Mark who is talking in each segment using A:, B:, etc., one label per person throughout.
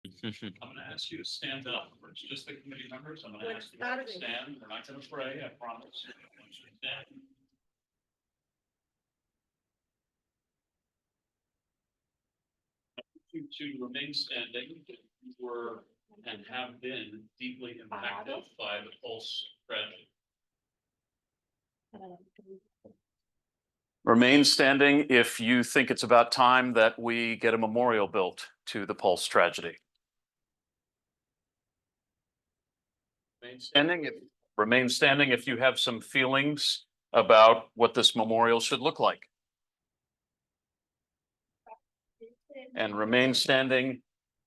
A: I'm gonna ask you to stand up. It's just the committee members. I'm gonna ask you to stand. We're not gonna pray, I promise. Stand. To remain standing, you were and have been deeply impacted by the Pulse tragedy. Remain standing if you think it's about time that we get a memorial built to the Pulse tragedy. Remain standing if you have some feelings about what this memorial should look like. And remain standing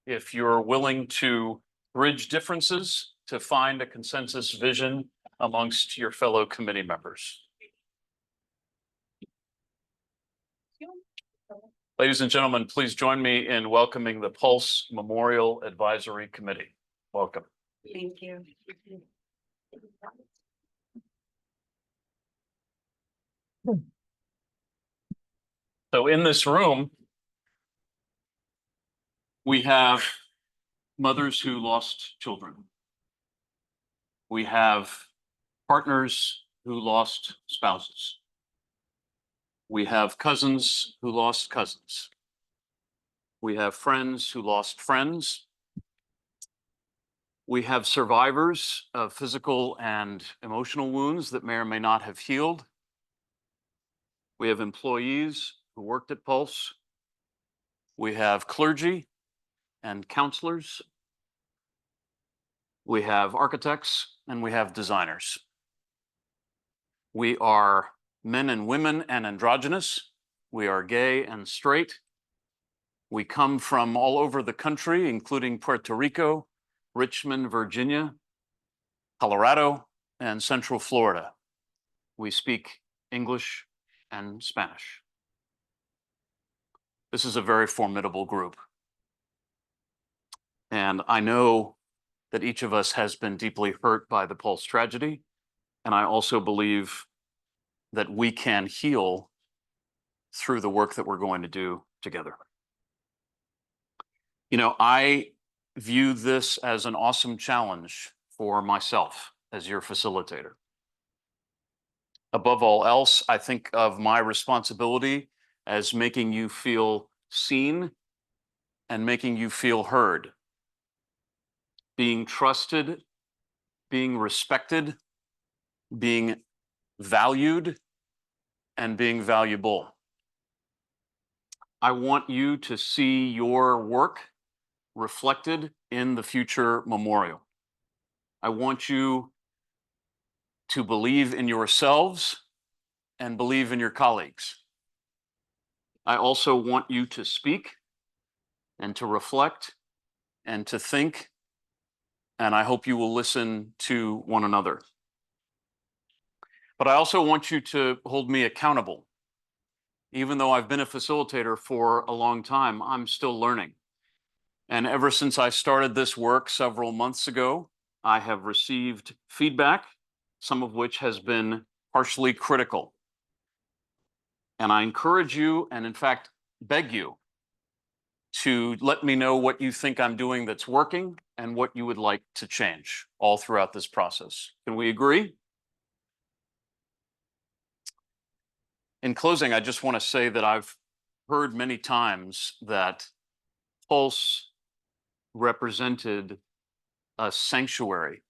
A: if you're willing to bridge differences to find a consensus vision amongst your fellow committee members. Ladies and gentlemen, please join me in welcoming the Pulse Memorial Advisory Committee. Welcome.
B: Thank you.
A: So in this room, we have mothers who lost children. We have partners who lost spouses. We have cousins who lost cousins. We have friends who lost friends. We have survivors of physical and emotional wounds that may or may not have healed. We have employees who worked at Pulse. We have clergy and counselors. We have architects and we have designers. We are men and women and androgynous. We are gay and straight. We come from all over the country, including Puerto Rico, Richmond, Virginia, Colorado, and Central Florida. We speak English and Spanish. This is a very formidable group. And I know that each of us has been deeply hurt by the Pulse tragedy. And I also believe that we can heal through the work that we're going to do together. You know, I view this as an awesome challenge for myself as your facilitator. Above all else, I think of my responsibility as making you feel seen and making you feel heard, being trusted, being respected, being valued, and being valuable. I want you to see your work reflected in the future memorial. I want you to believe in yourselves and believe in your colleagues. I also want you to speak and to reflect and to think, and I hope you will listen to one another. But I also want you to hold me accountable. Even though I've been a facilitator for a long time, I'm still learning. And ever since I started this work several months ago, I have received feedback, some of which has been harshly critical. And I encourage you, and in fact, beg you, to let me know what you think I'm doing that's working and what you would like to change all throughout this process. Can we agree? In closing, I just want to say that I've heard many times that Pulse represented a sanctuary,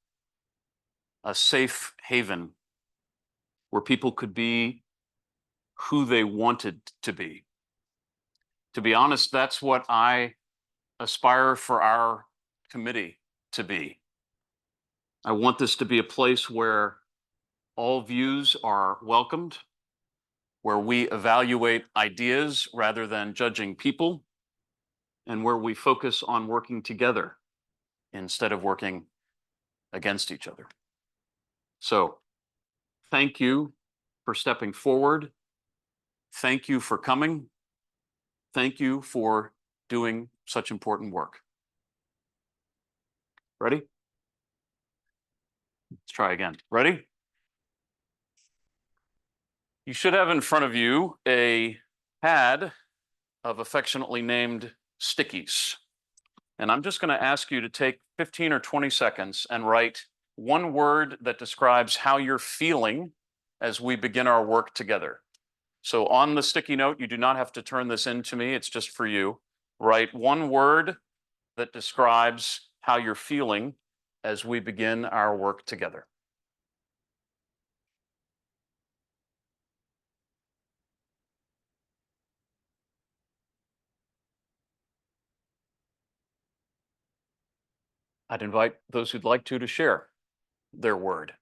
A: a safe haven where people could be who they wanted to be. To be honest, that's what I aspire for our committee to be. I want this to be a place where all views are welcomed, where we evaluate ideas rather than judging people, and where we focus on working together instead of working against each other. So, thank you for stepping forward. Thank you for coming. Thank you for doing such important work. Ready? Let's try again. Ready? You should have in front of you a pad of affectionately named stickies. And I'm just going to ask you to take 15 or 20 seconds and write one word that describes how you're feeling as we begin our work together. So on the sticky note, you do not have to turn this in to me. It's just for you. Write one word that describes how you're feeling as we begin our work together. I'd invite those who'd like to share their word.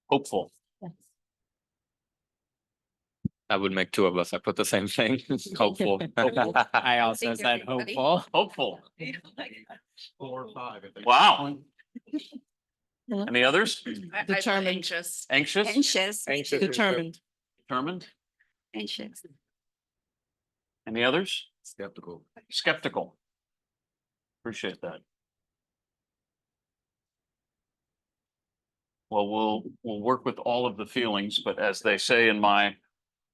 A: Hopeful.
B: I would make two of us. I put the same thing. Hopeful.
C: I also said hopeful.
A: Hopeful.
D: 4 or 5. I think.
A: Wow. Any others?
C: Determined.
D: Anxious.
A: Anxious?
D: Anxious.
C: Determined.
A: Determined?
D: Anxious.
A: Any others?
B: Skeptical.
A: Skeptical. Appreciate that. Well, we'll work with all of the feelings, but as they say in my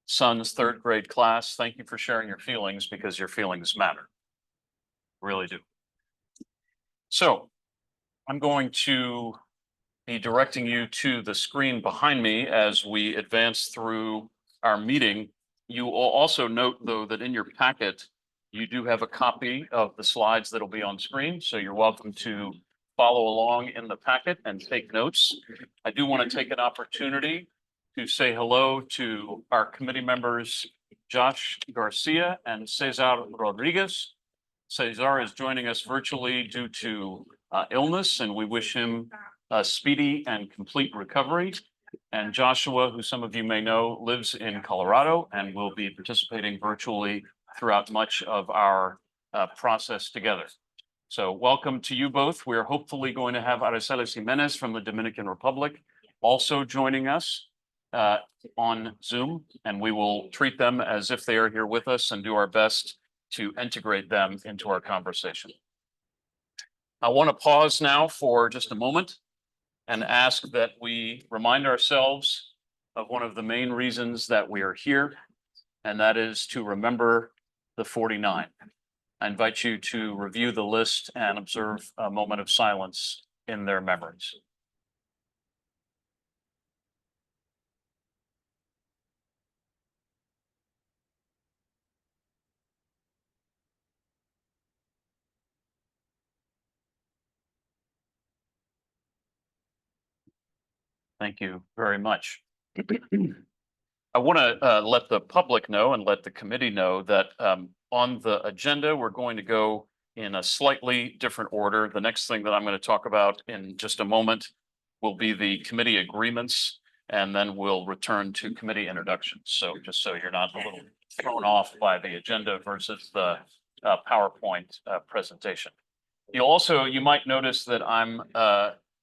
A: son's third grade class, thank you for sharing your feelings because your feelings matter. Really do. So I'm going to be directing you to the screen behind me as we advance through our meeting. You will also note, though, that in your packet, you do have a copy of the slides that'll be on screen. So you're welcome to follow along in the packet and take notes. I do want to take an opportunity to say hello to our committee members, Josh Garcia and Cesar Rodriguez. Cesar is joining us virtually due to illness, and we wish him a speedy and complete recovery. And Joshua, who some of you may know, lives in Colorado and will be participating virtually throughout much of our process together. So welcome to you both. We're hopefully going to have Aracelis Jimenez from the Dominican Republic also joining us on Zoom, and we will treat them as if they are here with us and do our best to integrate them into our conversation. I want to pause now for just a moment and ask that we remind ourselves of one of the main reasons that we are here, and that is to remember the 49. I invite you to review the list and observe a moment of silence in their memories. Thank you very much. I want to let the public know and let the committee know that on the agenda, we're going to go in a slightly different order. The next thing that I'm going to talk about in just a moment will be the committee agreements, and then we'll return to committee introductions. So just so you're not a little thrown off by the agenda versus the PowerPoint presentation. You might notice that I'm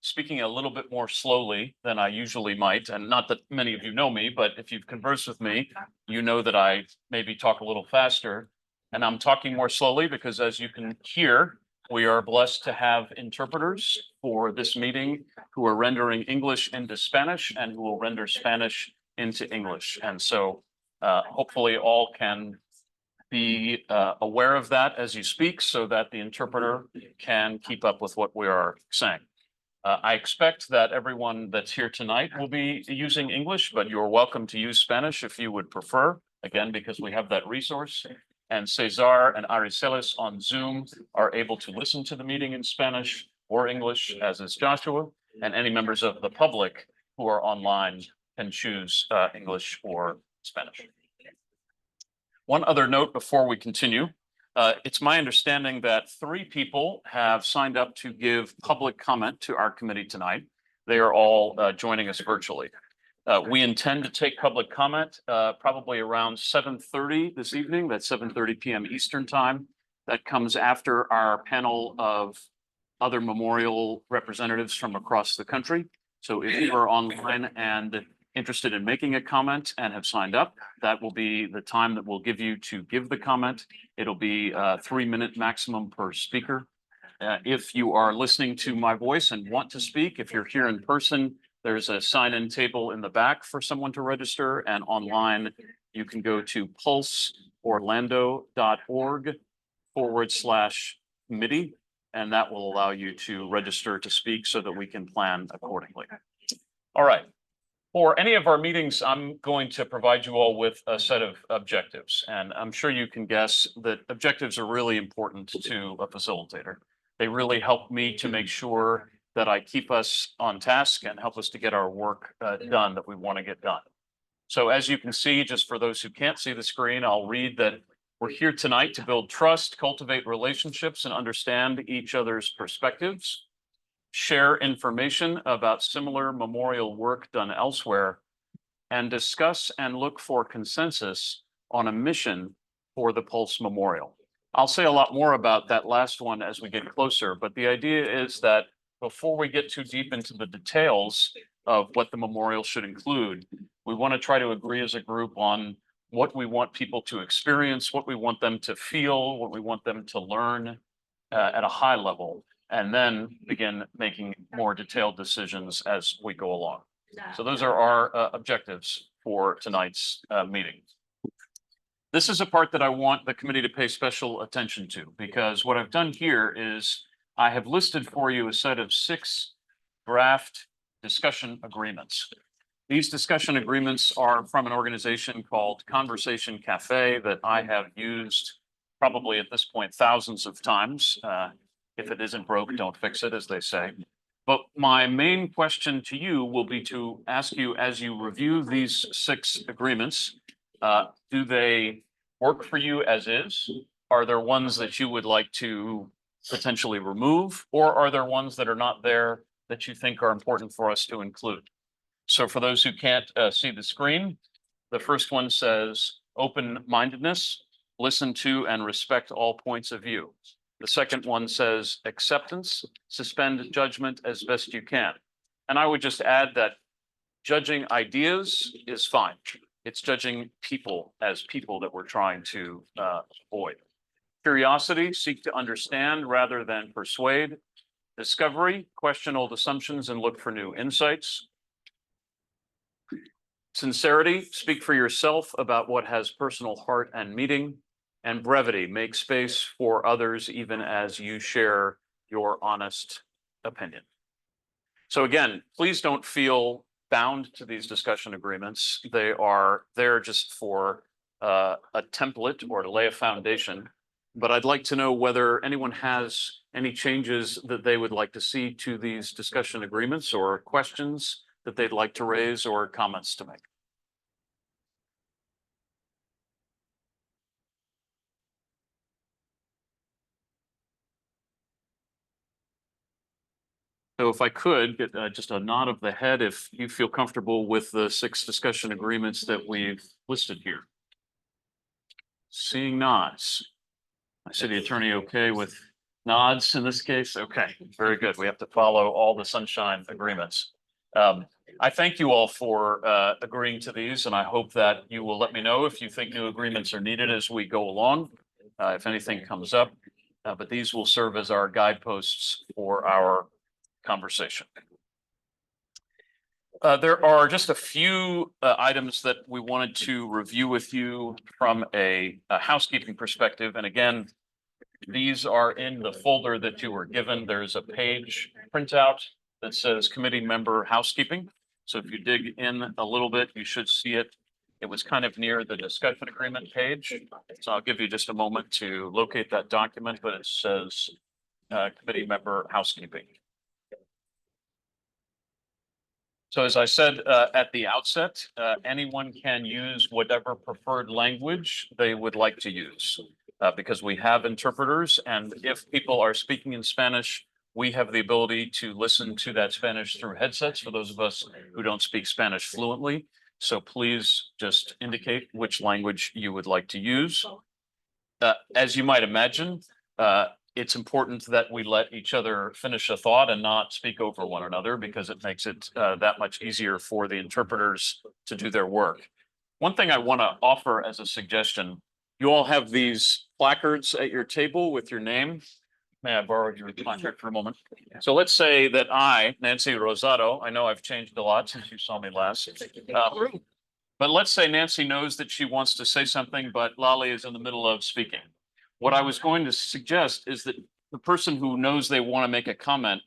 A: speaking a little bit more slowly than I usually might. And not that many of you know me, but if you've conversed with me, you know that I maybe talk a little faster. And I'm talking more slowly because, as you can hear, we are blessed to have interpreters for this meeting who are rendering English into Spanish and who will render Spanish into English. And so hopefully all can be aware of that as you speak so that the interpreter can keep up with what we are saying. I expect that everyone that's here tonight will be using English, but you're welcome to use Spanish if you would prefer, again, because we have that resource. And Cesar and Aracelis on Zoom are able to listen to the meeting in Spanish or English, as is Joshua, and any members of the public who are online can choose English or Spanish. One other note before we continue. It's my understanding that 3 people have signed up to give public comment to our committee tonight. They are all joining us virtually. We intend to take public comment probably around 7:30 this evening. That's 7:30 p.m. Eastern time. That comes after our panel of other memorial representatives from across the country. So if you are online and interested in making a comment and have signed up, that will be the time that we'll give you to give the comment. It'll be 3-minute maximum per speaker. If you are listening to my voice and want to speak, if you're here in person, there's a sign-in table in the back for someone to register, and online you can go to pulseorlando.org/committee, and that will allow you to register to speak so that we can plan accordingly. All right. For any of our meetings, I'm going to provide you all with a set of objectives, and I'm sure you can guess that objectives are really important to a facilitator. They really help me to make sure that I keep us on task and help us to get our work done that we want to get done. So as you can see, just for those who can't see the screen, I'll read that we're here tonight to build trust, cultivate relationships, and understand each other's perspectives, share information about similar memorial work done elsewhere, and discuss and look for consensus on a mission for the Pulse Memorial. I'll say a lot more about that last one as we get closer, but the idea is that before we get too deep into the details of what the memorial should include, we want to try to agree as a group on what we want people to experience, what we want them to feel, what we want them to learn at a high level, and then begin making more detailed decisions as we go along. So those are our objectives for tonight's meeting. This is a part that I want the committee to pay special attention to, because what I've done here is I have listed for you a set of 6 draft discussion agreements. These discussion agreements are from an organization called Conversation Cafe that I have used probably at this point thousands of times. If it isn't broke, don't fix it, as they say. But my main question to you will be to ask you, as you review these 6 agreements, do they work for you as is? Are there ones that you would like to potentially remove, or are there ones that are not there that you think are important for us to include? So for those who can't see the screen, the first one says open-mindedness, listen to and respect all points of view. The second one says acceptance, suspend judgment as best you can. And I would just add that judging ideas is fine. It's judging people as people that we're trying to avoid. Curiosity, seek to understand rather than persuade. Discovery, question old assumptions and look for new insights. Sincerity, speak for yourself about what has personal heart and meaning. And brevity, make space for others even as you share your honest opinion. So again, please don't feel bound to these discussion agreements. They are there just for a template or to lay a foundation. But I'd like to know whether anyone has any changes that they would like to see to these discussion agreements, or questions that they'd like to raise, or comments to make. So if I could get just a nod of the head if you feel comfortable with the 6 discussion agreements that we've listed here. Seeing nods. My city attorney okay with nods in this case? Okay, very good. We have to follow all the sunshine agreements. I thank you all for agreeing to these, and I hope that you will let me know if you think new agreements are needed as we go along, if anything comes up. But these will serve as our guideposts for our conversation. There are just a few items that we wanted to review with you from a housekeeping perspective. And again, these are in the folder that you were given. There's a page printout that says committee member housekeeping. So if you dig in a little bit, you should see it. It was kind of near the discussion agreement page. So I'll give you just a moment to locate that document, but it says committee member housekeeping. So as I said at the outset, anyone can use whatever preferred language they would like to use, because we have interpreters, and if people are speaking in Spanish, we have the ability to listen to that Spanish through headsets for those of us who don't speak Spanish fluently. So please just indicate which language you would like to use. As you might imagine, it's important that we let each other finish a thought and not speak over one another, because it makes it that much easier for the interpreters to do their work. One thing I want to offer as a suggestion, you all have these placards at your table with your name. May I borrow your placard for a moment? So let's say that I, Nancy Rosado, I know I've changed a lot since you saw me last. But let's say Nancy knows that she wants to say something, but Lali is in the middle of speaking. What I was going to suggest is that the person who knows they want to make a comment,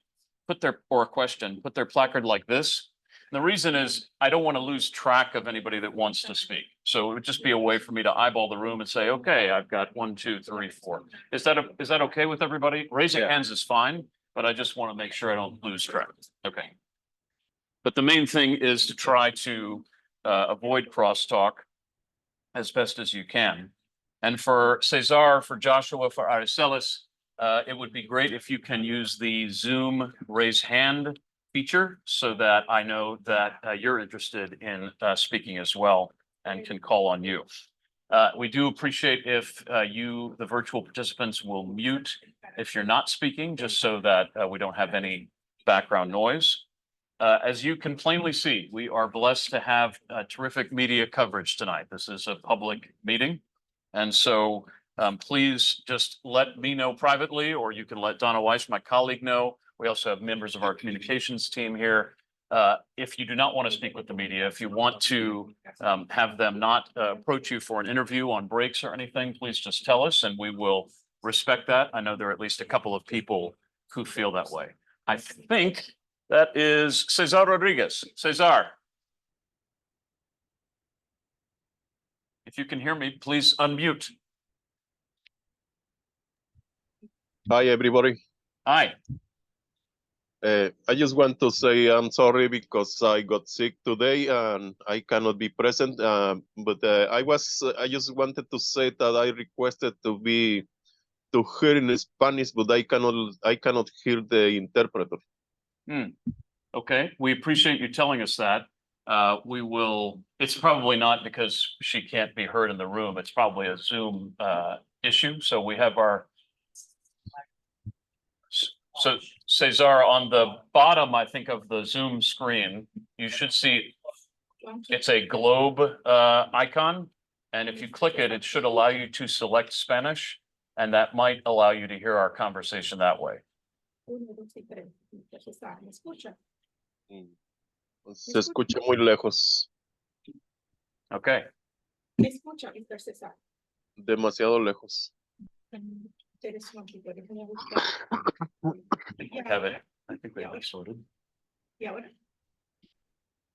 A: or a question, put their placard like this. And the reason is I don't want to lose track of anybody that wants to speak. So it would just be a way for me to eyeball the room and say, okay, I've got 1, 2, 3, 4. Is that okay with everybody? Raising
B: Yeah.
A: hands is fine, but I just want to make sure I don't lose track. Okay. But the main thing is to try to avoid crosstalk as best as you can. And for Cesar, for Joshua, for Aricelis, it would be great if you can use the Zoom raise hand feature so that I know that you're interested in speaking as well and can call on you. We do appreciate if you, the virtual participants, will mute if you're not speaking, just so that we don't have any background noise. As you can plainly see, we are blessed to have terrific media coverage tonight. This is a public meeting. And so please just let me know privately, or you can let Donna Weiss, my colleague, know. We also have members of our communications team here. If you do not want to speak with the media, if you want to have them not approach you for an interview on breaks or anything, please just tell us and we will respect that. I know there are at least a couple of people who feel that way. I think that is Cesar Rodriguez. Cesar. If you can hear me, please unmute.
E: Hi, everybody.
A: Hi.
E: I just want to say I'm sorry because I got sick today and I cannot be present. But I just wanted to say that I requested to hear in Spanish, but I cannot hear the interpreter.
A: Okay, we appreciate you telling us that. It's probably not because she can't be heard in the room. It's probably a Zoom issue. So we have so Cesar, on the bottom, I think, of the Zoom screen, you should see it's a globe icon. And if you click it, it should allow you to select Spanish, and that might allow you to hear our conversation that way.
E: Se escucha muy lejos,
A: Okay.
E: demasiado lejos.
A: I think we have it sorted.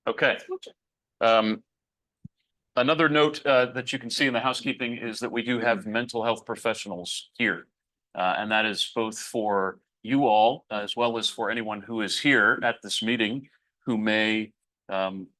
A: Okay. Another note that you can see in the housekeeping is that we do have mental health professionals here. And that is both for you all, as well as for anyone who is here at this meeting who may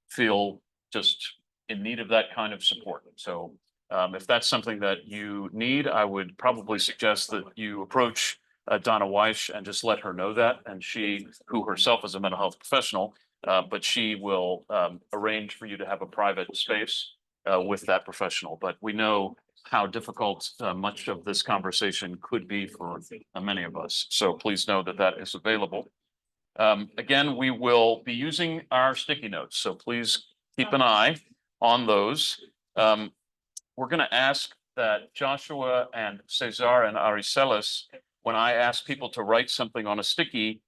A: feel just in need of that kind of support. So if that's something that you need, I would probably suggest that you approach Donna Weiss and just let her know that. And she, who herself is a mental health professional, but she will arrange for you to have a private space with that professional. But we know how difficult much of this conversation could be for many of us. So please know that that is available. Again, we will be using our sticky notes, so please keep an eye on those. We're going to ask that Joshua and Cesar and Aricelis, when I ask people to write something on a sticky,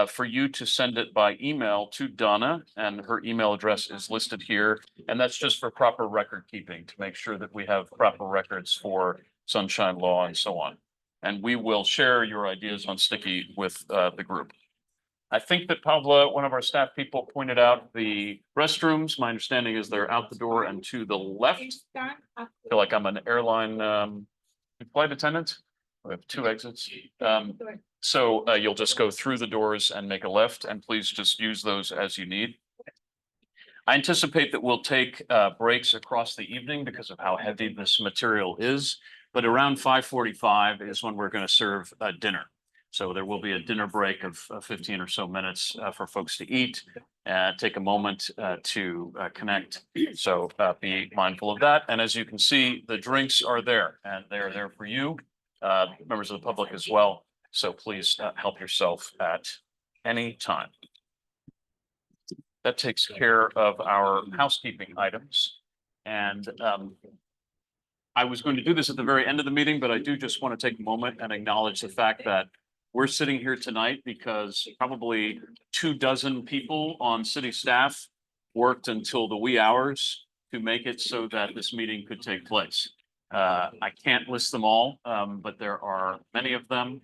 A: for you to send it by email to Donna, and her email address is listed here. And that's just for proper record keeping, to make sure that we have proper records for Sunshine Law and so on. And we will share your ideas on sticky with the group. I think that Pavla, one of our staff people, pointed out the restrooms. My understanding is they're out the door and to the left. I feel like I'm an airline flight attendant. We have 2 exits. So you'll just go through the doors and make a left, and please just use those as you need. I anticipate that we'll take breaks across the evening because of how heavy this material is, but around 5:45 is when we're going to serve dinner. So there will be a dinner break of 15 or so minutes for folks to eat, take a moment to connect. So be mindful of that. And as you can see, the drinks are there, and they're there for you, members of the public as well. So please help yourself at any time. That takes care of our housekeeping items. And I was going to do this at the very end of the meeting, but I do just want to take a moment and acknowledge the fact that we're sitting here tonight because probably 24 people on city staff worked until the wee hours to make it so that this meeting could take place. I can't list them all, but there are many of them.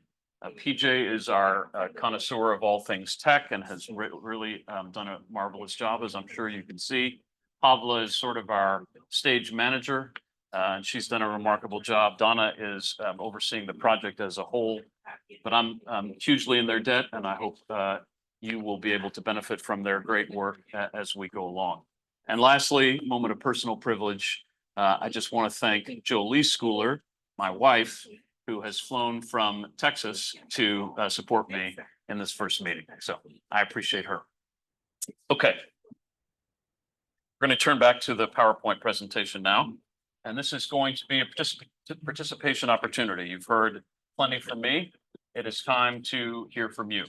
A: PJ is our connoisseur of all things tech and has really done a marvelous job, as I'm sure you can see. Pavla is sort of our stage manager, and she's done a remarkable job. Donna is overseeing the project as a whole, but I'm hugely in their debt, and I hope you will be able to benefit from their great work as we go along. And lastly, moment of personal privilege. I just want to thank Jolie Schooler, my wife, who has flown from Texas to support me in this first meeting. So I appreciate her. Okay. We're going to turn back to the PowerPoint presentation now. And this is going to be a participation opportunity. You've heard plenty from me. It is time to hear from you.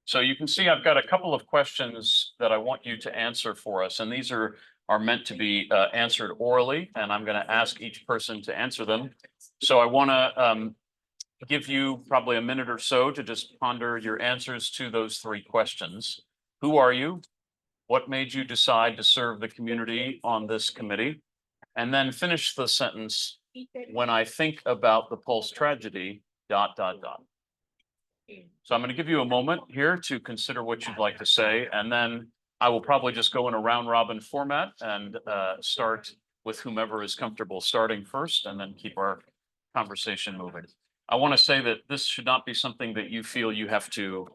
A: So you can see I've got a couple of questions that I want you to answer for us. And these are meant to be answered orally, and I'm going to ask each person to answer them. So I want to give you probably a minute or so to just ponder your answers to those three questions. Who are you? What made you decide to serve the community on this committee? And then finish the sentence, when I think about the Pulse tragedy, ... So I'm going to give you a moment here to consider what you'd like to say, and then I will probably just go in a round robin format and start with whomever is comfortable starting first, and then keep our conversation moving. I want to say that this should not be something that you feel you have to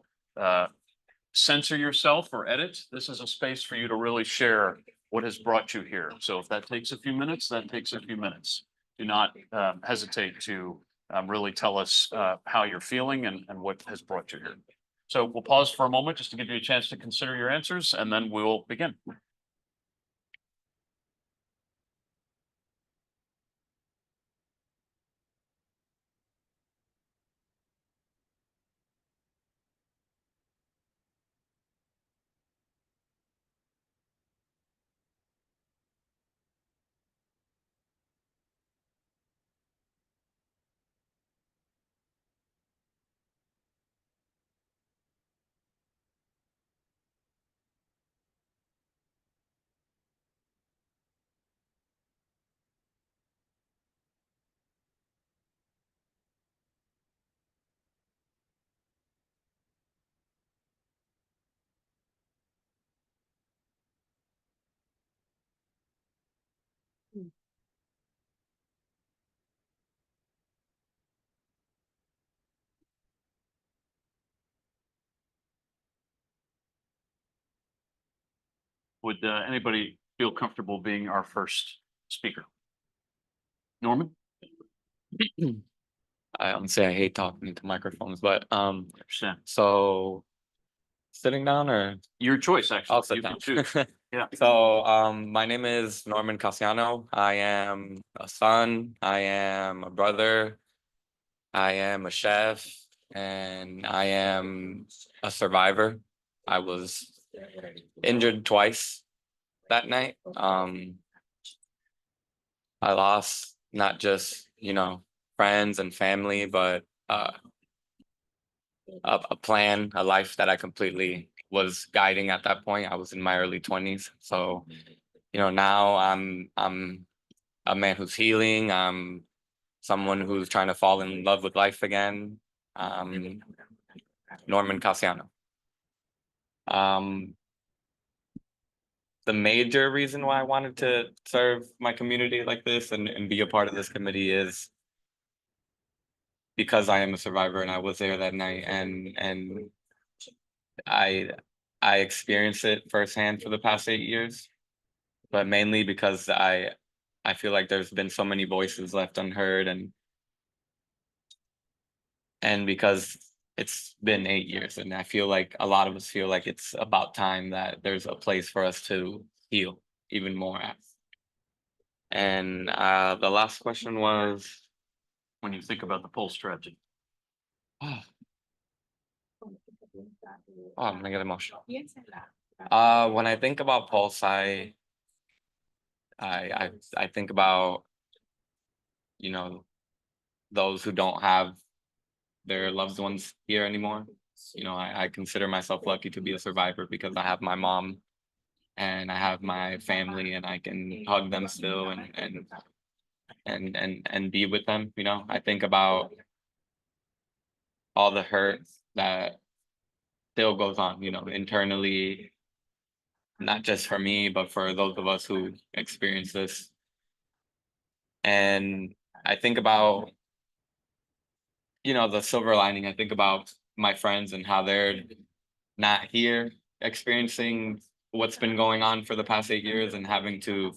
A: censor yourself or edit. This is a space for you to really share what has brought you here. So if that takes a few minutes, that takes a few minutes. Do not hesitate to really tell us how you're feeling and what has brought you here. So we'll pause for a moment just to give you a chance to consider your answers, and then we'll begin. Would anybody feel comfortable being our first speaker? Norman?
B: I honestly, I hate talking into microphones, but
A: Understand.
B: so sitting down or
A: Your choice, actually.
B: I'll sit
A: You can
B: down.
A: choose. Yeah.
B: So my name is Norman Casiano. I am a son, I am a brother, I am a chef, and I am a survivor. I was injured twice that night. I lost not just, friends and family, but a plan, a life that I completely was guiding at that point. I was in my early 20s. So, now I'm a man who's healing. I'm someone who's trying to fall in love with life again. Norman Casiano. The major reason why I wanted to serve my community like this and be a part of this committee is because I am a survivor and I was there that night, and I experienced it firsthand for the past 8 years, but mainly because I feel like there's been so many voices left unheard, and because it's been 8 years, and I feel like a lot of us feel like it's about time that there's a place for us to heal even more at. And the last question was,
A: When you think about the Pulse tragedy.
B: oh, I'm gonna get emotional. When I think about Pulse, I think about, those who don't have their loved ones here anymore. I consider myself lucky to be a survivor because I have my mom and I have my family and I can hug them still and be with them, you know. I think about all the hurt that still goes on, you know, internally, not just for me, but for those of us who experience this. And I think about, you know, the silver lining. I think about my friends and how they're not here experiencing what's been going on for the past 8 years and having to,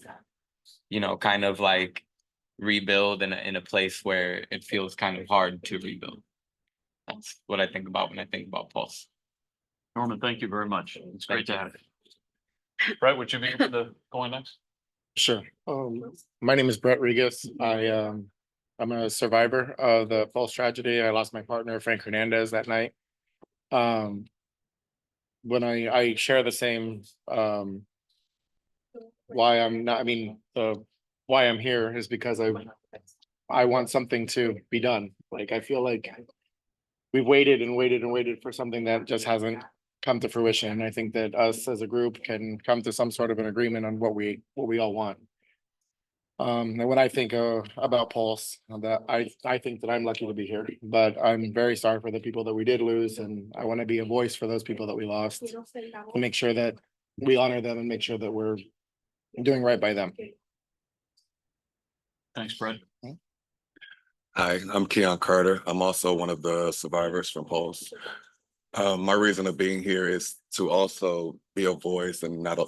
B: you know, kind of like rebuild in a place where it feels kind of hard to rebuild. That's what I think about when I think about Pulse.
A: Norman, thank you very much. It's great
B: Thank
A: to
B: you.
A: have you. Brett, would you be able to go on next?
F: Sure. My name is Brett Regas. I'm a survivor of the Pulse tragedy. I lost my partner, Frank Hernandez, that night. When I share the same, why I'm not, I mean, why I'm here is because I want something to be done. Like, I feel like we've waited and waited and waited for something that just hasn't come to fruition. And I think that us as a group can come to some sort of an agreement on what we all want. And when I think about Pulse, that I think that I'm lucky to be here, but I'm very sorry for the people that we did lose, and I want to be a voice for those people that we lost, to make sure that we honor them and make sure that we're doing right by them.
A: Thanks, Brett.
G: Hi, I'm Keon Carter. I'm also one of the survivors from Pulse. My reason of being here is to also be a voice and not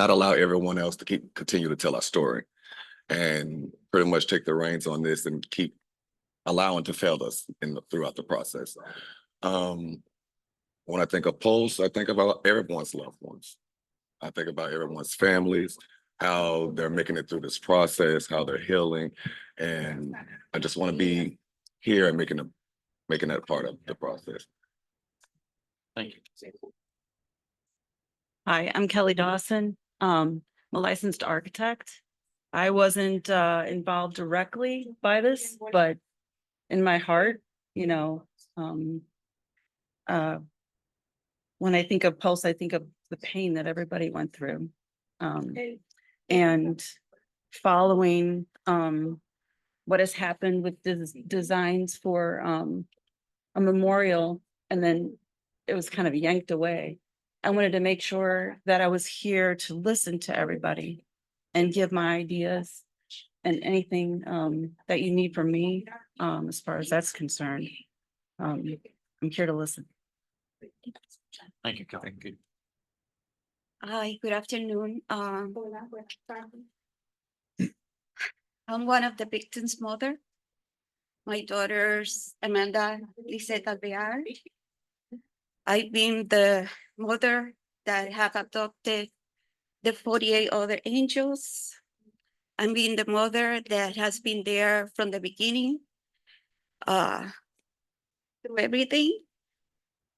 G: allow everyone else to continue to tell our story, and pretty much take the reins on this and keep allowing to fail us throughout the process. When I think of Pulse, I think about everyone's loved ones. I think about everyone's families, how they're making it through this process, how they're healing. And I just want to be here and making that part of the process.
A: Thank you.
H: Hi, I'm Kelly Dawson. I'm a licensed architect. I wasn't involved directly by this, but in my heart, you know, when I think of Pulse, I think of the pain that everybody went through. And following what has happened with designs for a memorial, and then it was kind of yanked away. I wanted to make sure that I was here to listen to everybody and give my ideas and anything that you need from me as far as that's concerned. I'm here to listen.
A: Thank you, Kelly.
B: Thank you.
D: Hi, good afternoon. I'm one of the victims' mother. My daughter's Amanda Lisette Alvear. I've been the mother that have adopted the 48 other angels. I'm being the mother that has been there from the beginning through everything.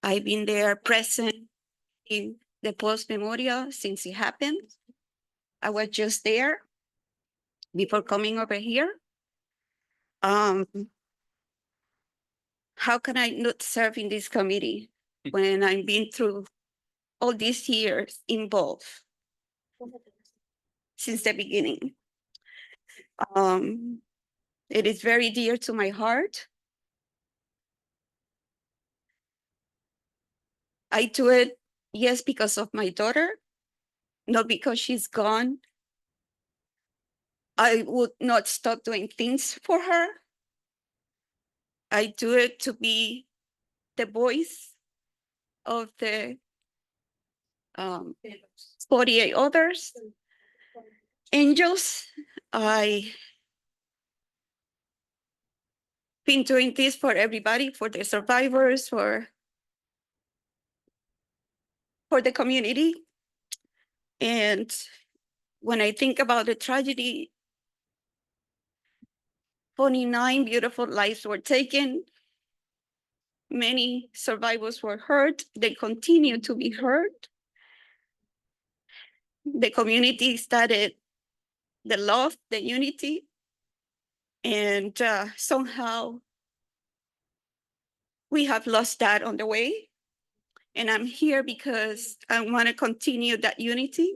D: I've been there present in the Pulse memorial since it happened. I was just there before coming over here. How can I not serve in this committee when I've been through all these years involved since the beginning? It is very dear to my heart. I do it, yes, because of my daughter, not because she's gone. I would not stop doing things for her. I do it to be the voice of the 48 others angels. I been doing this for everybody, for the survivors, for the community. And when I think about the tragedy, 49 beautiful lives were taken. Many survivors were hurt. They continue to be hurt. The community started the love, the unity, and somehow we have lost that on the way. And I'm here because I want to continue that unity.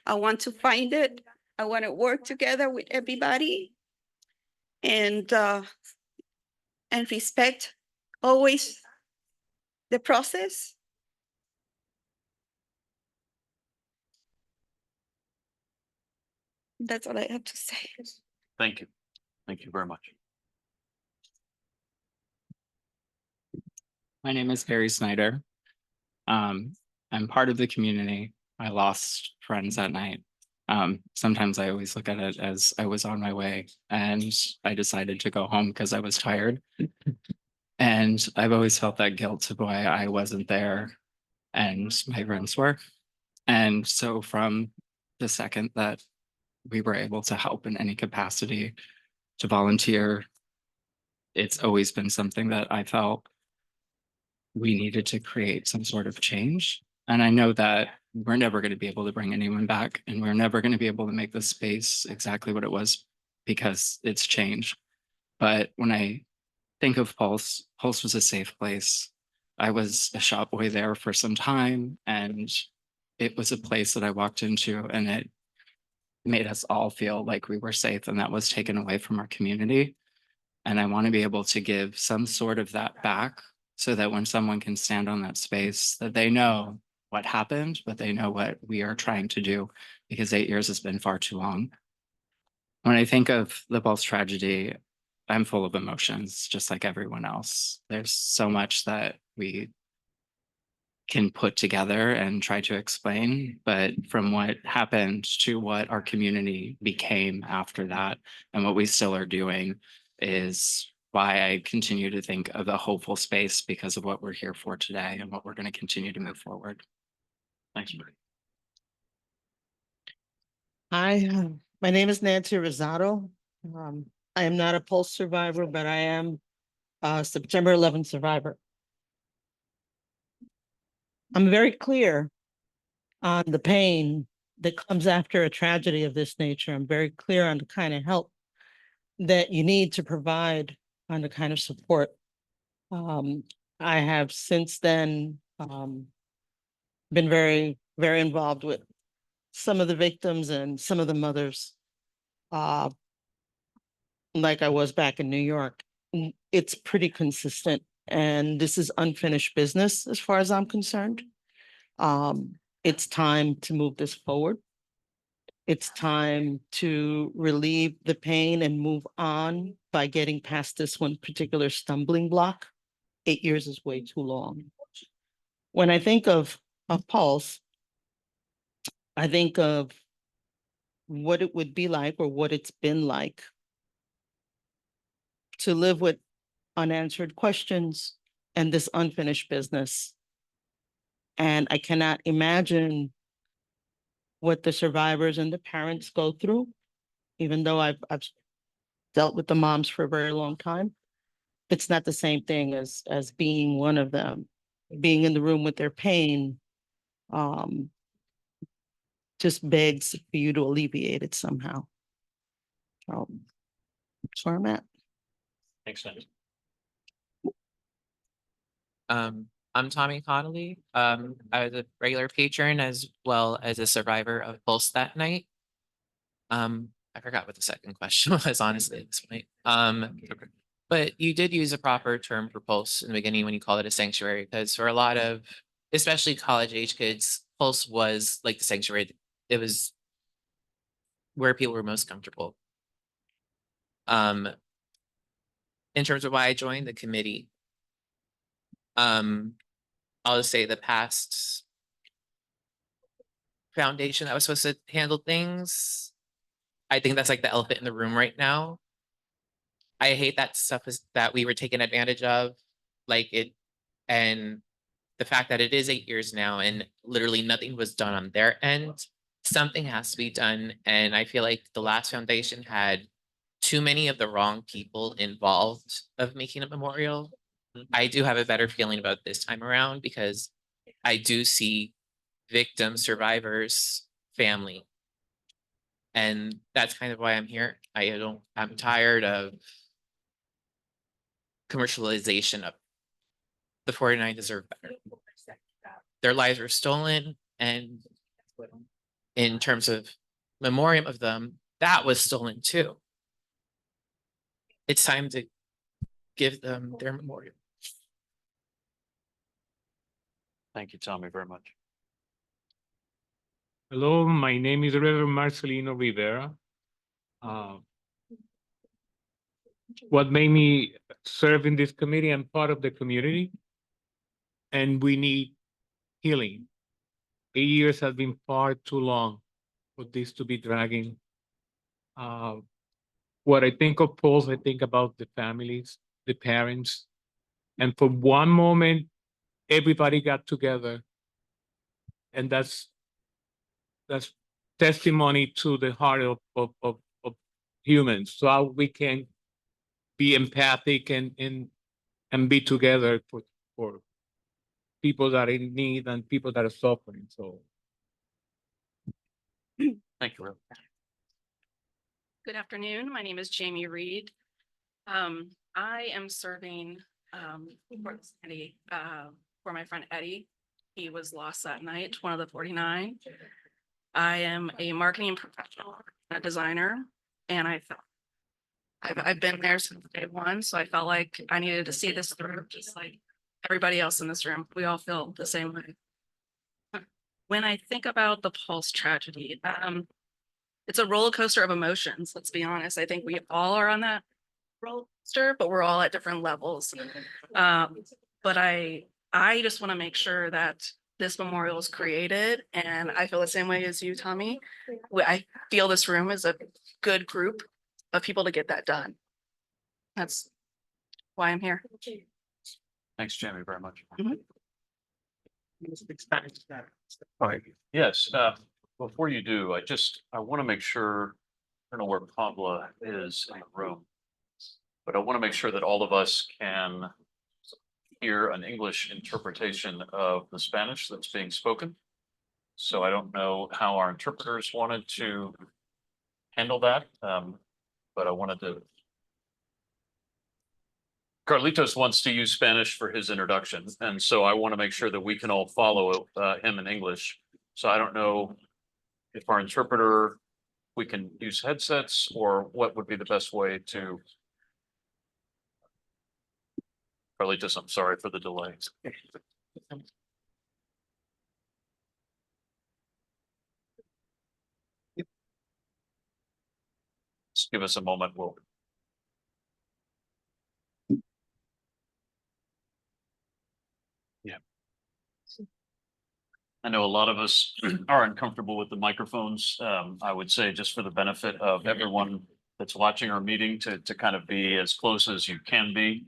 D: I want to find it. I want to work together with everybody and respect always the process. That's all I have to say.
A: Thank you. Thank you very much.
C: My name is Harry Snyder. I'm part of the community. I lost friends that night. Sometimes I always look at it as I was on my way and I decided to go home because I was tired. And I've always felt that guilt of why I wasn't there and my friends were. And so from the second that we were able to help in any capacity, to volunteer, it's always been something that I felt we needed to create some sort of change. And I know that we're never going to be able to bring anyone back, and we're never going to be able to make this space exactly what it was because it's changed. But when I think of Pulse, Pulse was a safe place. I was a shop boy there for some time, and it was a place that I walked into, and it made us all feel like we were safe, and that was taken away from our community. And I want to be able to give some sort of that back so that when someone can stand on that space, that they know what happened, but they know what we are trying to do, because 8 years has been far too long. When I think of the Pulse tragedy, I'm full of emotions, just like everyone else. There's so much that we can put together and try to explain, but from what happened to what our community became after that and what we still are doing is why I continue to think of the hopeful space because of what we're here for today and what we're going to continue to move forward. Thanks, Marie.
I: Hi, my name is Nancy Rosado. I am not a Pulse survivor, but I am a September 11th survivor. I'm very clear on the pain that comes after a tragedy of this nature. I'm very clear on the kind of help that you need to provide, on the kind of support. I have since then been very, very involved with some of the victims and some of the mothers, like I was back in New York. It's pretty consistent, and this is unfinished business as far as I'm concerned. It's time to move this forward. It's time to relieve the pain and move on by getting past this one particular stumbling block. 8 years is way too long. When I think of Pulse, I think of what it would be like, or what it's been like, to live with unanswered questions and this unfinished business. And I cannot imagine what the survivors and the parents go through, even though I've dealt with the moms for a very long time. It's not the same thing as being one of them, being in the room with their pain, just begs for you to alleviate it somehow. That's where I'm at.
A: Makes sense.
J: I'm Tommy Connolly. I was a regular patron as well as a survivor of Pulse that night. I forgot what the second question was, honestly, at this point. But you did use a proper term for Pulse in the beginning when you called it a sanctuary, because for a lot of, especially college age kids, Pulse was like the sanctuary. It was where people were most comfortable. In terms of why I joined the committee, I'll just say the past foundation that was supposed to handle things, I think that's like the elephant in the room right now. I hate that stuff is that we were taken advantage of, like it, and the fact that it is 8 years now and literally nothing was done on their end. Something has to be done, and I feel like the last foundation had too many of the wrong people involved of making a memorial. I do have a better feeling about this time around because I do see victims, survivors, family. And that's kind of why I'm here. I'm tired of commercialization of the 49 deserve better. their lives were stolen, and in terms of memoriam of them, that was stolen too. It's time to give them their memorial.
A: Thank you, Tommy, very much.
K: Hello, my name is Reverend Marcelino Rivera. What made me serve in this committee? I'm part of the community, and we need healing. 8 years has been far too long for this to be dragging. What I think of Pulse, I think about the families, the parents, and for one moment, everybody got together, and that's testimony to the heart of humans. So how we can be empathic and be together for people that are in need and people that are suffering. So
A: Thank you, Rev.
L: Good afternoon. My name is Jamie Reed. I am serving for this committee, for my friend Eddie. He was lost that night, one of the 49. I am a marketing professional, a designer, and I've been there since day one, so I felt like I needed to see this through, just like everybody else in this room. We all feel the same way. When I think about the Pulse tragedy, it's a roller coaster of emotions, let's be honest. I think we all are on that roller coaster, but we're all at different levels. But I just want to make sure that this memorial is created, and I feel the same way as you, Tommy. I feel this room is a good group of people to get that done. That's why I'm here.
A: Thanks, Jamie, very much.
L: Mhm.
A: Yes, before you do, I want to make sure, I don't know where Pablo is in the room, but I want to make sure that all of us can hear an English interpretation of the Spanish that's being spoken. So I don't know how our interpreters wanted to handle that, but I wanted to. Carlitos wants to use Spanish for his introduction, and so I want to make sure that we can all follow him in English. So I don't know if our interpreter, we can use headsets, or what would be the best way to. Carlitos, I'm sorry for the delay. Just give us a moment, we'll. Yeah. I know a lot of us are uncomfortable with the microphones. I would say, just for the benefit of everyone that's watching our meeting, to kind of be as close as you can be.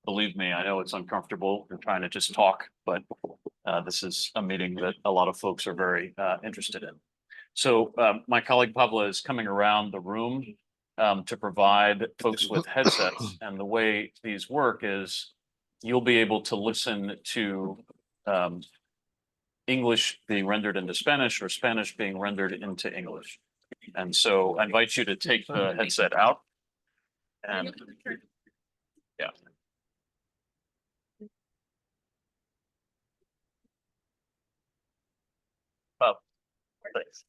A: Believe me, I know it's uncomfortable. We're trying to just talk, but this is a meeting that a lot of folks are very interested in. So my colleague Pablo is coming around the room to provide folks with headsets. And the way these work is you'll be able to listen to English being rendered into Spanish, or Spanish being rendered into English. And so I invite you to take the headset out. And yeah. Oh, thanks.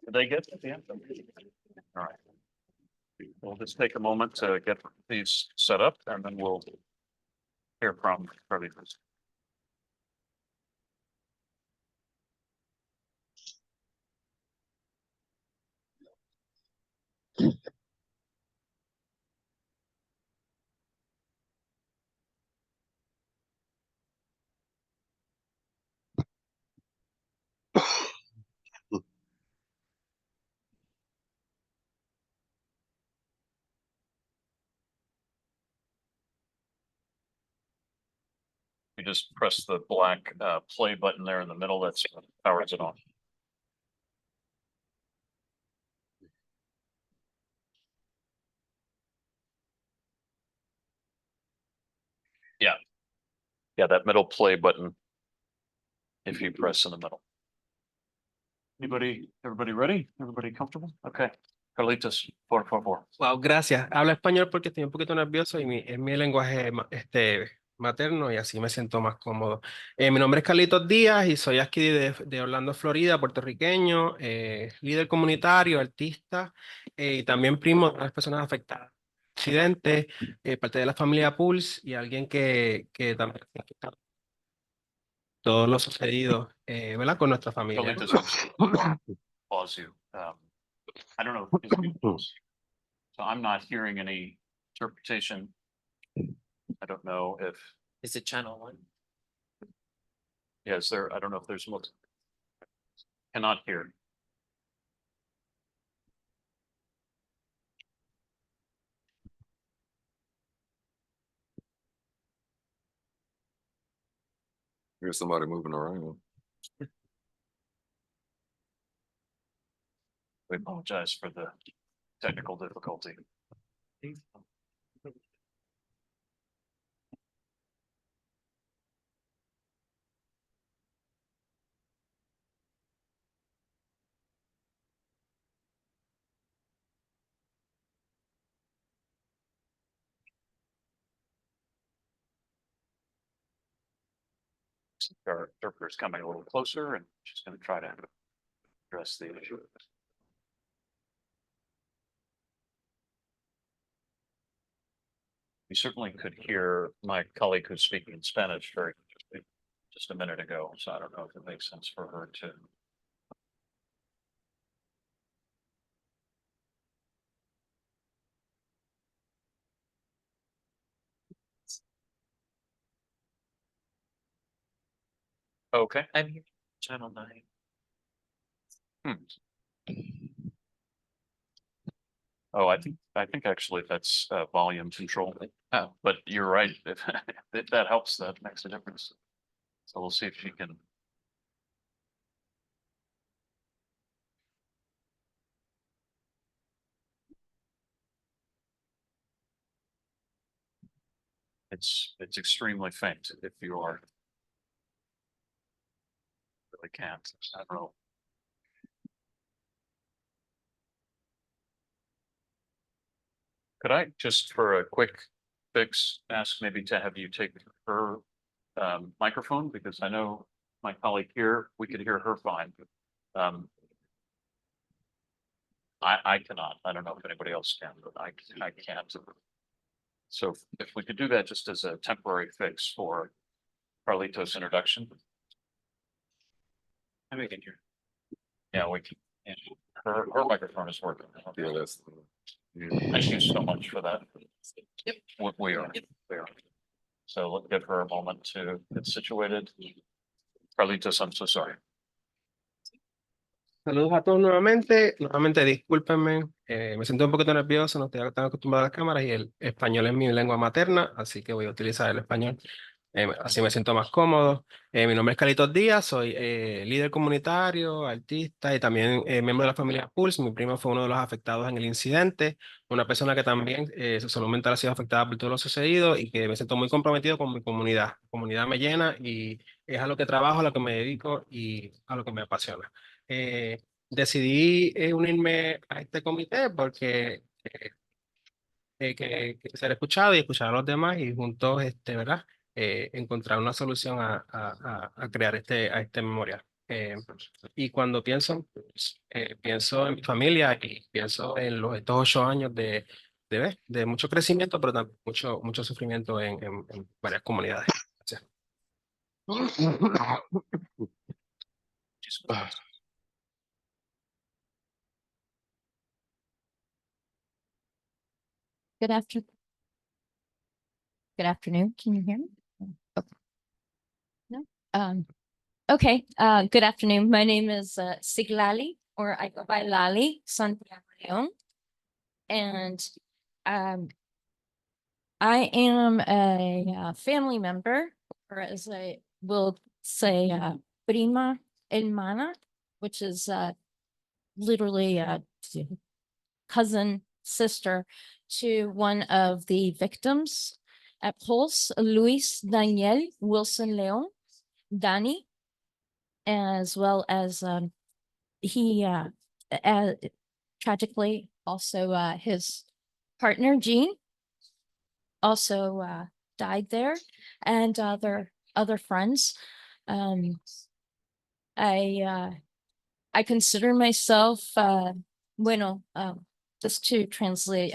A: Did they get to the end? All right. We'll just take a moment to get these set up, and then we'll hear from Carlitos. You just press the black play button there in the middle, that's powers it on. Yeah. Yeah, that middle play button. If you press in the middle. Everybody ready? Everybody comfortable? Okay. Carlitos, por favor.
M: Wow, gracias. Habla español porque estoy un poquito nervioso y es mi lenguaje materno y así me siento más cómodo. Mi nombre es Carlitos Díaz y soy aquí de Orlando, Florida, puertorriqueño, líder comunitario, artista y también primo de las personas afectadas. Accidente, parte de la familia Pulse y alguien que también todo lo sucedido, ¿verdad? Con nuestra familia.
A: Carlitos, I'm sorry to pause you. I don't know. if it's close. So I'm not hearing any interpretation. I don't know if,
J: Is it channel one?
A: yeah, is there, I don't know if there's multiple. Cannot hear.
G: Here's somebody moving around.
A: We apologize for the technical difficulty. Our interpreter's coming a little closer and she's going to try to address the issue. We certainly could hear my colleague who's speaking in Spanish very just a minute ago, so I don't know if it makes sense for her to. Okay.
J: I'm here, channel 9.
A: Oh, I think actually that's volume control. Oh, but you're right. If that helps, that makes a difference. So we'll see if she can. It's extremely faint if you are. Really can't. I don't know. Could I just for a quick fix, ask maybe to have you take her microphone, because I know my colleague here, we could hear her fine. I cannot, I don't know if anybody else can, but I can't. So if we could do that just as a temporary fix for Carlitos' introduction.
J: And we can hear.
A: Yeah, we can, yeah, her microphone is working.
G: Yeah, that's.
A: Thank you so much for that.
J: Yep.
A: We are. So let's give her a moment to get situated. Carlitos, I'm so sorry.
M: Saludos a todos nuevamente discúlpenme, me siento un poquito nervioso, no estoy tan acostumbrado a las cámaras y el español es mi lengua materna, así que voy a utilizar el español, así me siento más cómodo. Mi nombre es Carlitos Díaz, soy líder comunitario, artista y también miembro de la familia Pulse. Mi primo fue uno de los afectados en el incidente, una persona que también su salud mental ha sido afectada por todo lo sucedido y que me siento muy comprometido con mi comunidad. La comunidad me llena y es a lo que trabajo, a lo que me dedico y a lo que me apasiona. Decidí unirme a este comité porque que ser escuchado y escuchar a los demás y juntos, ¿verdad? Encontrar una solución a crear a este memorial. Y cuando pienso, pienso en mi familia y pienso en estos 8 años de mucho crecimiento, pero también mucho sufrimiento en varias comunidades. Gracias.
N: Good afternoon. Good afternoon. Can you hear me? Okay. No? Okay. Good afternoon. My name is Siglali, or I go by Lali Santiago Leon. And I am a family member, or as I will say, prima hermana, which is literally a cousin, sister to one of the victims at Pulse, Luis Daniel Wilson Leon, Danny, as well as he tragically also his partner Jean also died there and other friends. I consider myself, bueno, just to translate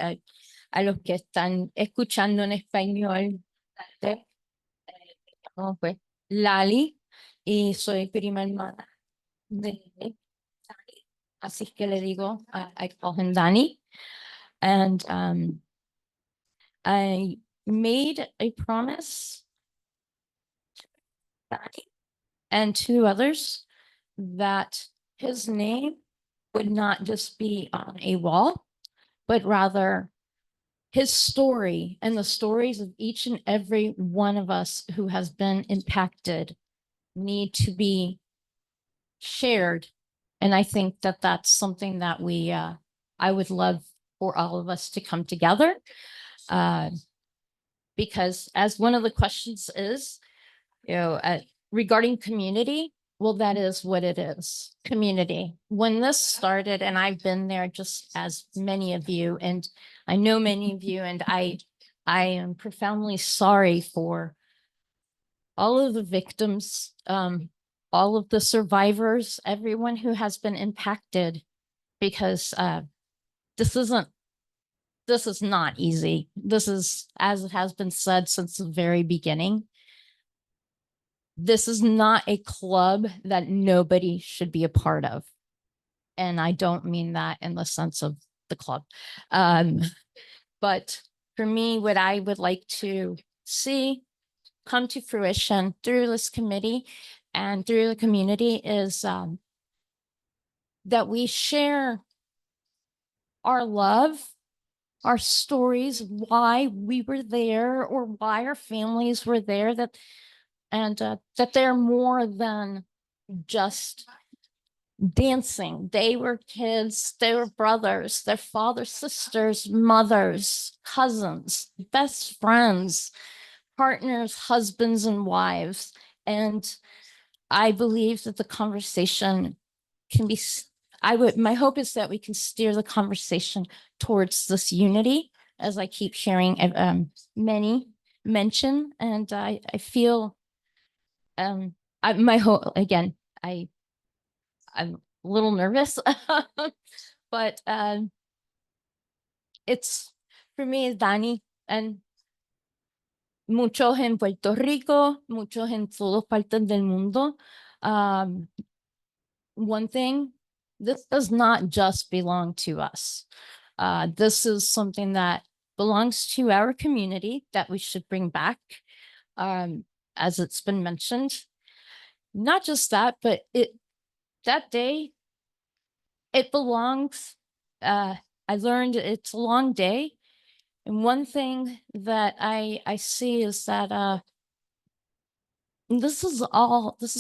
N: a los que están escuchando en español, ¿cómo fue? Lali, y soy prima hermana de Dani. Así que le digo, I call him Dani. And I made a promise to Dani and to others that his name would not just be on a wall, but rather his story and the stories of each and every one of us who has been impacted need to be shared. And I think that that's something that I would love for all of us to come together. Because as one of the questions is, regarding community, well, that is what it is, community. When this started, and I've been there just as many of you, and I know many of you, and I am profoundly sorry for all of the victims, all of the survivors, everyone who has been impacted, because this is not easy. This is, as it has been said since the very beginning, this is not a club that nobody should be a part of. And I don't mean that in the sense of the club. But for me, what I would like to see come to fruition through this committee and through the community is that we share our love, our stories, why we were there or why our families were there, that they're more than just dancing. They were kids, they were brothers, their fathers, sisters, mothers, cousins, best friends, partners, husbands, and wives. And I believe that the conversation can be, my hope is that we can steer the conversation towards this unity, as I keep hearing many mention. And I feel, my hope, again, I'm a little nervous, but it's, for me, Dani, and muchos en Puerto Rico, muchos en todas partes del mundo. One thing, this does not just belong to us. This is something that belongs to our community that we should bring back, as it's been mentioned. Not just that, but that day, it belongs, I learned it's a long day. And one thing that I see is that this is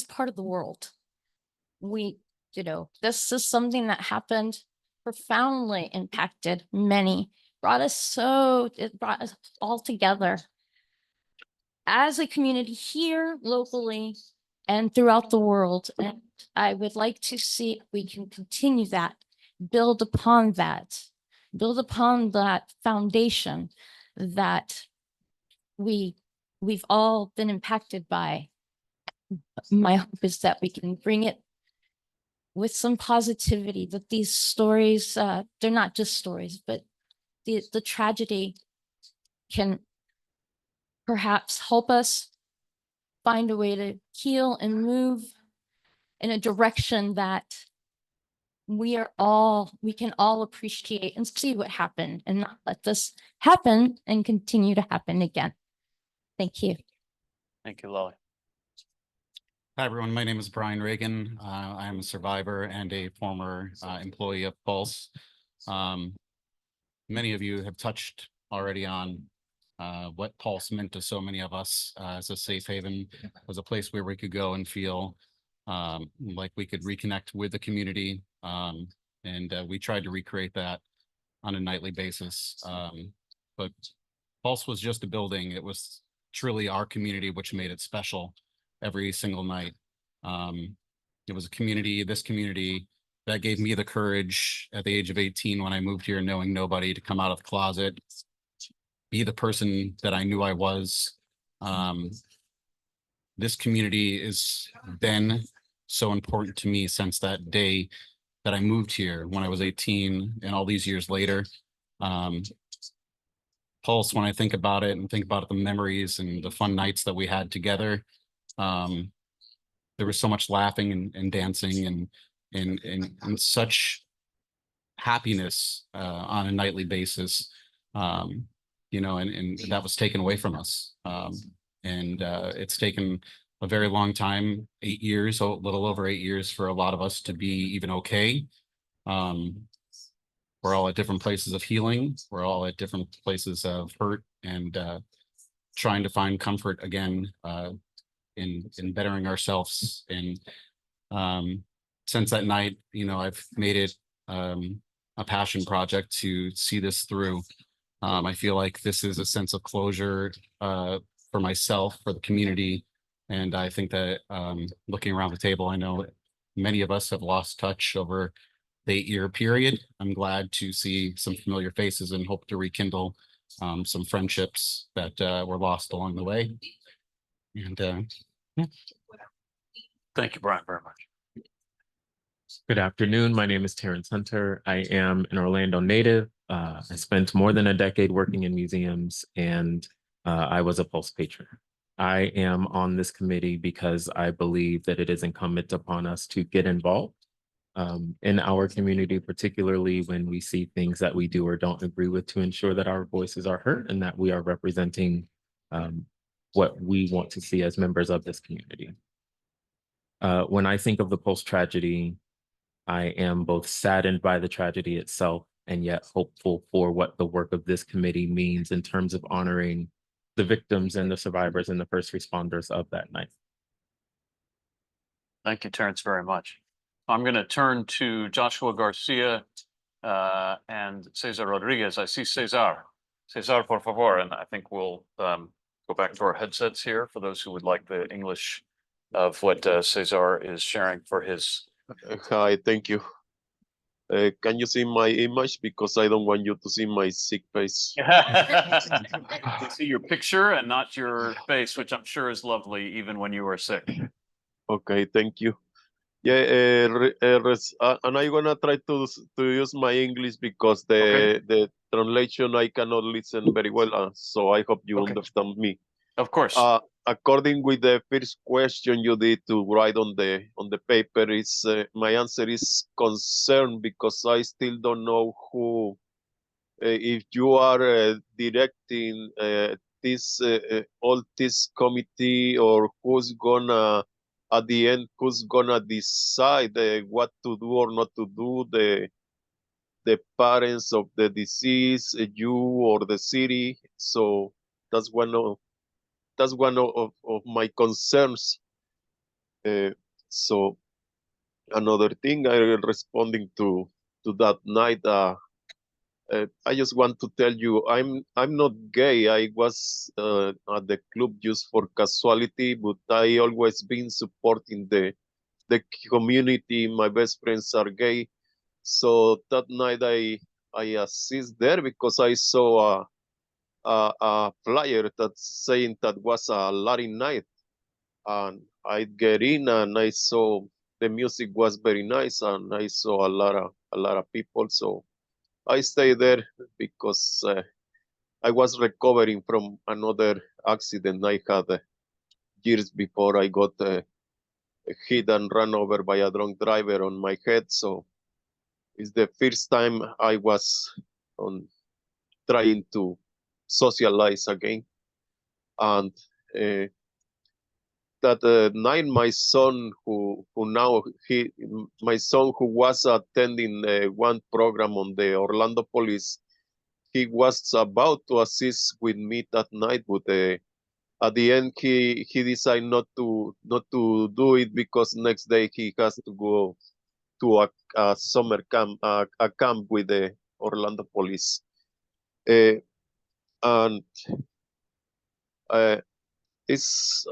N: part of the world. This is something that happened, profoundly impacted many, it brought us all together as a community here locally and throughout the world. And I would like to see if we can continue that, build upon that foundation that we've all been impacted by. My hope is that we can bring it with some positivity, that these stories, they're not just stories, but the tragedy can perhaps help us find a way to heal and move in a direction that we can all appreciate and see what happened, and not let this happen and continue to happen again. Thank you.
A: Thank you, Lolly.
O: Hi, everyone. My name is Brian Reagan. I am a survivor and a former employee of Pulse. Many of you have touched already on what Pulse meant to so many of us as a safe haven, was a place where we could go and feel like we could reconnect with the community. And we tried to recreate that on a nightly basis. But Pulse was just a building. It was truly our community, which made it special every single night. It was this community that gave me the courage at the age of 18 when I moved here, knowing nobody, to come out of the closet, be the person that I knew I was, This community has been so important to me since that day that I moved here when I was 18 and all these years later. Pulse, when I think about it and think about the memories and the fun nights that we had together, there was so much laughing and dancing and such happiness on a nightly basis, you know, and that was taken away from us. And it's taken a very long time, 8 years, a little over 8 years for a lot of us to be even okay. We're all at different places of healing. We're all at different places of hurt and trying to find comfort again in bettering ourselves. And since that night, you know, I've made it a passion project to see this through. I feel like this is a sense of closure for myself, for the community. And I think that looking around the table, I know many of us have lost touch over the 8-year period. I'm glad to see some familiar faces and hope to rekindle some friendships that were lost along the way. And yeah.
A: Thank you, Brian, very much.
P: Good afternoon. My name is Terrence Hunter. I am an Orlando native. I spent more than a decade working in museums, and I was a Pulse patron. I am on this committee because I believe that it is incumbent upon us to get involved in our community, particularly when we see things that we do or don't agree with, to ensure that our voices are heard and that we are representing what we want to see as members of this community. When I think of the Pulse tragedy, I am both saddened by the tragedy itself and yet hopeful for what the work of this committee means in terms of honoring the victims and the survivors and the first responders of that night.
A: Thank you, Terrence, very much. I'm going to turn to Joshua Garcia and Cesar Rodriguez. I see Cesar. Cesar, por favor. And I think we'll go back to our headsets here for those who would like the English of what Cesar is sharing for his.
E: Hi, thank you. Can you see my image? Because I don't want you to see my sick face.
A: We see your picture and not your face, which I'm sure is lovely even when you are sick.
E: Okay, thank you. Yeah, and I'm gonna try to use my English because the translation I cannot listen very well, so I hope you understand me.
A: Of course.
E: According with the first question you did to write on the paper, is my answer is concerned because I still don't know who, if you are directing this all this committee, or who's gonna at the end, who's gonna decide what to do or not to do, the parents of the deceased, you or the city. So that's one of my concerns. So another thing, I responding to that night. I just want to tell you, I'm not gay. I was at the club just for casualty, but I always been supporting the community. My best friends are gay, so that night I assist there because I saw a flyer that's saying that was a Latin night, and I get in and I saw the music was very nice, and I saw a lot of people. So I stayed there because I was recovering from another accident I had years before. I got hit and run over by a drunk driver on my head. So it's the first time I was trying to socialize again. And that night, my son, my son who was attending one program on the Orlando Police, he was about to assist with me that night, but at the end he decided not to do it because next day he has to go to a summer camp, a camp with the Orlando Police, and it's.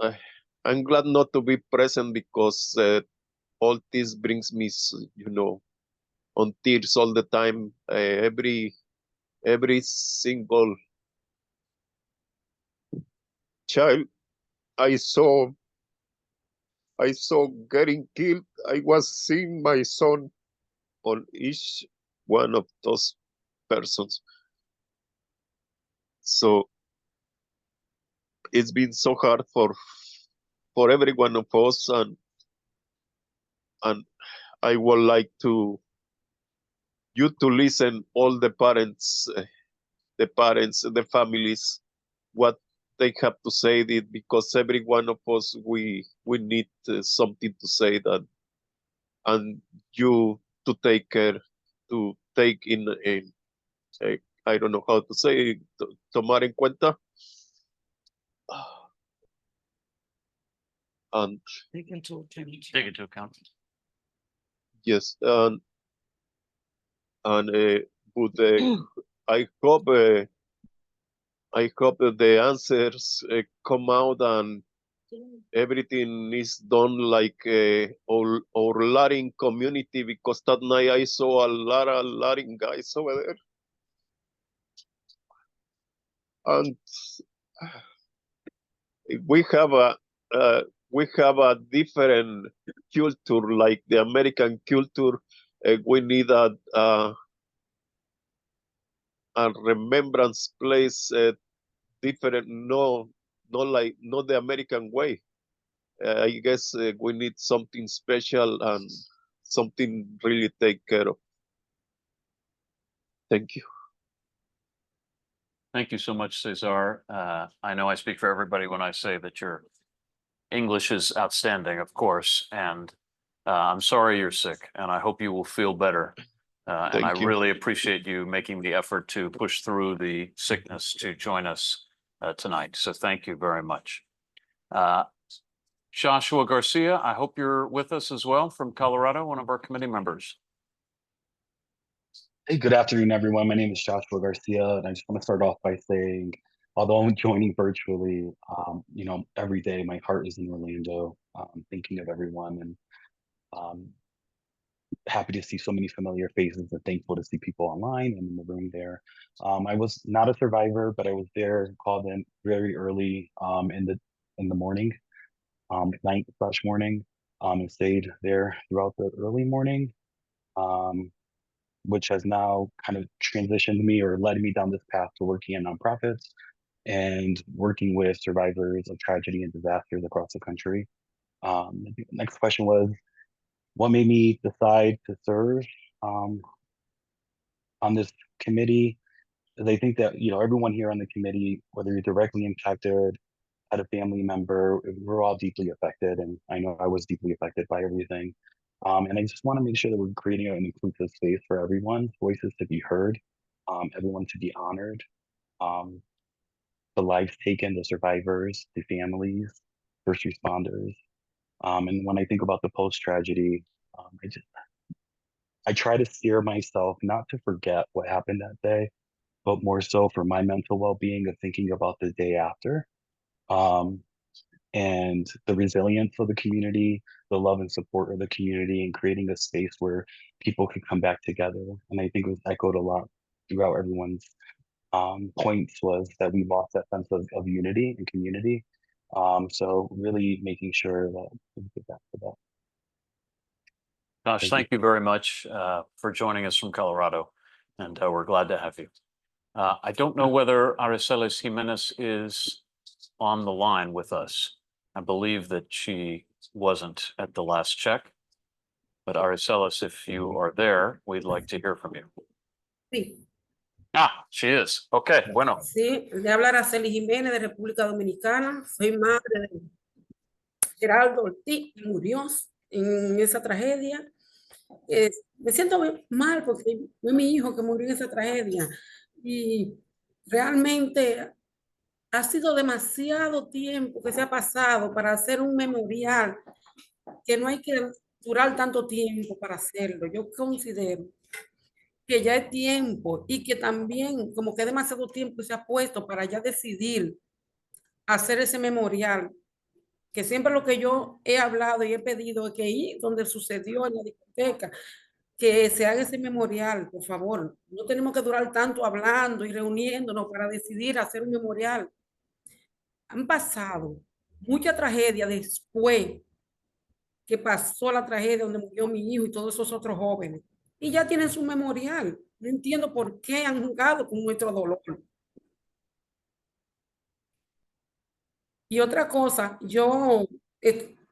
E: I'm glad not to be present because all this brings me, on tears all the time. Every single child I saw getting killed. I was seeing my son on each one of those persons. So it's been so hard for every one of us, and I would like you to listen all the parents, the families, what they have to say it, because every one of us we need something to say that, and you to take care, to take in I don't know how to say, tomar en cuenta. And
I: Take into account.
A: Take into account.
E: yes, and but I hope that the answers come out and everything is done like our Latin community, because that night I saw a lot of Latin guys over there. And we have a different culture, like the American culture. We need a remembrance place, different, not the American way. I guess we need something special and something really take care of. Thank you.
A: Thank you so much, Cesar. I know I speak for everybody when I say that your English is outstanding, of course, and I'm sorry you're sick, and I hope you will feel better. And I
E: Thank you.
A: really appreciate you making the effort to push through the sickness to join us tonight. So thank you very much. Joshua Garcia, I hope you're with us as well from Colorado, one of our committee members.
Q: Hey, good afternoon, everyone. My name is Joshua Garcia, and I just want to start off by saying, although I'm joining virtually, every day my heart is in Orlando, thinking of everyone, and happy to see so many familiar faces and thankful to see people online and in the room there. I was not a survivor, but I was there, called in very early in the morning, night/morning, and stayed there throughout the early morning. Which has now kind of transitioned me or led me down this path to working in nonprofits and working with survivors of tragedy and disasters across the country. The next question was, what made me decide to serve on this committee? Because I think that, everyone here on the committee, whether you're directly impacted, had a family member, we're all deeply affected. And I know I was deeply affected by everything. And I just want to make sure that we're creating an inclusive space for everyone's voices to be heard, everyone to be honored, the lives taken, the survivors, the families, first responders. And when I think about the post-tragedy, I try to steer myself not to forget what happened that day, but more so for my mental well-being of thinking about the day after. And the resilience of the community, the love and support of the community, and creating a space where people could come back together. And I think it was echoed a lot throughout everyone's points, was that we lost that sense of unity and community. So really making sure that we get back to that.
A: Josh, thank you very much for joining us from Colorado, and we're glad to have you. I don't know whether Aracelis Jimenez is on the line with us. I believe that she wasn't at the last check, but Aracelis, if you are there, we'd like to hear from you.
R: Sí.
A: Ah, she is. Okay, bueno.
R: Sí, le habla Araceli Jiménez de República Dominicana. Soy madre de Geraldo Ortiz, que murió en esa tragedia. Me siento mal porque fue mi hijo que murió en esa tragedia. Y realmente ha sido demasiado tiempo que se ha pasado para hacer un memorial, que no hay que durar tanto tiempo para hacerlo. Yo considero que ya es tiempo y que también como que demasiado tiempo se ha puesto para ya decidir hacer ese memorial, que siempre lo que yo he hablado y he pedido es que ahí donde sucedió en la discoteca, que se haga ese memorial, por favor. No tenemos que durar tanto hablando y reuniéndonos para decidir hacer un memorial. Han pasado mucha tragedia después que pasó la tragedia donde murió mi hijo y todos esos otros jóvenes. Y ya tienen su memorial. No entiendo por qué han jugado con nuestro dolor. Y otra cosa, yo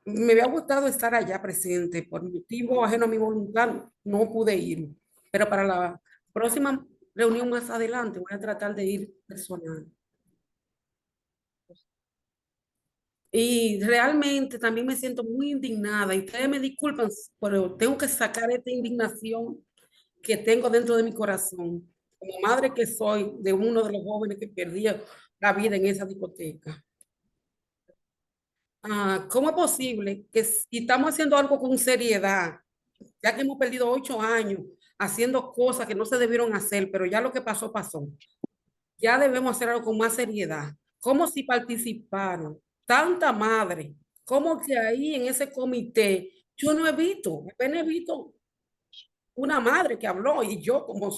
R: me había gustado estar allá presente, por motivo ajeno a mi voluntad, no pude ir, pero para la próxima reunión más adelante voy a tratar de ir personal. Y realmente también me siento muy indignada y ustedes me disculpan, pero tengo que sacar esta indignación que tengo dentro de mi corazón, como madre que soy de uno de los jóvenes que perdió la vida en esa discoteca. ¿Cómo es posible que si estamos haciendo algo con seriedad, ya que hemos perdido 8 años haciendo cosas que no se debieron hacer, pero ya lo que pasó, pasó? Ya debemos hacer algo con más seriedad. ¿Cómo si participaron tanta madre? ¿Cómo que ahí en ese comité yo no he visto, apenas he visto una madre que habló y yo como...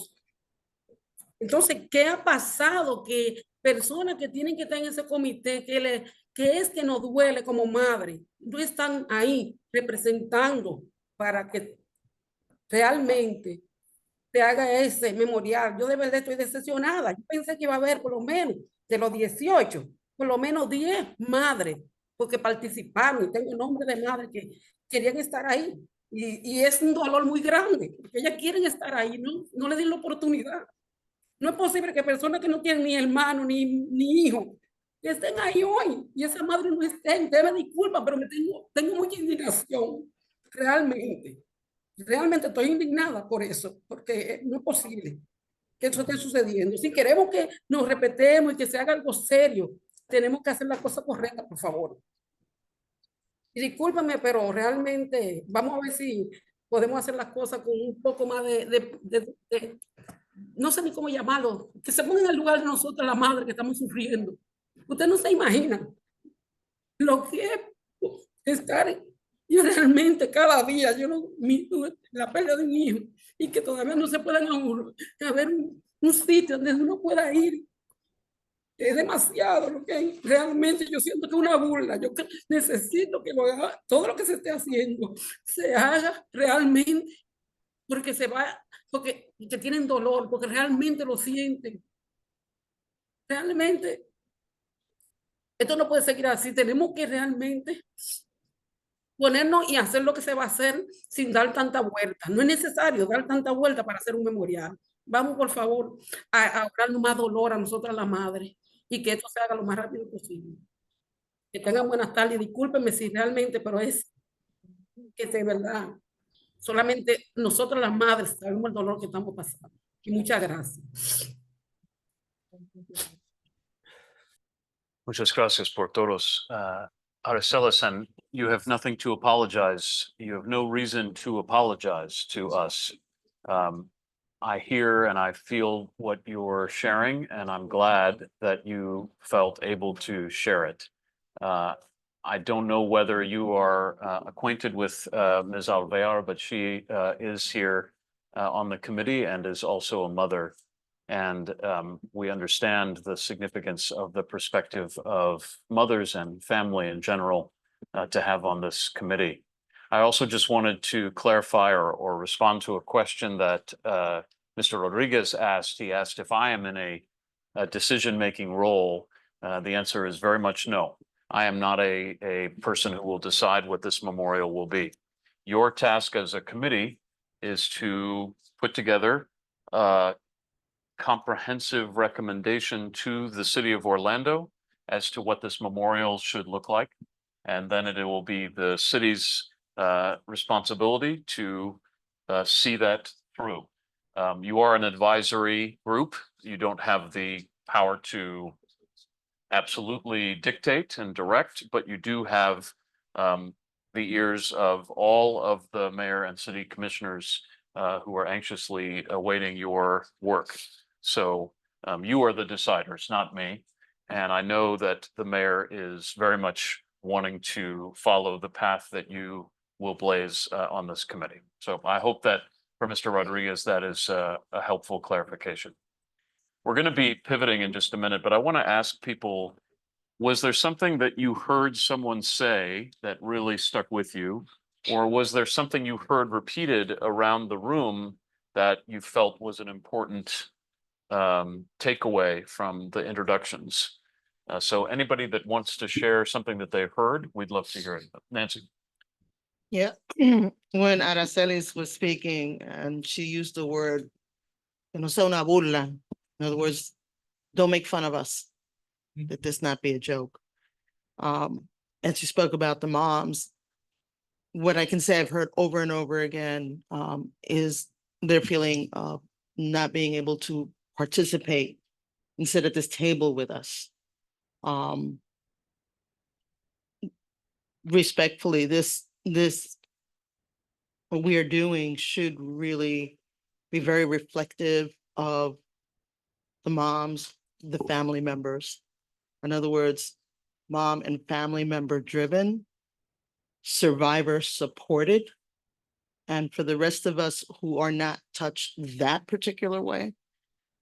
R: Entonces, ¿qué ha pasado? Que personas que tienen que estar en ese comité, que es que nos duele como madre, no están ahí representando para que realmente se haga ese memorial. Yo de verdad estoy decepcionada. Yo pensé que iba a haber por lo menos de los 18, por lo menos 10 madres, porque participaron y tengo nombres de madres que querían estar ahí. Y es un dolor muy grande, porque ellas quieren estar ahí, no le den la oportunidad. No es posible que personas que no tienen ni hermano ni hijo que estén ahí hoy y esa madre no esté. Ustedes me disculpan, pero tengo mucha indignación, realmente. Realmente estoy indignada por eso, porque no es posible que eso esté sucediendo. Si queremos que nos respetemos y que se haga algo serio, tenemos que hacer la cosa correcta, por favor. Y discúlpame, pero realmente vamos a ver si podemos hacer las cosas con un poco más no sé ni cómo llamarlo, que se pongan en el lugar de nosotros, la madre que estamos sufriendo. Usted no se imagina lo que es estar y realmente cada día yo la pérdida de un hijo y que todavía no se puedan haber un sitio donde uno pueda ir. Es demasiado lo que hay. Realmente yo siento que es una burla. Yo necesito que todo lo que se esté haciendo se haga realmente porque porque tienen dolor, porque realmente lo sienten. Realmente, esto no puede seguir así. Tenemos que realmente ponernos y hacer lo que se va a hacer sin dar tanta vuelta. No es necesario dar tanta vuelta para hacer un memorial. Vamos, por favor, a ahorrarnos más dolor a nosotras las madres y que esto se haga lo más rápido posible. Que tengan buenas tardes. Discúlpenme si realmente, pero es que de verdad, solamente nosotras las madres sabemos el dolor que estamos pasando. Y muchas gracias.
A: Muchas gracias por todos. Araceli-san, you have nothing to apologize. You have no reason to apologize to us. I hear and I feel what you're sharing, and I'm glad that you felt able to share it. I don't know whether you are acquainted with Ms. Alvear, but she is here on the committee and is also a mother. And we understand the significance of the perspective of mothers and family in general to have on this committee. I also just wanted to clarify or respond to a question that Mr. Rodriguez asked. He asked if I am in a decision-making role. The answer is very much no. I am not a person who will decide what this memorial will be. Your task as a committee is to put together a comprehensive recommendation to the city of Orlando as to what this memorial should look like. And then it will be the city's responsibility to see that through. You are an advisory group. You don't have the power to absolutely dictate and direct, but you do have the ears of all of the mayor and city commissioners who are anxiously awaiting your work. So you are the deciders, not me. And I know that the mayor is very much wanting to follow the path that you will blaze on this committee. So I hope that for Mr. Rodriguez, that is a helpful clarification. We're going to be pivoting in just a minute, but I want to ask people Was there something that you heard someone say that really stuck with you? Or was there something you heard repeated around the room that you felt was an important takeaway from the introductions? So anybody that wants to share something that they heard, we'd love to hear it. Nancy.
I: Yeah, when Aracelis was speaking and she used the word, que no sea una burla. In other words, don't make fun of us. That this not be a joke. And she spoke about the moms. What I can say I've heard over and over again, is their feeling of not being able to participate and sit at this table with us. Respectfully, this what we are doing should really be very reflective of the moms, the family members. In other words, mom and family member driven, survivor supported. And for the rest of us who are not touched that particular way,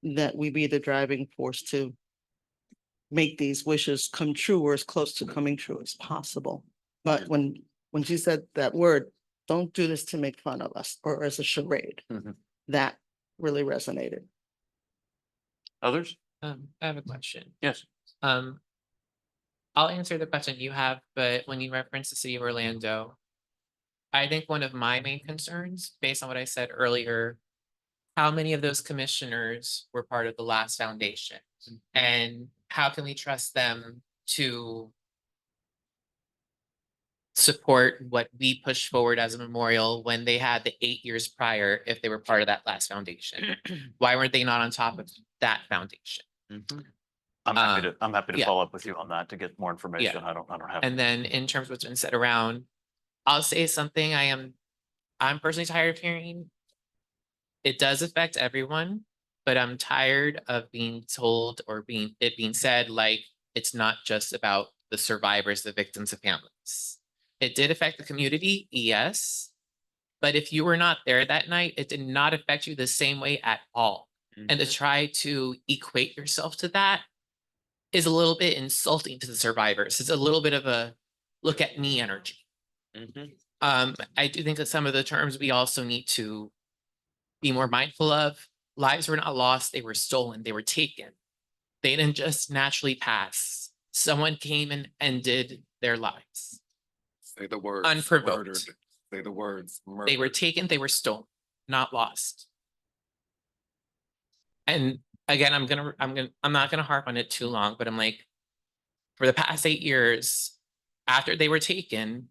I: that we be the driving force to make these wishes come true or as close to coming true as possible. But when she said that word, don't do this to make fun of us or as a charade, that really resonated.
A: Others?
J: I have a question.
A: Yes.
J: I'll answer the question you have, but when you reference the city of Orlando, I think one of my main concerns, based on what I said earlier, how many of those commissioners were part of the last foundation? And how can we trust them to support what we pushed forward as a memorial when they had the 8 years prior, if they were part of that last foundation? Why weren't they not on top of that foundation?
A: I'm happy to
J: yeah.
A: follow up with you on that to get more information. I don't have.
J: And then in terms of what's been said around, I'll say something I'm personally tired of hearing. It does affect everyone, but I'm tired of being told or being said like it's not just about the survivors, the victims, the families. It did affect the community, yes. But if you were not there that night, it did not affect you the same way at all. And to try to equate yourself to that is a little bit insulting to the survivors. It's a little bit of a look at me energy. I do think that some of the terms we also need to be more mindful of. Lives were not lost, they were stolen, they were taken. They didn't just naturally pass. Someone came and ended their lives.
G: Say the words.
J: Unprovoked.
G: Murdered. Say the words.
J: They were taken, they were stolen, not lost. And again, I'm not gonna harp on it too long, but I'm like, for the past 8 years, after they were taken,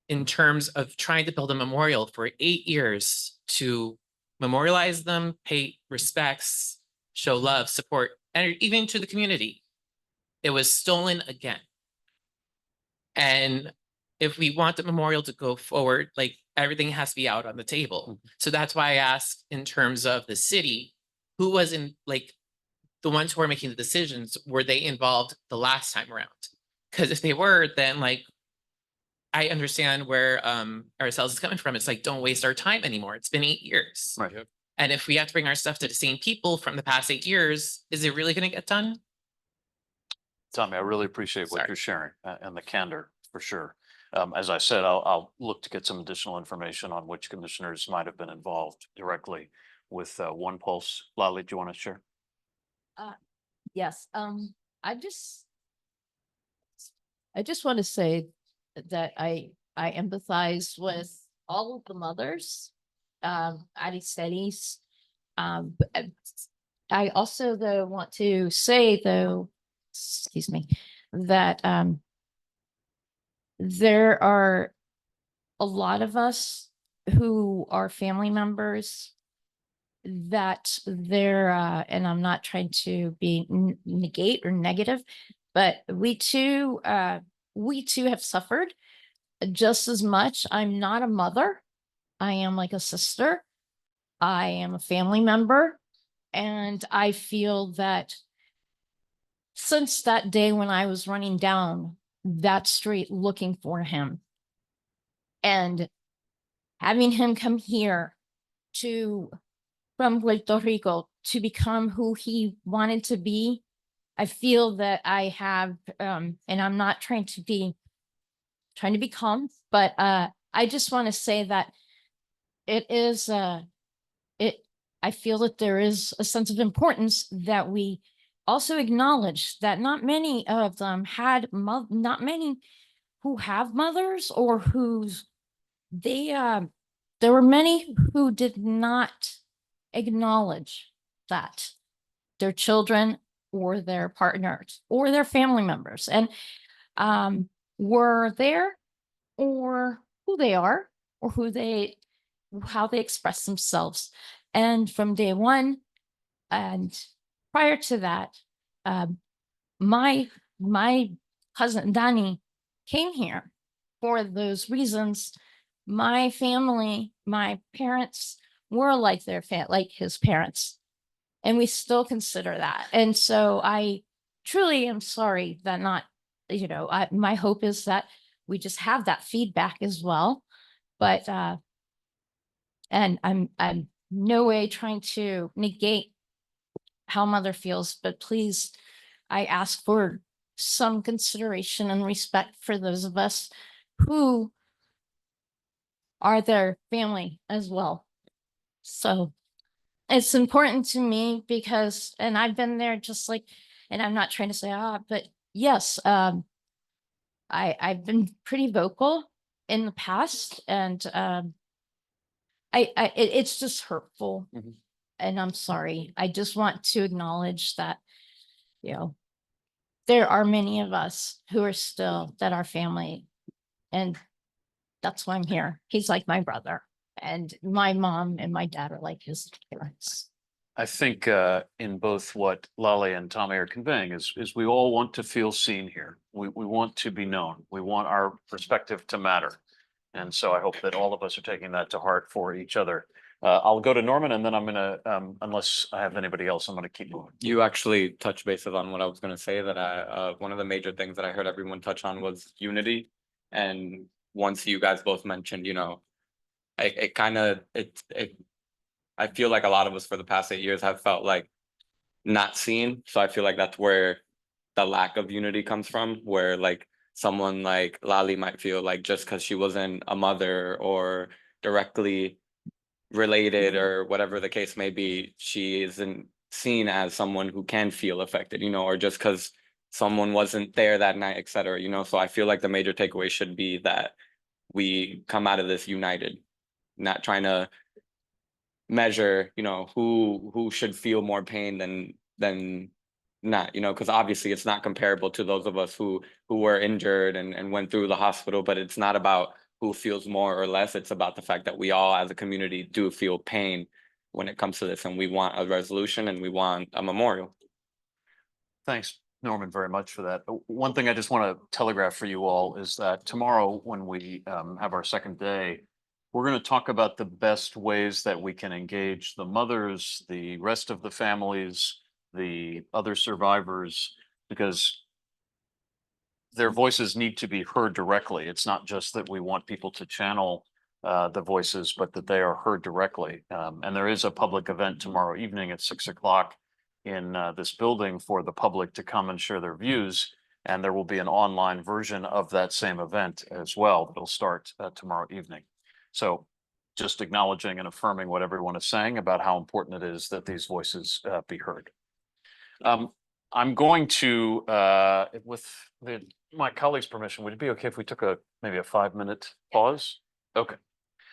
J: in terms of trying to build a memorial for 8 years to memorialize them, pay respects, show love, support, and even to the community, it was stolen again. And if we want the memorial to go forward, like everything has to be out on the table. So that's why I asked in terms of the city, who was in like the ones who are making the decisions, were they involved the last time around? Because if they were, then like, I understand where Aracelis is coming from. It's like, don't waste our time anymore. It's been 8 years.
A: Right.
J: And if we have to bring our stuff to the same people from the past 8 years, is it really going to get done?
A: Tommy, I really appreciate what you're sharing and the candor for sure. As I said, I'll look to get some additional information on which commissioners might have been involved directly with One Pulse. Lali, do you want to share?
N: Yes, I just want to say that I empathize with all of the mothers, Aracelis. But I also though want to say though, excuse me, that there are a lot of us who are family members that they're and I'm not trying to be negate or negative, but we too have suffered just as much. I'm not a mother. I am like a sister. I am a family member. And I feel that since that day when I was running down that street looking for him and having him come here from Puerto Rico to become who he wanted to be I feel that I have, and I'm not trying to be calm, but I just want to say that it is I feel that there is a sense of importance that we also acknowledge that not many of them had not many who have mothers or whose they there were many who did not acknowledge that their children or their partners or their family members and were there or who they are or how they express themselves. And from day one and prior to that, my cousin Danny came here for those reasons. My family, my parents were like like his parents, and we still consider that. And so I truly am sorry that not, my hope is that we just have that feedback as well. But and I'm no way trying to negate how mother feels, but please, I ask for some consideration and respect for those of us who are their family as well. So it's important to me because, and I've been there just like, and I'm not trying to say, but yes, I've been pretty vocal in the past, and it's just hurtful. And I'm sorry. I just want to acknowledge that, there are many of us who are still that are family, and that's why I'm here. He's like my brother, and my mom and my dad are like his parents.
A: I think in both what Lale and Tommy are conveying is we all want to feel seen here. We want to be known. We want our perspective to matter. And so I hope that all of us are taking that to heart for each other. I'll go to Norman, and then I'm gonna, unless I have anybody else, I'm gonna keep moving.
B: You actually touched bases on what I was gonna say, that one of the major things that I heard everyone touch on was unity. And once you guys both mentioned, I feel like a lot of us for the past 8 years have felt like not seen. So I feel like that's where the lack of unity comes from, where like someone like Lali might feel like just because she wasn't a mother or directly related or whatever the case may be, she isn't seen as someone who can feel affected, or just because someone wasn't there that night, etc. So I feel like the major takeaway should be that we come out of this united, not trying to measure, who should feel more pain than not, because obviously it's not comparable to those of us who were injured and went through the hospital, but it's not about who feels more or less. It's about the fact that we all as a community do feel pain when it comes to this, and we want a resolution and we want a memorial.
A: Thanks, Norman, very much for that. One thing I just want to telegraph for you all is that tomorrow, when we have our second day, we're going to talk about the best ways that we can engage the mothers, the rest of the families, the other survivors, because their voices need to be heard directly. It's not just that we want people to channel the voices, but that they are heard directly. And there is a public event tomorrow evening at 6 o'clock in this building for the public to come and share their views. And there will be an online version of that same event as well. That'll start tomorrow evening. So just acknowledging and affirming what everyone is saying about how important it is that these voices be heard. I'm going to, with my colleague's permission, would it be okay if we took maybe a 5-minute pause? Okay.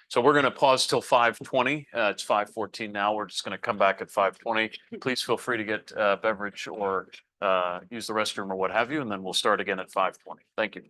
A: So we're going to pause till 5:20. It's 5:14 now. We're just going to come back at 5:20. Please feel free to get beverage or use the restroom or what have you, and then we'll start again at 5:20. Thank you.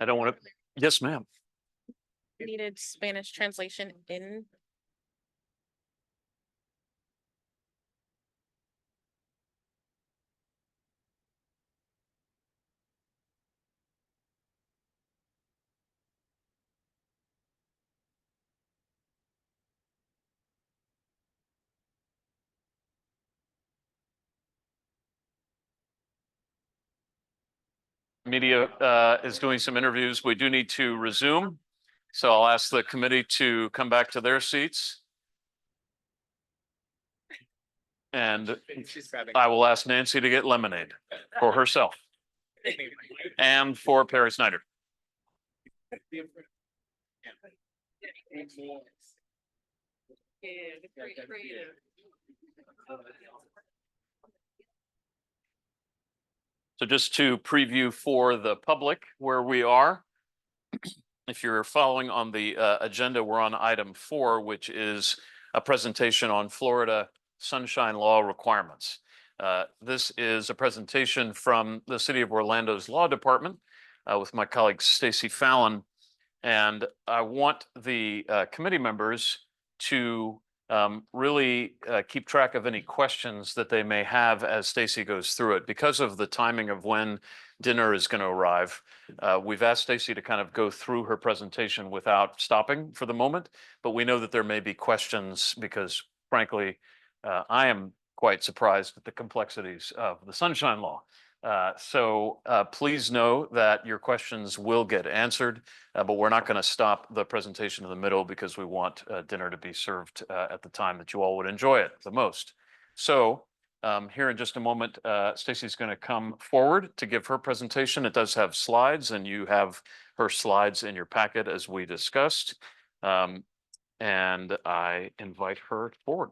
A: I don't want to, yes, ma'am.
S: Needed Spanish translation in.
A: Media is doing some interviews. We do need to resume. So I'll ask the committee to come back to their seats. And I will ask Nancy to get lemonade for herself and for Perry Snyder. So just to preview for the public where we are, if you're following on the agenda, we're on item 4, which is a presentation on Florida Sunshine Law requirements. This is a presentation from the City of Orlando's Law Department with my colleague Stacy Fallon. And I want the committee members to really keep track of any questions that they may have as Stacy goes through it. Because of the timing of when dinner is going to arrive, we've asked Stacy to kind of go through her presentation without stopping for the moment, but we know that there may be questions because frankly, I am quite surprised at the complexities of the Sunshine Law. So please know that your questions will get answered, but we're not going to stop the presentation in the middle because we want dinner to be served at the time that you all would enjoy it the most. So here in just a moment, Stacy's going to come forward to give her presentation. It does have slides, and you have her slides in your packet as we discussed. And I invite her forward.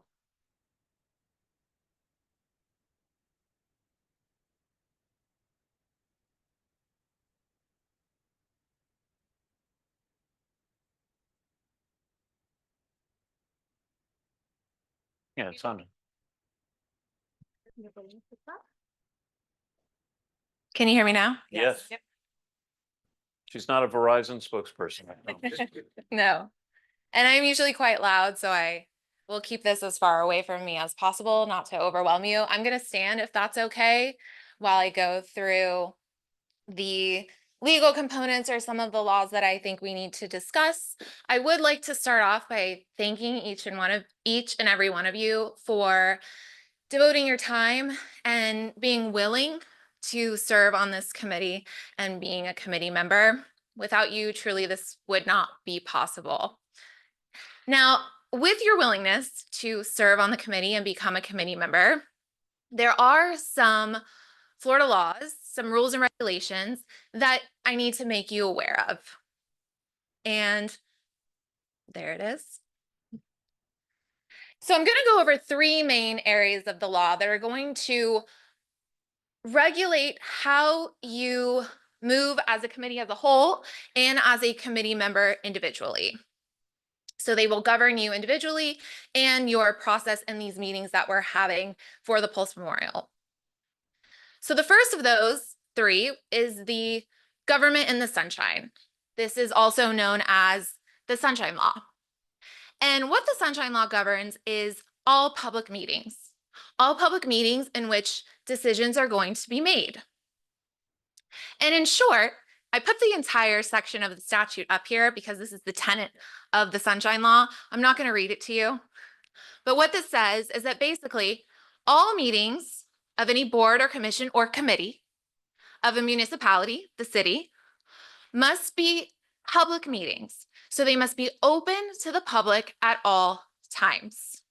A: Yeah, it's on.
S: Can you hear me now?
A: Yes. She's not a Verizon spokesperson.
S: No. And I'm usually quite loud, so I will keep this as far away from me as possible, not to overwhelm you. I'm going to stand if that's okay while I go through the legal components or some of the laws that I think we need to discuss. I would like to start off by thanking each and every one of you for devoting your time and being willing to serve on this committee and being a committee member. Without you, truly, this would not be possible. Now, with your willingness to serve on the committee and become a committee member, there are some Florida laws, some rules and regulations that I need to make you aware of. And there it is. So I'm going to go over 3 main areas of the law that are going to regulate how you move as a committee as a whole and as a committee member individually. So they will govern you individually and your process in these meetings that we're having for the Pulse Memorial. So the first of those 3 is the government in the sunshine. This is also known as the Sunshine Law. And what the Sunshine Law governs is all public meetings in which decisions are going to be made. And in short, I put the entire section of the statute up here because this is the tenet of the Sunshine Law. I'm not going to read it to you. But what this says is that basically all meetings of any board or commission or committee of a municipality, the city, must be public meetings. So they must be open to the public at all times.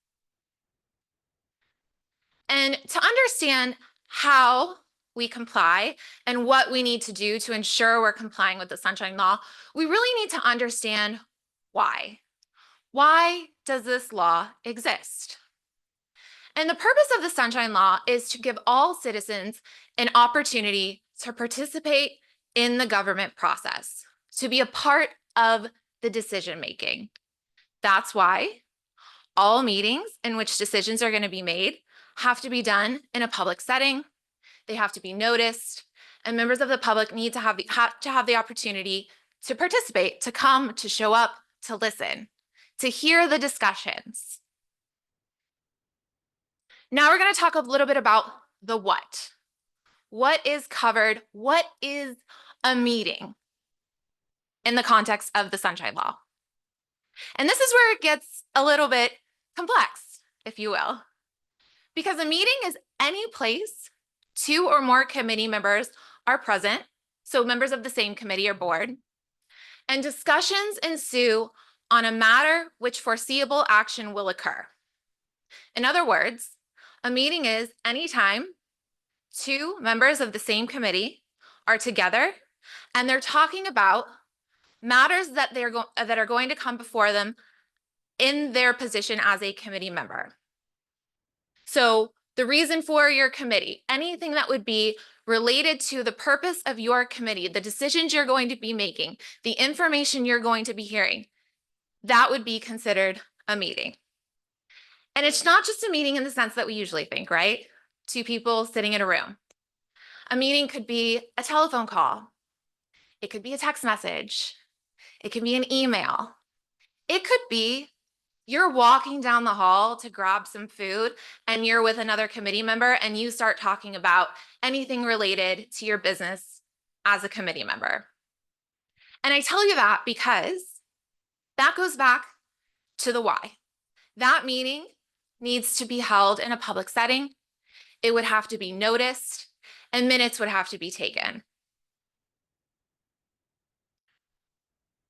S: And to understand how we comply and what we need to do to ensure we're complying with the Sunshine Law, we really need to understand why. Why does this law exist? And the purpose of the Sunshine Law is to give all citizens an opportunity to participate in the government process, to be a part of the decision making. That's why all meetings in which decisions are going to be made have to be done in a public setting. They have to be noticed, and members of the public need to have the opportunity to participate, to come, to show up, to listen, to hear the discussions. Now we're going to talk a little bit about the what. What is covered? What is a meeting in the context of the Sunshine Law? And this is where it gets a little bit complex, if you will, because a meeting is any place 2 or more committee members are present, so members of the same committee or board, and discussions ensue on a matter which foreseeable action will occur. In other words, a meeting is any time 2 members of the same committee are together and they're talking about matters that are going to come before them in their position as a committee member. So the reason for your committee, anything that would be related to the purpose of your committee, the decisions you're going to be making, the information you're going to be hearing, that would be considered a meeting. And it's not just a meeting in the sense that we usually think, right? 2 people sitting in a room. A meeting could be a telephone call. It could be a text message. It could be an email. It could be you're walking down the hall to grab some food and you're with another committee member and you start talking about anything related to your business as a committee member. And I tell you that because that goes back to the why. That meeting needs to be held in a public setting. It would have to be noticed and minutes would have to be taken.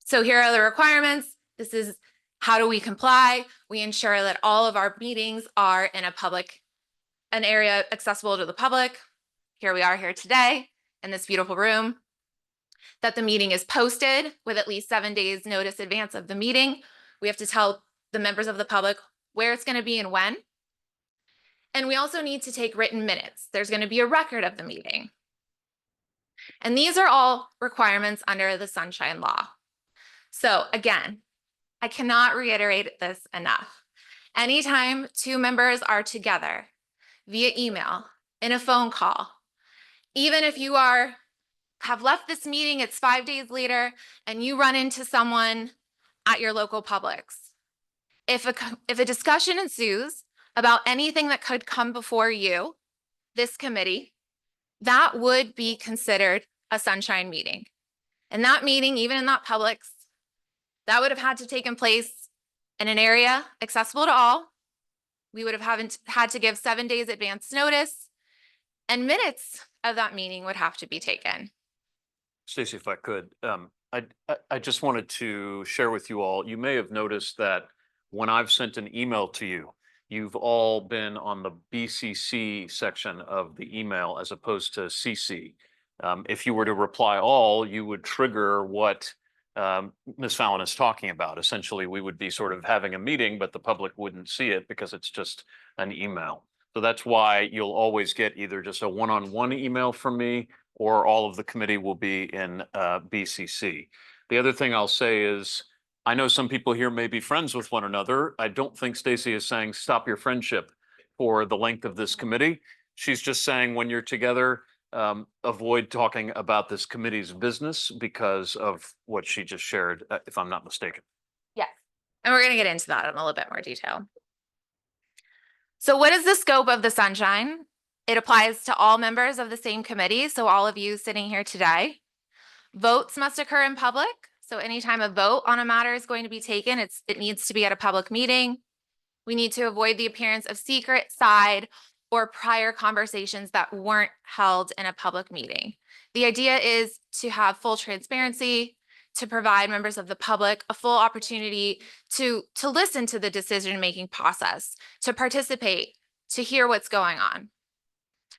S: So here are the requirements. This is how do we comply? We ensure that all of our meetings are in an area accessible to the public. Here we are here today in this beautiful room. That the meeting is posted with at least 7 days notice advance of the meeting. We have to tell the members of the public where it's going to be and when. And we also need to take written minutes. There's going to be a record of the meeting. And these are all requirements under the Sunshine Law. So again, I cannot reiterate this enough. Anytime 2 members are together via email, in a phone call, even if you have left this meeting, it's 5 days later, and you run into someone at your local Publix. If a discussion ensues about anything that could come before you, this committee, that would be considered a sunshine meeting. And that meeting, even in that Publix, that would have had to take place in an area accessible to all. We would have had to give 7 days advance notice, and minutes of that meeting would have to be taken.
A: Stacey, if I could, I just wanted to share with you all, you may have noticed that when I've sent an email to you, you've all been on the BCC section of the email as opposed to CC. If you were to reply all, you would trigger what Ms. Fallon is talking about. Essentially, we would be sort of having a meeting, but the public wouldn't see it because it's just an email. So that's why you'll always get either just a one-on-one email from me or all of the committee will be in BCC. The other thing I'll say is, I know some people here may be friends with one another. I don't think Stacey is saying stop your friendship for the length of this committee. She's just saying when you're together, avoid talking about this committee's business because of what she just shared, if I'm not mistaken.
S: Yes, and we're going to get into that in a little bit more detail. So what is the scope of the sunshine? It applies to all members of the same committee, so all of you sitting here today. Votes must occur in public. So anytime a vote on a matter is going to be taken, it needs to be at a public meeting. We need to avoid the appearance of secret, side, or prior conversations that weren't held in a public meeting. The idea is to have full transparency, to provide members of the public a full opportunity to listen to the decision-making process, to participate, to hear what's going on.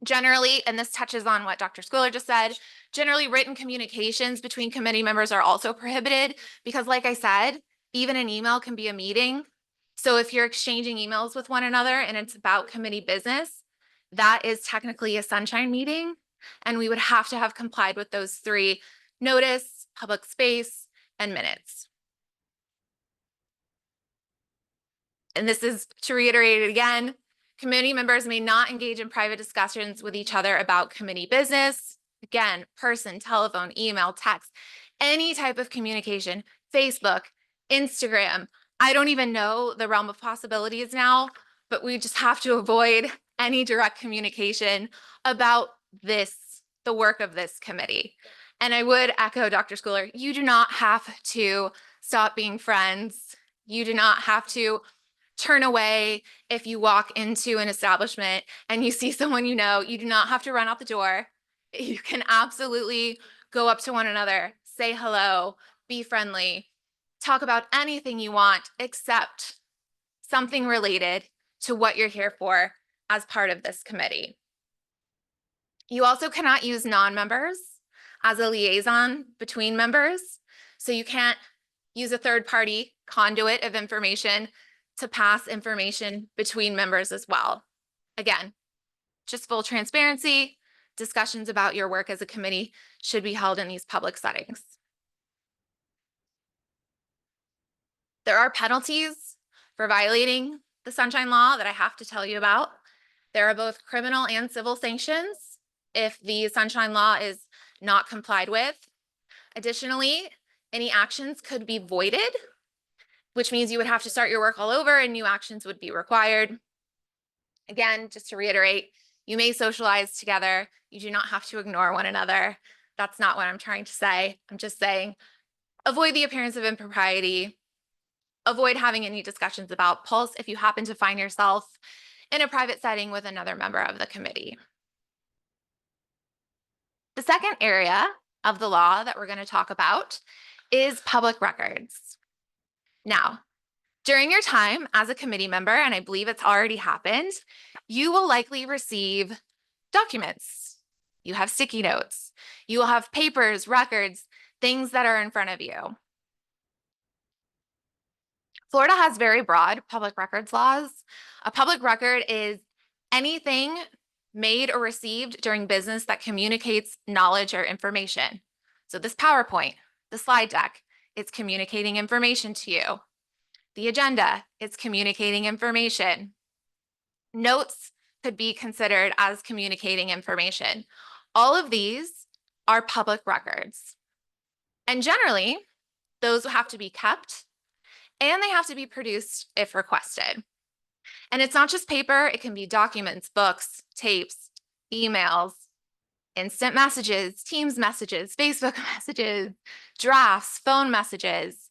S: Generally, and this touches on what Dr. Schooler just said, generally written communications between committee members are also prohibited because, like I said, even an email can be a meeting. So if you're exchanging emails with one another and it's about committee business, that is technically a sunshine meeting. And we would have to have complied with those 3: notice, public space, and minutes. And this is to reiterate it again, committee members may not engage in private discussions with each other about committee business. Again, person, telephone, email, text, any type of communication, Facebook, Instagram. I don't even know the realm of possibilities now, but we just have to avoid any direct communication about this, the work of this committee. And I would echo Dr. Schooler, you do not have to stop being friends. You do not have to turn away if you walk into an establishment and you see someone you know. You do not have to run out the door. You can absolutely go up to one another, say hello, be friendly, talk about anything you want except something related to what you're here for as part of this committee. You also cannot use non-members as a liaison between members. So you can't use a third-party conduit of information to pass information between members as well. Again, just full transparency, discussions about your work as a committee should be held in these public settings. There are penalties for violating the Sunshine Law that I have to tell you about. There are both criminal and civil sanctions if the Sunshine Law is not complied with. Additionally, any actions could be voided, which means you would have to start your work all over and new actions would be required. Again, just to reiterate, you may socialize together. You do not have to ignore one another. That's not what I'm trying to say. I'm just saying, avoid the appearance of impropriety. Avoid having any discussions about Pulse if you happen to find yourself in a private setting with another member of the committee. The second area of the law that we're going to talk about is public records. Now, during your time as a committee member, and I believe it's already happened, you will likely receive documents. You have sticky notes. You will have papers, records, things that are in front of you. Florida has very broad public records laws. A public record is anything made or received during business that communicates knowledge or information. So this PowerPoint, the slide deck, it's communicating information to you. The agenda, it's communicating information. Notes could be considered as communicating information. All of these are public records. And generally, those have to be kept and they have to be produced if requested. And it's not just paper, it can be documents, books, tapes, emails, instant messages, Teams messages, Facebook messages, drafts, phone messages.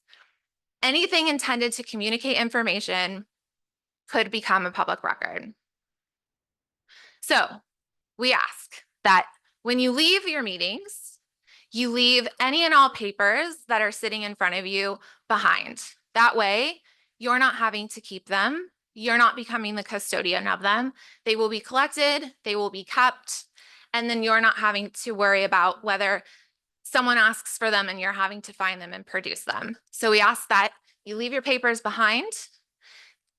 S: Anything intended to communicate information could become a public record. So we ask that when you leave your meetings, you leave any and all papers that are sitting in front of you behind. That way, you're not having to keep them. You're not becoming the custodian of them. They will be collected, they will be kept, and then you're not having to worry about whether someone asks for them and you're having to find them and produce them. So we ask that you leave your papers behind,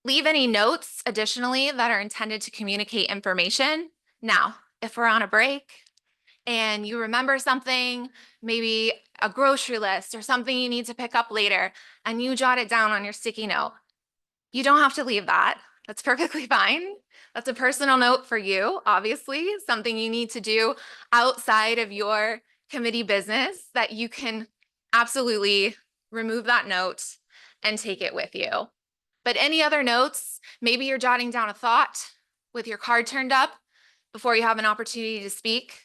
S: leave any notes additionally that are intended to communicate information. Now, if we're on a break and you remember something, maybe a grocery list or something you need to pick up later, and you jot it down on your sticky note, you don't have to leave that. That's perfectly fine. That's a personal note for you, obviously, something you need to do outside of your committee business that you can absolutely remove that note and take it with you. But any other notes, maybe you're jotting down a thought with your card turned up before you have an opportunity to speak,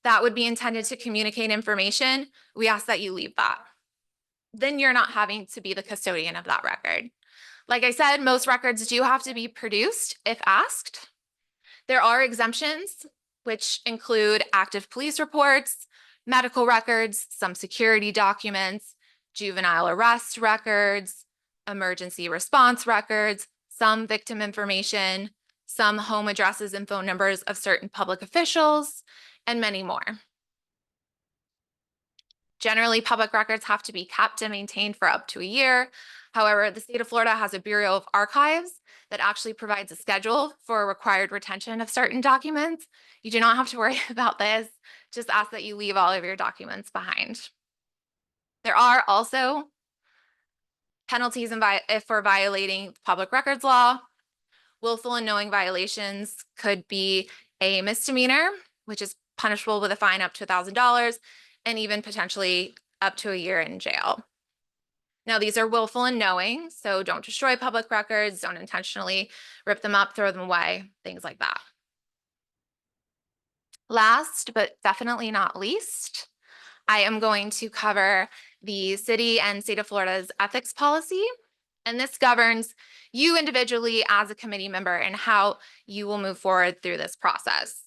S: that would be intended to communicate information. We ask that you leave that. Then you're not having to be the custodian of that record. Like I said, most records do have to be produced if asked. There are exemptions, which include active police reports, medical records, some security documents, juvenile arrest records, emergency response records, some victim information, some home addresses and phone numbers of certain public officials, and many more. Generally, public records have to be kept and maintained for up to a year. However, the state of Florida has a Bureau of Archives that actually provides a schedule for required retention of certain documents. You do not have to worry about this. Just ask that you leave all of your documents behind. There are also penalties for violating public records law. Willful and knowing violations could be a misdemeanor, which is punishable with a fine up to $1,000 and even potentially up to a year in jail. Now, these are willful and knowing, so don't destroy public records, don't intentionally rip them up, throw them away, things like that. Last, but definitely not least, I am going to cover the city and state of Florida's ethics policy. And this governs you individually as a committee member and how you will move forward through this process.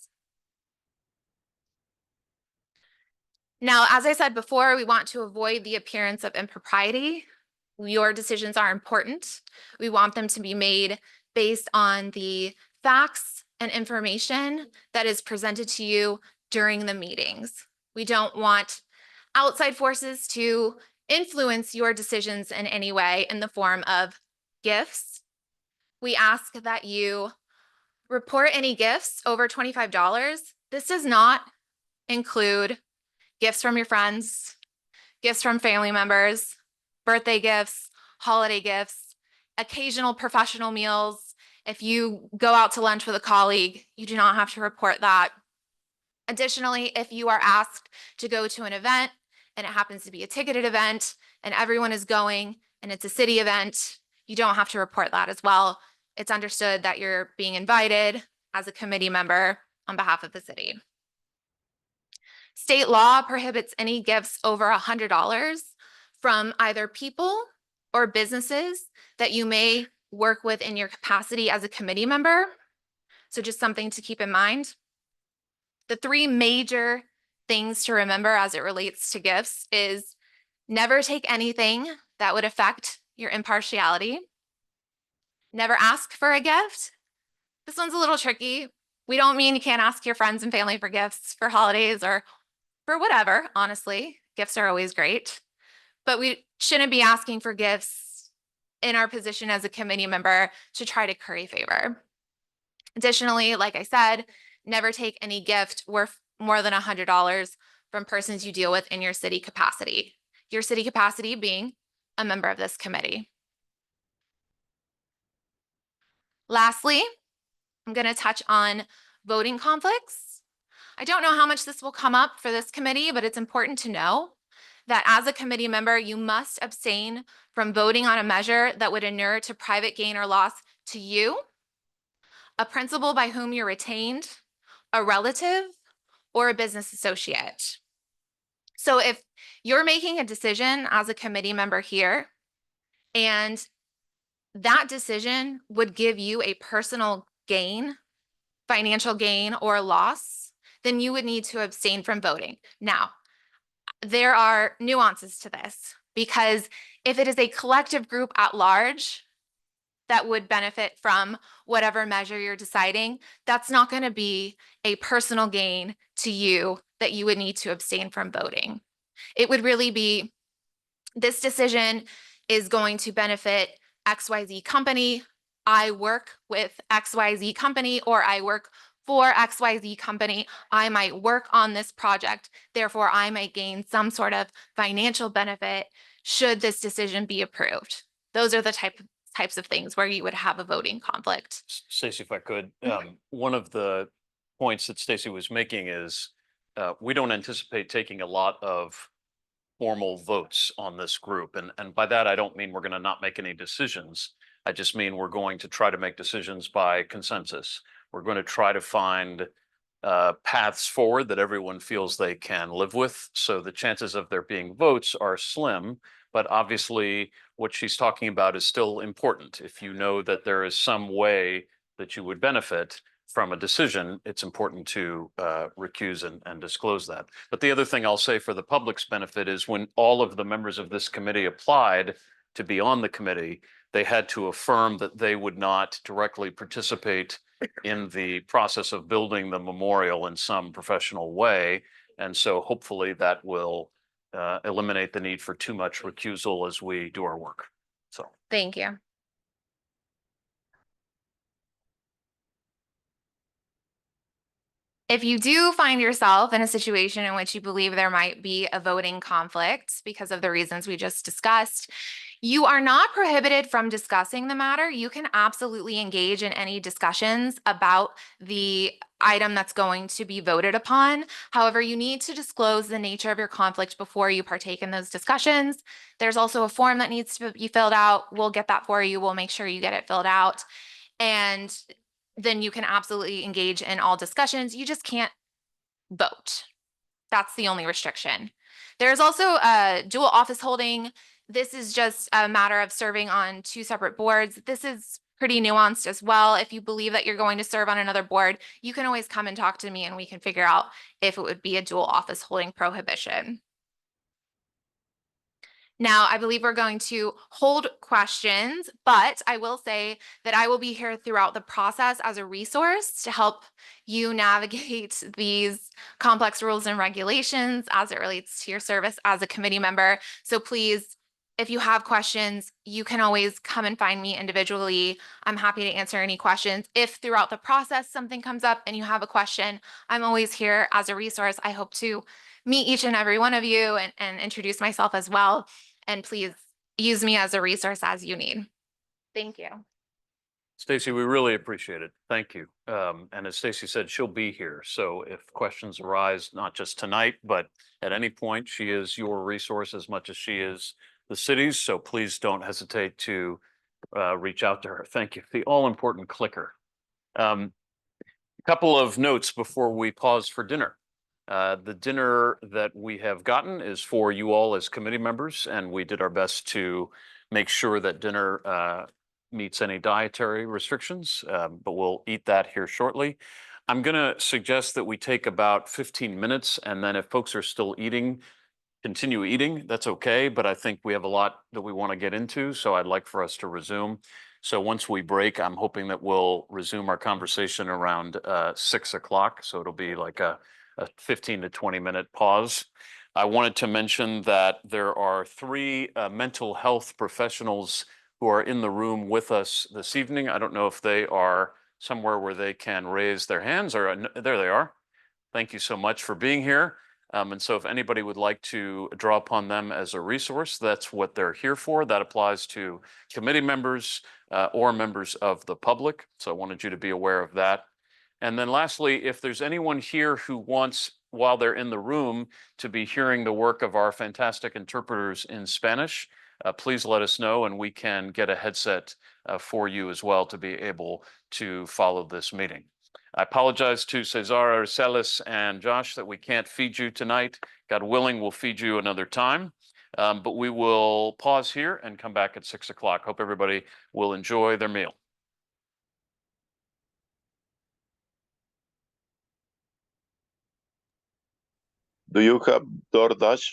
S: Now, as I said before, we want to avoid the appearance of impropriety. Your decisions are important. We want them to be made based on the facts and information that is presented to you during the meetings. We don't want outside forces to influence your decisions in any way in the form of gifts. We ask that you report any gifts over $25. This does not include gifts from your friends, gifts from family members, birthday gifts, holiday gifts, occasional professional meals. If you go out to lunch with a colleague, you do not have to report that. Additionally, if you are asked to go to an event and it happens to be a ticketed event and everyone is going and it's a city event, you don't have to report that as well. It's understood that you're being invited as a committee member on behalf of the city. State law prohibits any gifts over $100 from either people or businesses that you may work with in your capacity as a committee member. So just something to keep in mind. The three major things to remember as it relates to gifts is never take anything that would affect your impartiality. Never ask for a gift. This one's a little tricky. We don't mean you can't ask your friends and family for gifts for holidays or for whatever, honestly. Gifts are always great. But we shouldn't be asking for gifts in our position as a committee member to try to curry favor. Additionally, like I said, never take any gift worth more than $100 from persons you deal with in your city capacity. Your city capacity being a member of this committee. Lastly, I'm going to touch on voting conflicts. I don't know how much this will come up for this committee, but it's important to know that as a committee member, you must abstain from voting on a measure that would inure to private gain or loss to you, a principal by whom you're retained, a relative, or a business associate. So if you're making a decision as a committee member here, and that decision would give you a personal gain, financial gain or loss, then you would need to abstain from voting. Now, there are nuances to this because if it is a collective group at large that would benefit from whatever measure you're deciding, that's not going to be a personal gain to you that you would need to abstain from voting. It would really be, this decision is going to benefit XYZ company. I work with XYZ company, or I work for XYZ company. I might work on this project. Therefore, I might gain some sort of financial benefit should this decision be approved. Those are the types of things where you would have a voting conflict.
A: Stacey, if I could, one of the points that Stacey was making is we don't anticipate taking a lot of formal votes on this group. And by that, I don't mean we're going to not make any decisions. I just mean we're going to try to make decisions by consensus. We're going to try to find paths forward that everyone feels they can live with. So the chances of there being votes are slim, but obviously what she's talking about is still important. If you know that there is some way that you would benefit from a decision, it's important to recuse and disclose that. But the other thing I'll say for the public's benefit is when all of the members of this committee applied to be on the committee, they had to affirm that they would not directly participate in the process of building the memorial in some professional way. And so hopefully that will eliminate the need for too much recusal as we do our work. So
S: Thank you. If you do find yourself in a situation in which you believe there might be a voting conflict because of the reasons we just discussed, you are not prohibited from discussing the matter. You can absolutely engage in any discussions about the item that's going to be voted upon. However, you need to disclose the nature of your conflict before you partake in those discussions. There's also a form that needs to be filled out. We'll get that for you. We'll make sure you get it filled out. And then you can absolutely engage in all discussions. You just can't vote. That's the only restriction. There's also a dual office holding. This is just a matter of serving on 2 separate boards. This is pretty nuanced as well. If you believe that you're going to serve on another board, you can always come and talk to me and we can figure out if it would be a dual office holding prohibition. Now, I believe we're going to hold questions, but I will say that I will be here throughout the process as a resource to help you navigate these complex rules and regulations as it relates to your service as a committee member. So please, if you have questions, you can always come and find me individually. I'm happy to answer any questions. If throughout the process something comes up and you have a question, I'm always here as a resource. I hope to meet each and every one of you and introduce myself as well. And please use me as a resource as you need. Thank you.
A: Stacy, we really appreciate it. Thank you. And as Stacy said, she'll be here. So if questions arise, not just tonight, but at any point, she is your resource as much as she is the city's. So please don't hesitate to reach out to her. Thank you. The all-important clicker. A couple of notes before we pause for dinner. The dinner that we have gotten is for you all as committee members, and we did our best to make sure that dinner meets any dietary restrictions, but we'll eat that here shortly. I'm going to suggest that we take about 15 minutes, and then if folks are still eating, continue eating. That's okay, but I think we have a lot that we want to get into, so I'd like for us to resume. So once we break, I'm hoping that we'll resume our conversation around 6 o'clock, so it'll be like a 15 to 20-minute pause. I wanted to mention that there are 3 mental health professionals who are in the room with us this evening. I don't know if they are somewhere where they can raise their hands, or there they are. Thank you so much for being here. And so if anybody would like to draw upon them as a resource, that's what they're here for. That applies to committee members or members of the public. So I wanted you to be aware of that. And then lastly, if there's anyone here who wants, while they're in the room, to be hearing the work of our fantastic interpreters in Spanish, please let us know and we can get a headset for you as well to be able to follow this meeting. I apologize to Cesar Arcelis and Josh that we can't feed you tonight. God willing, we'll feed you another time. But we will pause here and come back at 6 o'clock. Hope everybody will enjoy their meal.
E: Do you have DoorDash?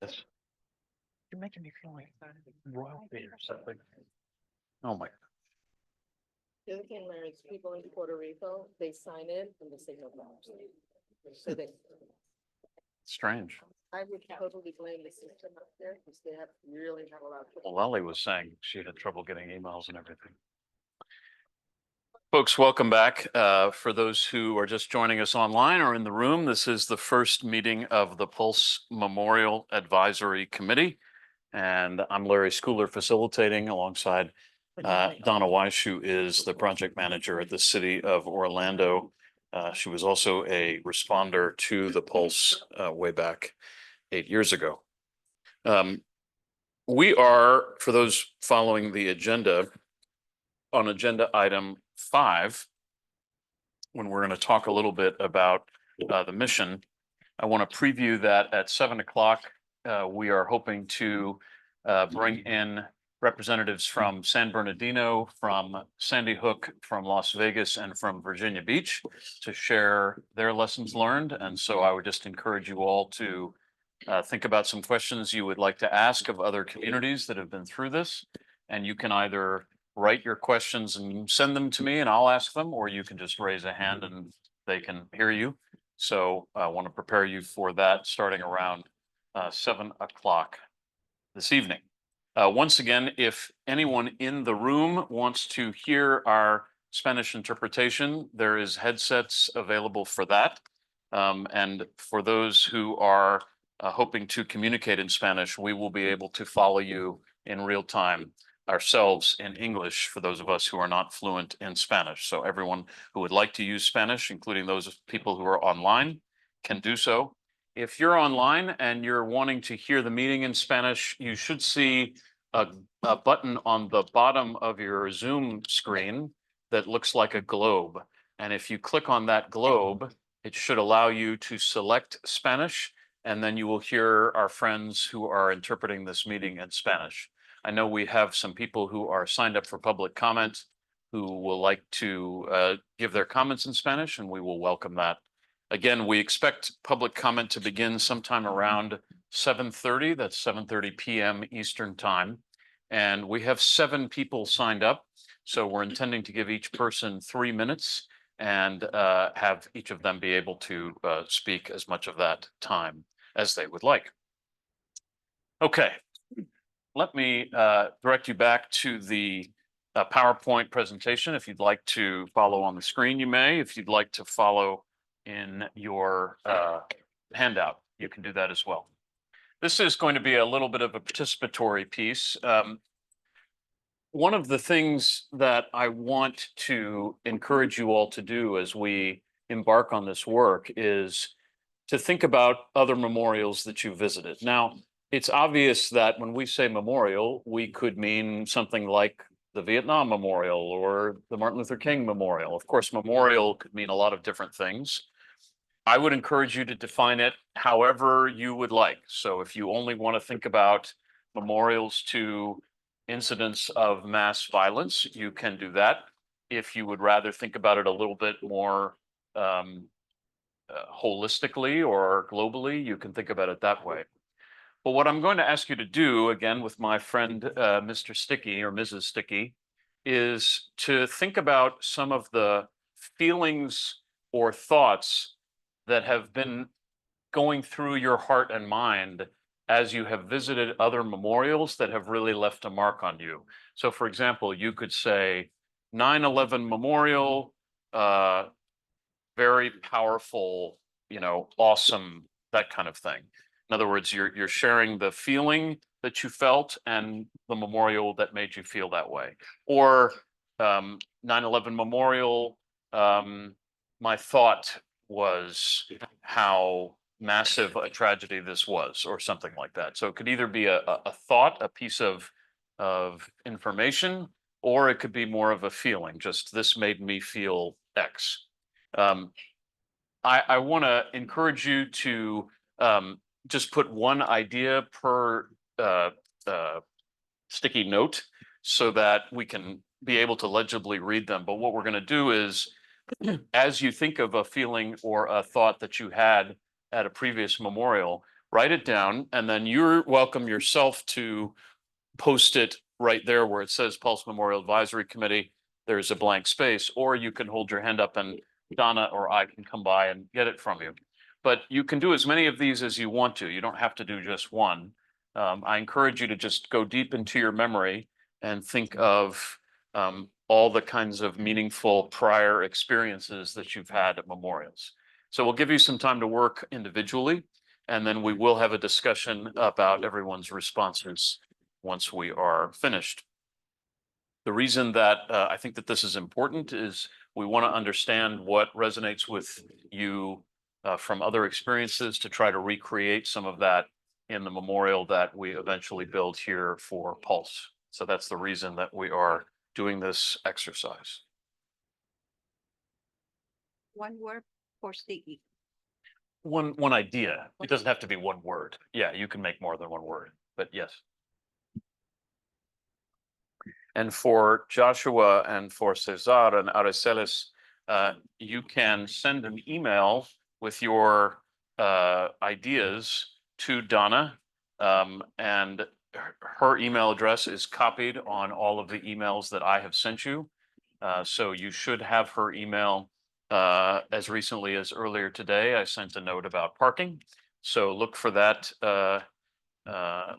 A: You're making me feel like royalty or something. Oh my.
I: The other thing, Larry, is people in Puerto Rico, they sign in and they say no problems. So they,
A: Strange.
I: I would totally blame the system up there because they have really have a lot of.
A: Well, Lally was saying she had trouble getting emails and everything. Folks, welcome back. For those who are just joining us online or in the room, this is the first meeting of the Pulse Memorial Advisory Committee. And I'm Larry Schooler facilitating alongside Donna Weiss, who is the project manager at the city of Orlando. She was also a responder to the Pulse way back 8 years ago. We are, for those following the agenda, on agenda item 5, when we're going to talk a little bit about the mission. I want to preview that at 7 o'clock. We are hoping to bring in representatives from San Bernardino, from Sandy Hook, from Las Vegas, and from Virginia Beach to share their lessons learned. And so I would just encourage you all to think about some questions you would like to ask of other communities that have been through this. And you can either write your questions and send them to me and I'll ask them, or you can just raise a hand and they can hear you. So I want to prepare you for that starting around 7 o'clock this evening. Once again, if anyone in the room wants to hear our Spanish interpretation, there is headsets available for that. And for those who are hoping to communicate in Spanish, we will be able to follow you in real time ourselves in English for those of us who are not fluent in Spanish. So everyone who would like to use Spanish, including those people who are online, can do so. If you're online and you're wanting to hear the meeting in Spanish, you should see a button on the bottom of your Zoom screen that looks like a globe. And if you click on that globe, it should allow you to select Spanish, and then you will hear our friends who are interpreting this meeting in Spanish. I know we have some people who are signed up for public comment who will like to give their comments in Spanish, and we will welcome that. Again, we expect public comment to begin sometime around 7:30. That's 7:30 p.m. Eastern time. And we have 7 people signed up. So we're intending to give each person 3 minutes and have each of them be able to speak as much of that time as they would like. Okay. Let me direct you back to the PowerPoint presentation. If you'd like to follow on the screen, you may. If you'd like to follow in your handout, you can do that as well. This is going to be a little bit of a participatory piece. One of the things that I want to encourage you all to do as we embark on this work is to think about other memorials that you visited. Now, it's obvious that when we say memorial, we could mean something like the Vietnam Memorial or the Martin Luther King Memorial. Of course, memorial could mean a lot of different things. I would encourage you to define it however you would like. So if you only want to think about memorials to incidents of mass violence, you can do that. If you would rather think about it a little bit more holistically or globally, you can think about it that way. But what I'm going to ask you to do, again, with my friend, Mr. Sticky or Mrs. Sticky, is to think about some of the feelings or thoughts that have been going through your heart and mind as you have visited other memorials that have really left a mark on you. So for example, you could say 9/11 Memorial, very powerful, awesome, that kind of thing. In other words, you're sharing the feeling that you felt and the memorial that made you feel that way. Or 9/11 Memorial, my thought was how massive a tragedy this was, or something like that. So it could either be a thought, a piece of information, or it could be more of a feeling, just this made me feel X. I want to encourage you to just put one idea per sticky note so that we can be able to legibly read them. But what we're going to do is, as you think of a feeling or a thought that you had at a previous memorial, write it down, and then you're welcome yourself to post it right there where it says Pulse Memorial Advisory Committee. There's a blank space, or you can hold your hand up and Donna or I can come by and get it from you. But you can do as many of these as you want to. You don't have to do just one. I encourage you to just go deep into your memory and think of all the kinds of meaningful prior experiences that you've had at memorials. So we'll give you some time to work individually, and then we will have a discussion about everyone's responses once we are finished. The reason that I think that this is important is we want to understand what resonates with you from other experiences to try to recreate some of that in the memorial that we eventually build here for Pulse. So that's the reason that we are doing this exercise.
D: One word for sticky.
A: One idea. It doesn't have to be one word. Yeah, you can make more than one word, but yes. And for Joshua and for Cesar and Aracelis, you can send an email with your ideas to Donna, and her email address is copied on all of the emails that I have sent you. So you should have her email. As recently as earlier today, I sent a note about parking. So look for that.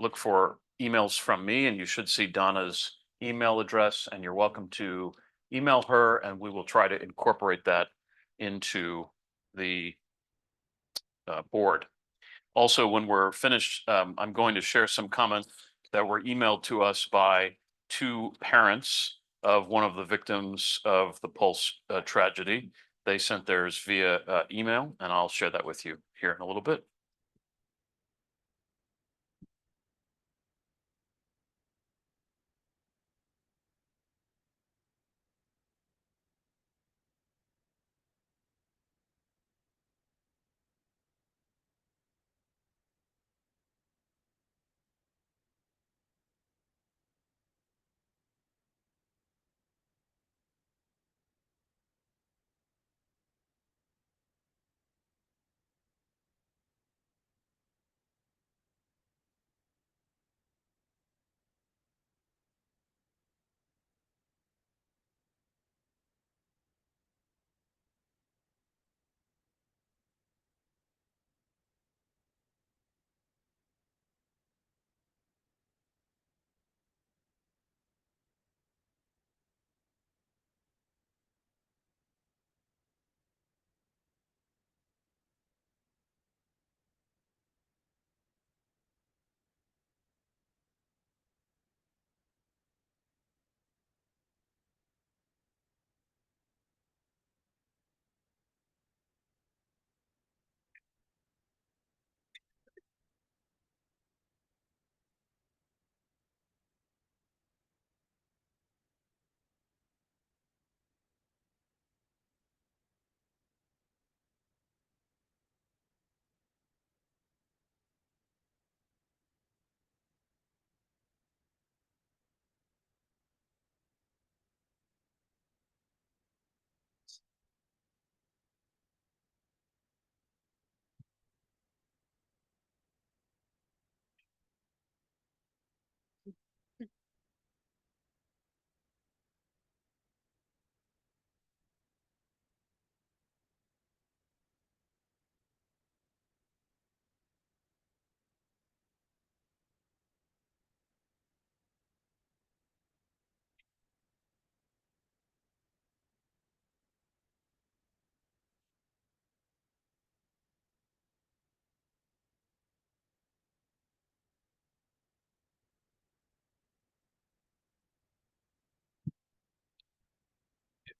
A: Look for emails from me, and you should see Donna's email address, and you're welcome to email her, and we will try to incorporate that into the board. Also, when we're finished, I'm going to share some comments that were emailed to us by two parents of one of the victims of the Pulse tragedy. They sent theirs via email, and I'll share that with you here in a little bit.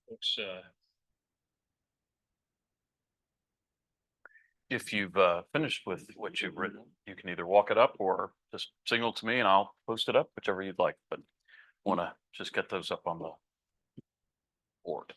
A: Folks, if you've finished with what you've written, you can either walk it up or just signal to me and I'll post it up, whichever you'd like, but want to just get those up on the board.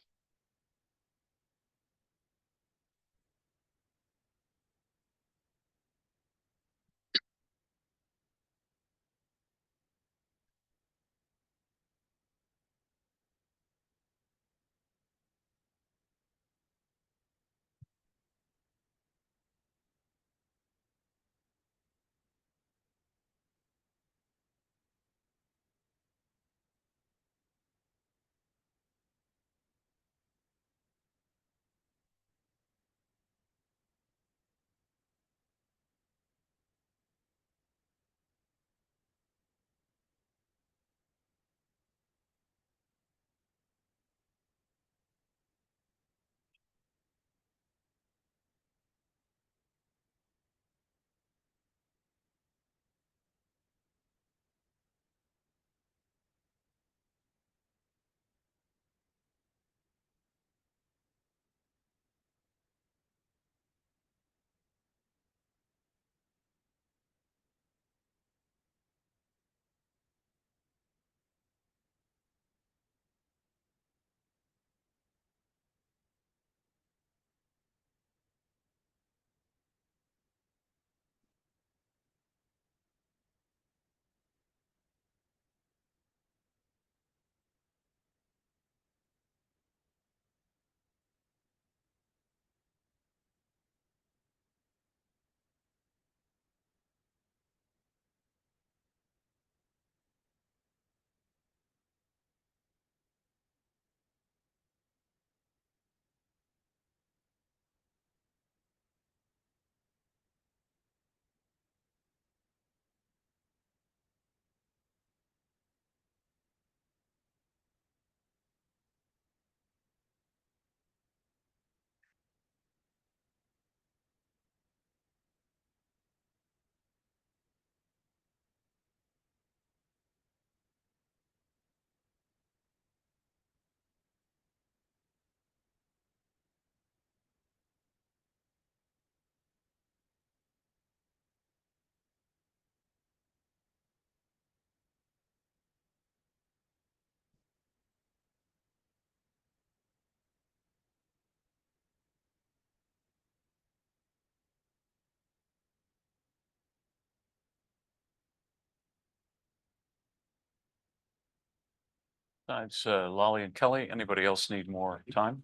A: Besides Lolly and Kelly, anybody else need more time?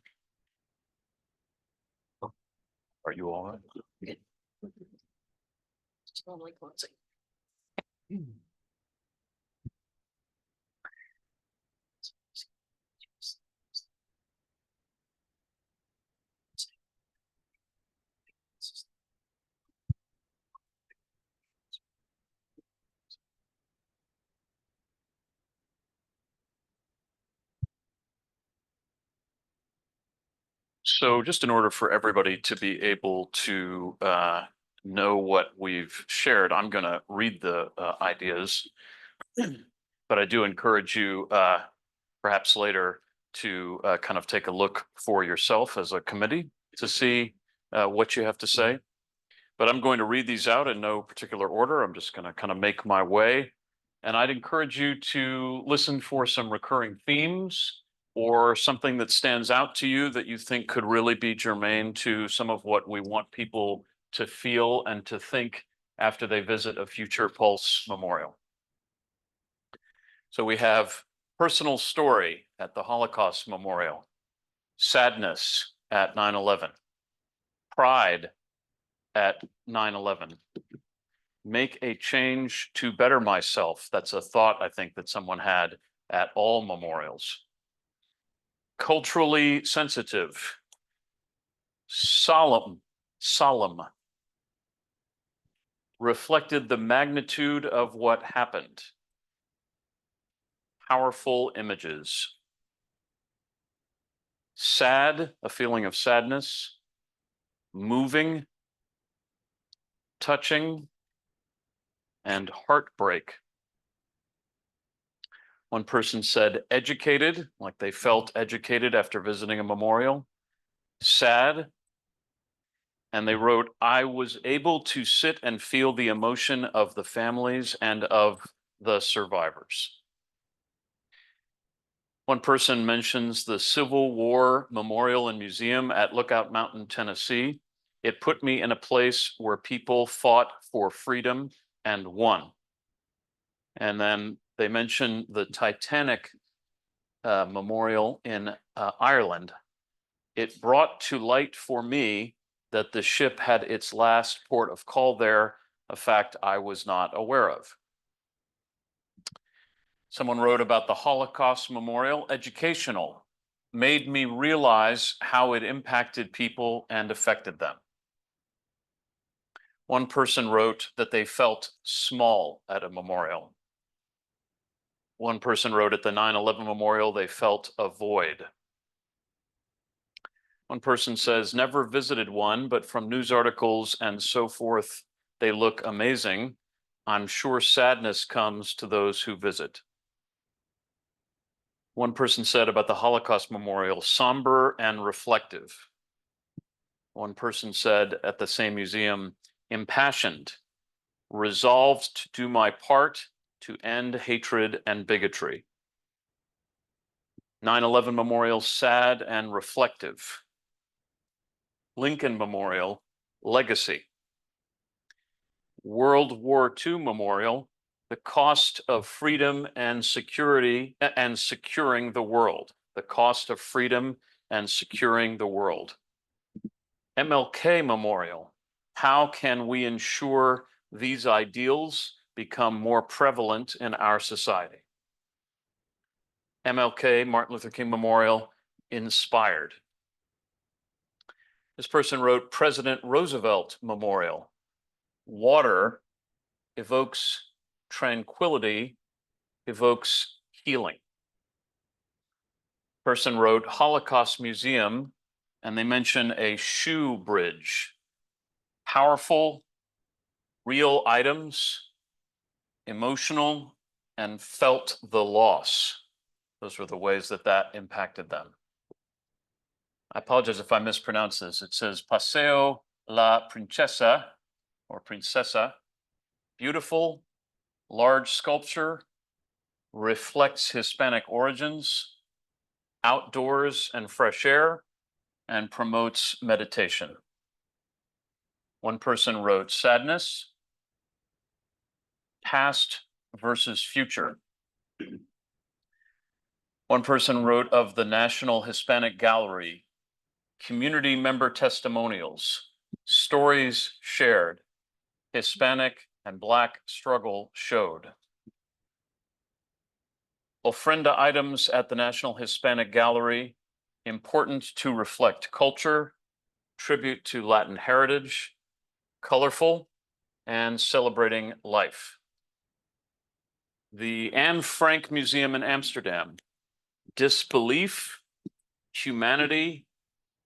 A: Are you all right? So just in order for everybody to be able to know what we've shared, I'm going to read the ideas. But I do encourage you perhaps later to kind of take a look for yourself as a committee to see what you have to say. But I'm going to read these out in no particular order. I'm just going to kind of make my way. And I'd encourage you to listen for some recurring themes or something that stands out to you that you think could really be germane to some of what we want people to feel and to think after they visit a future Pulse memorial. So we have personal story at the Holocaust Memorial, sadness at 9/11, pride at 9/11, make a change to better myself. That's a thought I think that someone had at all memorials. Culturally sensitive, solemn, reflected the magnitude of what happened. Powerful images. Sad, a feeling of sadness, moving, touching, and heartbreak. One person said educated, like they felt educated after visiting a memorial. Sad. And they wrote, I was able to sit and feel the emotion of the families and of the survivors. One person mentions the Civil War Memorial and Museum at Lookout Mountain, Tennessee. It put me in a place where people fought for freedom and won. And then they mention the Titanic Memorial in Ireland. It brought to light for me that the ship had its last port of call there, a fact I was not aware of. Someone wrote about the Holocaust Memorial, educational, made me realize how it impacted people and affected them. One person wrote that they felt small at a memorial. One person wrote at the 9/11 memorial, they felt a void. One person says, never visited one, but from news articles and so forth, they look amazing. I'm sure sadness comes to those who visit. One person said about the Holocaust Memorial, somber and reflective. One person said at the same museum, impassioned, resolved to do my part to end hatred and bigotry. 9/11 Memorial, sad and reflective. Lincoln Memorial, legacy. World War II Memorial, the cost of freedom and security and securing the world. The cost of freedom and securing the world. MLK Memorial, how can we ensure these ideals become more prevalent in our society? MLK, Martin Luther King Memorial, inspired. This person wrote President Roosevelt Memorial. Water evokes tranquility, evokes healing. Person wrote Holocaust Museum, and they mention a shoe bridge. Powerful, real items, emotional, and felt the loss. Those were the ways that that impacted them. I apologize if I mispronounce this. It says Paseo La Princesa, or Princesa. Beautiful, large sculpture, reflects Hispanic origins, outdoors and fresh air, and promotes meditation. One person wrote sadness, past versus future. One person wrote of the National Hispanic Gallery, community member testimonials, stories shared, Hispanic and Black struggle showed. Ofrenda items at the National Hispanic Gallery, important to reflect culture, tribute to Latin heritage, colorful, and celebrating life. The Anne Frank Museum in Amsterdam, disbelief, humanity,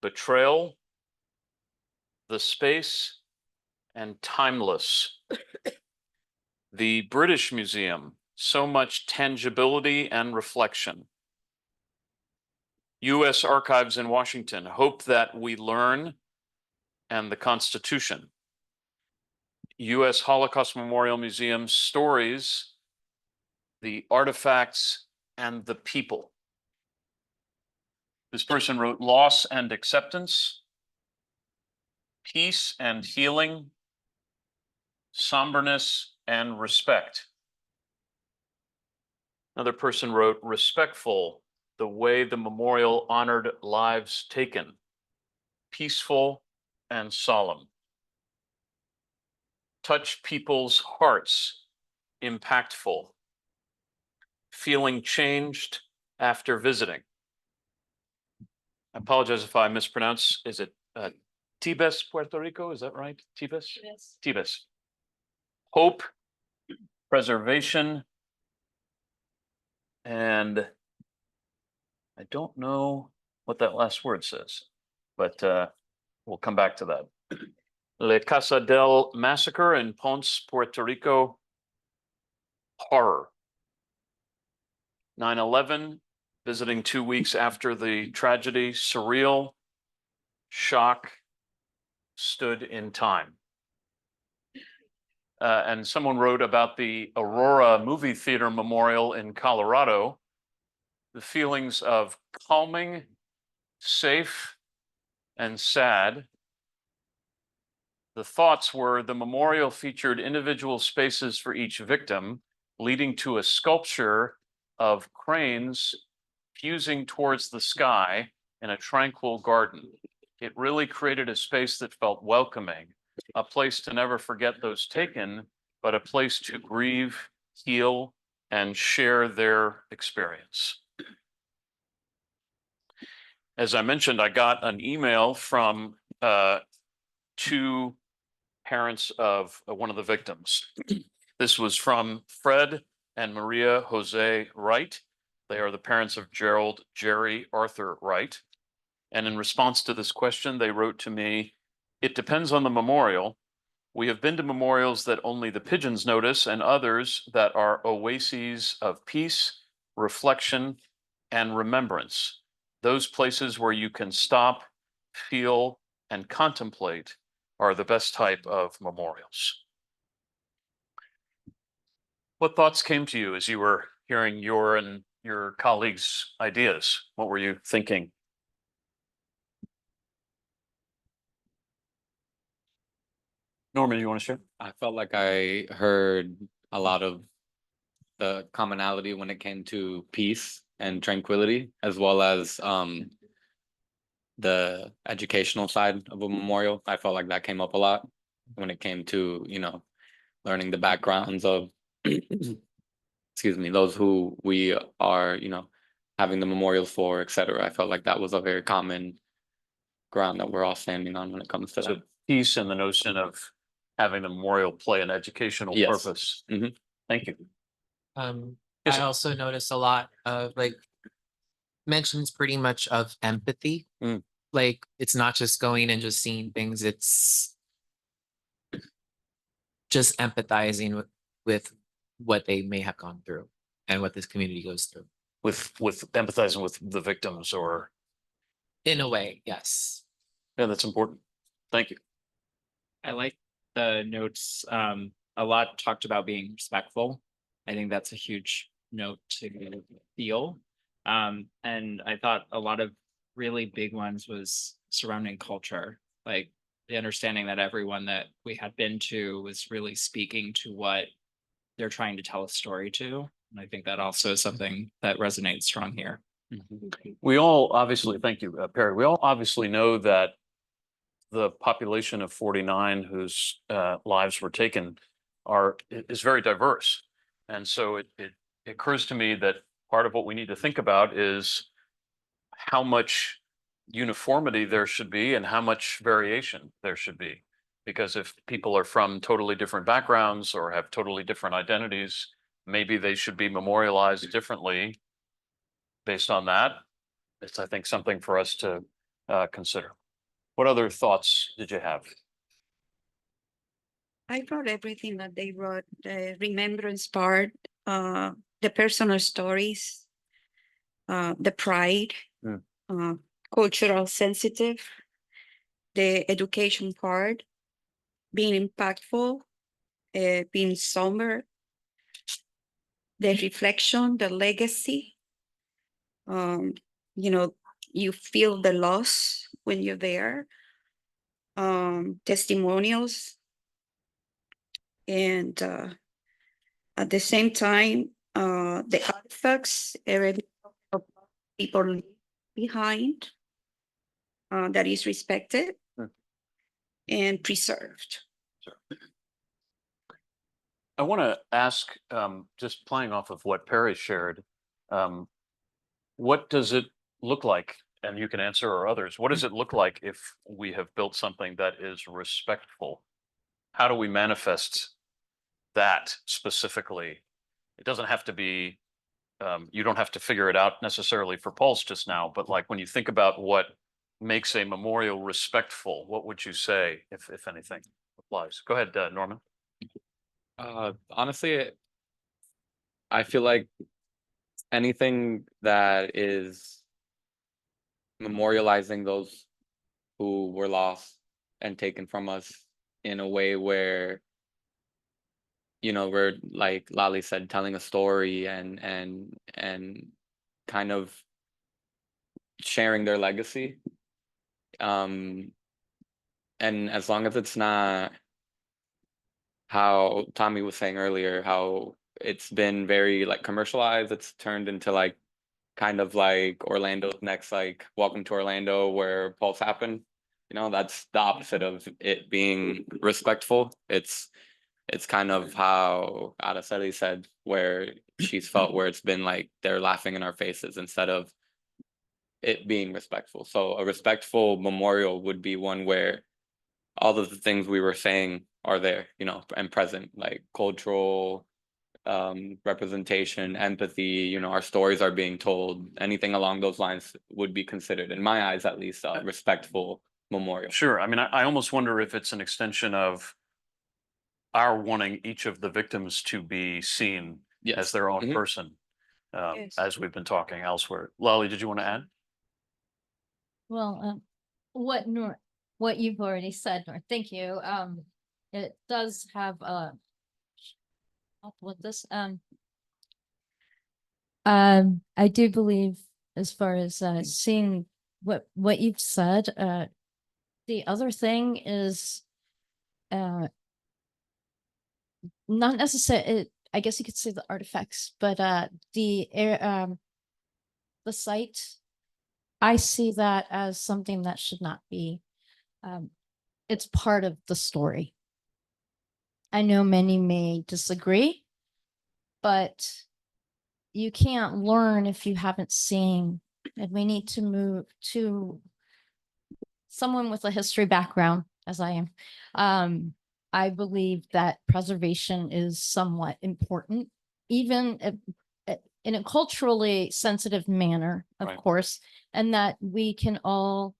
A: betrayal, the space, and timeless. The British Museum, so much tangibility and reflection. U.S. Archives in Washington, hope that we learn, and the Constitution. U.S. Holocaust Memorial Museum, stories, the artifacts, and the people. This person wrote loss and acceptance, peace and healing, somberness and respect. Another person wrote respectful, the way the memorial honored lives taken, peaceful and solemn. Touch people's hearts, impactful, feeling changed after visiting. I apologize if I mispronounce. Is it Tibes, Puerto Rico? Is that right? Tibes?
N: Yes.
A: Tibes. Hope, preservation, and I don't know what that last word says, but we'll come back to that. Le Casa del Massacre in Ponce, Puerto Rico. Horror. 9/11, visiting 2 weeks after the tragedy, surreal, shock, stood in time. And someone wrote about the Aurora Movie Theater Memorial in Colorado, the feelings of calming, safe, and sad. The thoughts were the memorial featured individual spaces for each victim, leading to a sculpture of cranes fusing towards the sky in a tranquil garden. It really created a space that felt welcoming, a place to never forget those taken, but a place to grieve, heal, and share their experience. As I mentioned, I got an email from two parents of one of the victims. This was from Fred and Maria Jose Wright. They are the parents of Gerald Jerry Arthur Wright. And in response to this question, they wrote to me, "It depends on the memorial. We have been to memorials that only the pigeons notice and others that are oases of peace, reflection, and remembrance. Those places where you can stop, feel, and contemplate are the best type of memorials." What thoughts came to you as you were hearing your and your colleagues' ideas? What were you thinking? Norman, you want to share?
B: I felt like I heard a lot of the commonality when it came to peace and tranquility, as well as the educational side of a memorial. I felt like that came up a lot when it came to, you know, learning the backgrounds of, excuse me, those who we are, you know, having the memorials for, et cetera. I felt like that was a very common ground that we're all standing on when it comes to
A: So
B: that.
A: peace and the notion of having the memorial play an educational
B: Yes.
A: purpose.
B: Mhm.
A: Thank you.
J: I also noticed a lot of like mentions pretty much of empathy. Like it's not just going and just seeing things, it's just empathizing with what they may have gone through and what this community goes through.
A: With empathizing with the victims, or
J: in a way, yes.
A: Yeah, that's important. Thank you.
C: I like the notes. A lot talked about being respectful. I think that's a huge note to feel. And I thought a lot of really big ones was surrounding culture, like the understanding that everyone that we had been to was really speaking to what they're trying to tell a story to. And I think that also is something that resonates strong here.
A: We all obviously, thank you, Perry. We all obviously know that the population of 49 whose lives were taken is very diverse. And so it occurs to me that part of what we need to think about is how much uniformity there should be and how much variation there should be. Because if people are from totally different backgrounds or have totally different identities, maybe they should be memorialized differently based on that. It's, I think, something for us to consider. What other thoughts did you have?
D: I wrote everything that they wrote, the remembrance part, the personal stories, the pride, cultural sensitive, the education part, being impactful, being somber, the reflection, the legacy. You know, you feel the loss when you're there. Testimonials. And at the same time, the artifacts, people leave behind that is respected and preserved.
A: I want to ask, just playing off of what Perry shared, what does it look like? And you can answer, or others, what does it look like if we have built something that is respectful? How do we manifest that specifically? It doesn't have to be, you don't have to figure it out necessarily for Pulse just now, but like when you think about what makes a memorial respectful, what would you say, if anything applies? Go ahead, Norman.
B: Honestly, I feel like anything that is memorializing those who were lost and taken from us in a way where, you know, we're, like Lali said, telling a story and kind of sharing their legacy. And as long as it's not how Tommy was saying earlier, how it's been very like commercialized, it's turned into like kind of like Orlando's next, like Welcome to Orlando, where Pulse happened. You know, that's the opposite of it being respectful. It's kind of how Araceli said, where she's felt where it's been like they're laughing in our faces instead of it being respectful. So a respectful memorial would be one where all of the things we were saying are there, you know, and present, like cultural representation, empathy, you know, our stories are being told. Anything along those lines would be considered, in my eyes at least, a respectful memorial.
A: Sure. I mean, I almost wonder if it's an extension of our wanting each of the victims to be seen as their own person, as we've been talking elsewhere. Lali, did you want to add?
N: Well, what you've already said, Nor, thank you. It does have with this. I do believe, as far as seeing what you've said, the other thing is not necessarily, I guess you could say the artifacts, but the site, I see that as something that should not be, it's part of the story. I know many may disagree, but you can't learn if you haven't seen, and we need to move to someone with a history background, as I am. I believe that preservation is somewhat important, even in a culturally sensitive manner, of course, and that we can all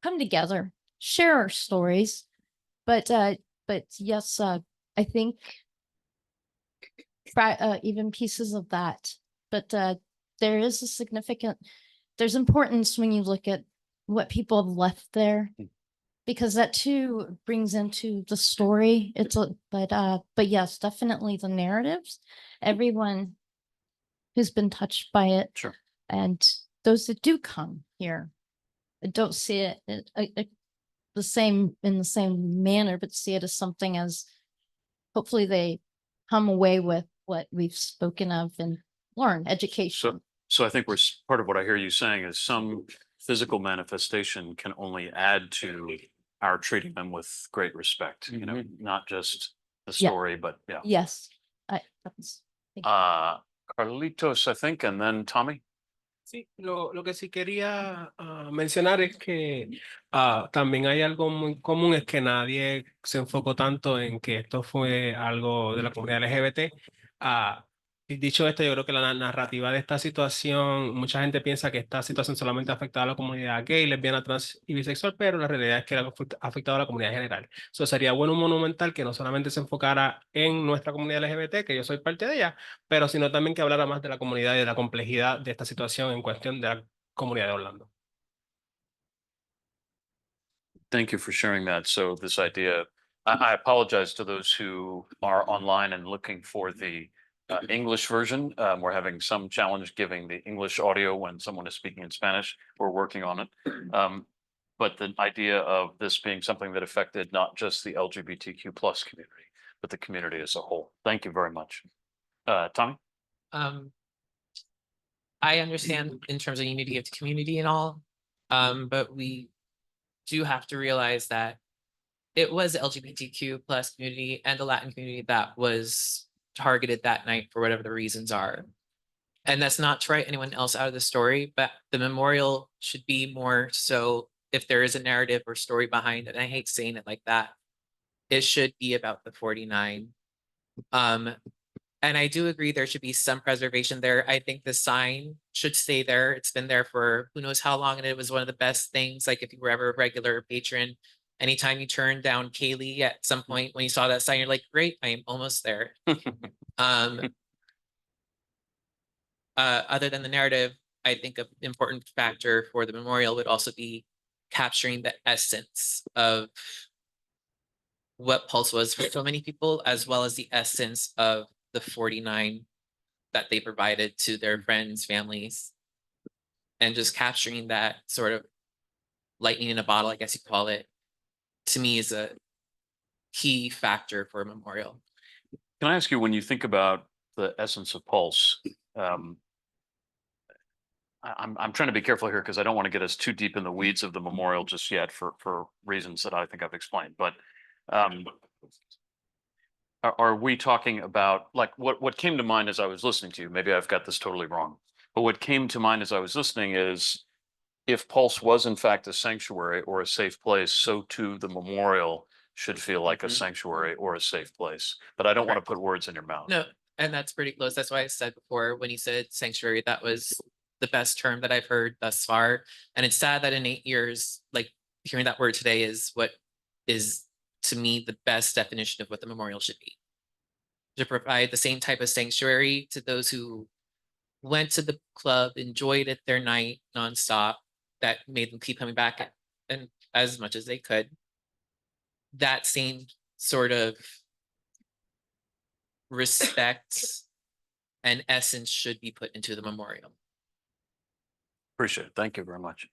N: come together, share our stories, but yes, I think even pieces of that, but there is a significant, there's importance when you look at what people have left there, because that too brings into the story. But yes, definitely the narratives, everyone who's been touched by it.
A: Sure.
N: And those that do come here don't see it in the same manner, but see it as something as, hopefully they come away with what we've spoken of and learn education.
A: So I think part of what I hear you saying is some physical manifestation can only add to our treating them with great respect, you know, not just the
N: Yeah.
A: story, but yeah.
N: Yes, thank you.
A: Carlitos, I think, and then Tommy.
M: Sí, lo que sí quería mencionar es que también hay algo muy común, es que nadie se enfocó tanto en que esto fue algo de la comunidad LGBT. Y dicho esto, yo creo que la narrativa de esta situación, mucha gente piensa que esta situación solamente ha afectado a la comunidad gay, lesbiana, trans y bisexual, pero la realidad es que ha afectado a la comunidad general. Eso sería bueno un monumental que no solamente se enfocara en nuestra comunidad LGBT, que yo soy parte de ella, pero sino también que hablara más de la comunidad y de la complejidad de esta situación en cuestión de la comunidad de Orlando.
A: Thank you for sharing that. So this idea, I apologize to those who are online and looking for the English version. We're having some challenge giving the English audio when someone is speaking in Spanish. We're working on it. But the idea of this being something that affected not just the LGBTQ plus community, but the community as a whole. Thank you very much. Tommy?
J: I understand in terms of unity of the community and all, but we do have to realize that it was the LGBTQ plus community and the Latin community that was targeted that night for whatever the reasons are. And that's not to write anyone else out of the story, but the memorial should be more so if there is a narrative or story behind it, and I hate saying it like that, it should be about the 49. And I do agree there should be some preservation there. I think the sign should stay there. It's been there for who knows how long, and it was one of the best things. Like if you were ever a regular patron, anytime you turned down Kaylee at some point when you saw that sign, you're like, great, I am almost there. Other than the narrative, I think an important factor for the memorial would also be capturing the essence of what Pulse was for so many people, as well as the essence of the 49 that they provided to their friends, families, and just capturing that sort of lightning in a bottle, I guess you call it, to me is a key factor for a memorial.
A: Can I ask you, when you think about the essence of Pulse, I'm trying to be careful here because I don't want to get us too deep in the weeds of the memorial just yet for reasons that I think I've explained, but are we talking about, like, what came to mind as I was listening to you? Maybe I've got this totally wrong, but what came to mind as I was listening is, if Pulse was in fact a sanctuary or a safe place, so too the memorial should feel like a sanctuary or a safe place. But I don't want to put words in your mouth.
J: No, and that's pretty close. That's why I said before, when you said sanctuary, that was the best term that I've heard thus far. And it's sad that in 8 years, like, hearing that word today is what is, to me, the best definition of what the memorial should be. To provide the same type of sanctuary to those who went to the club, enjoyed it their night nonstop, that made them keep coming back and as much as they could. That same sort of respect and essence should be put into the memorial.
A: Appreciate it. Thank you very much.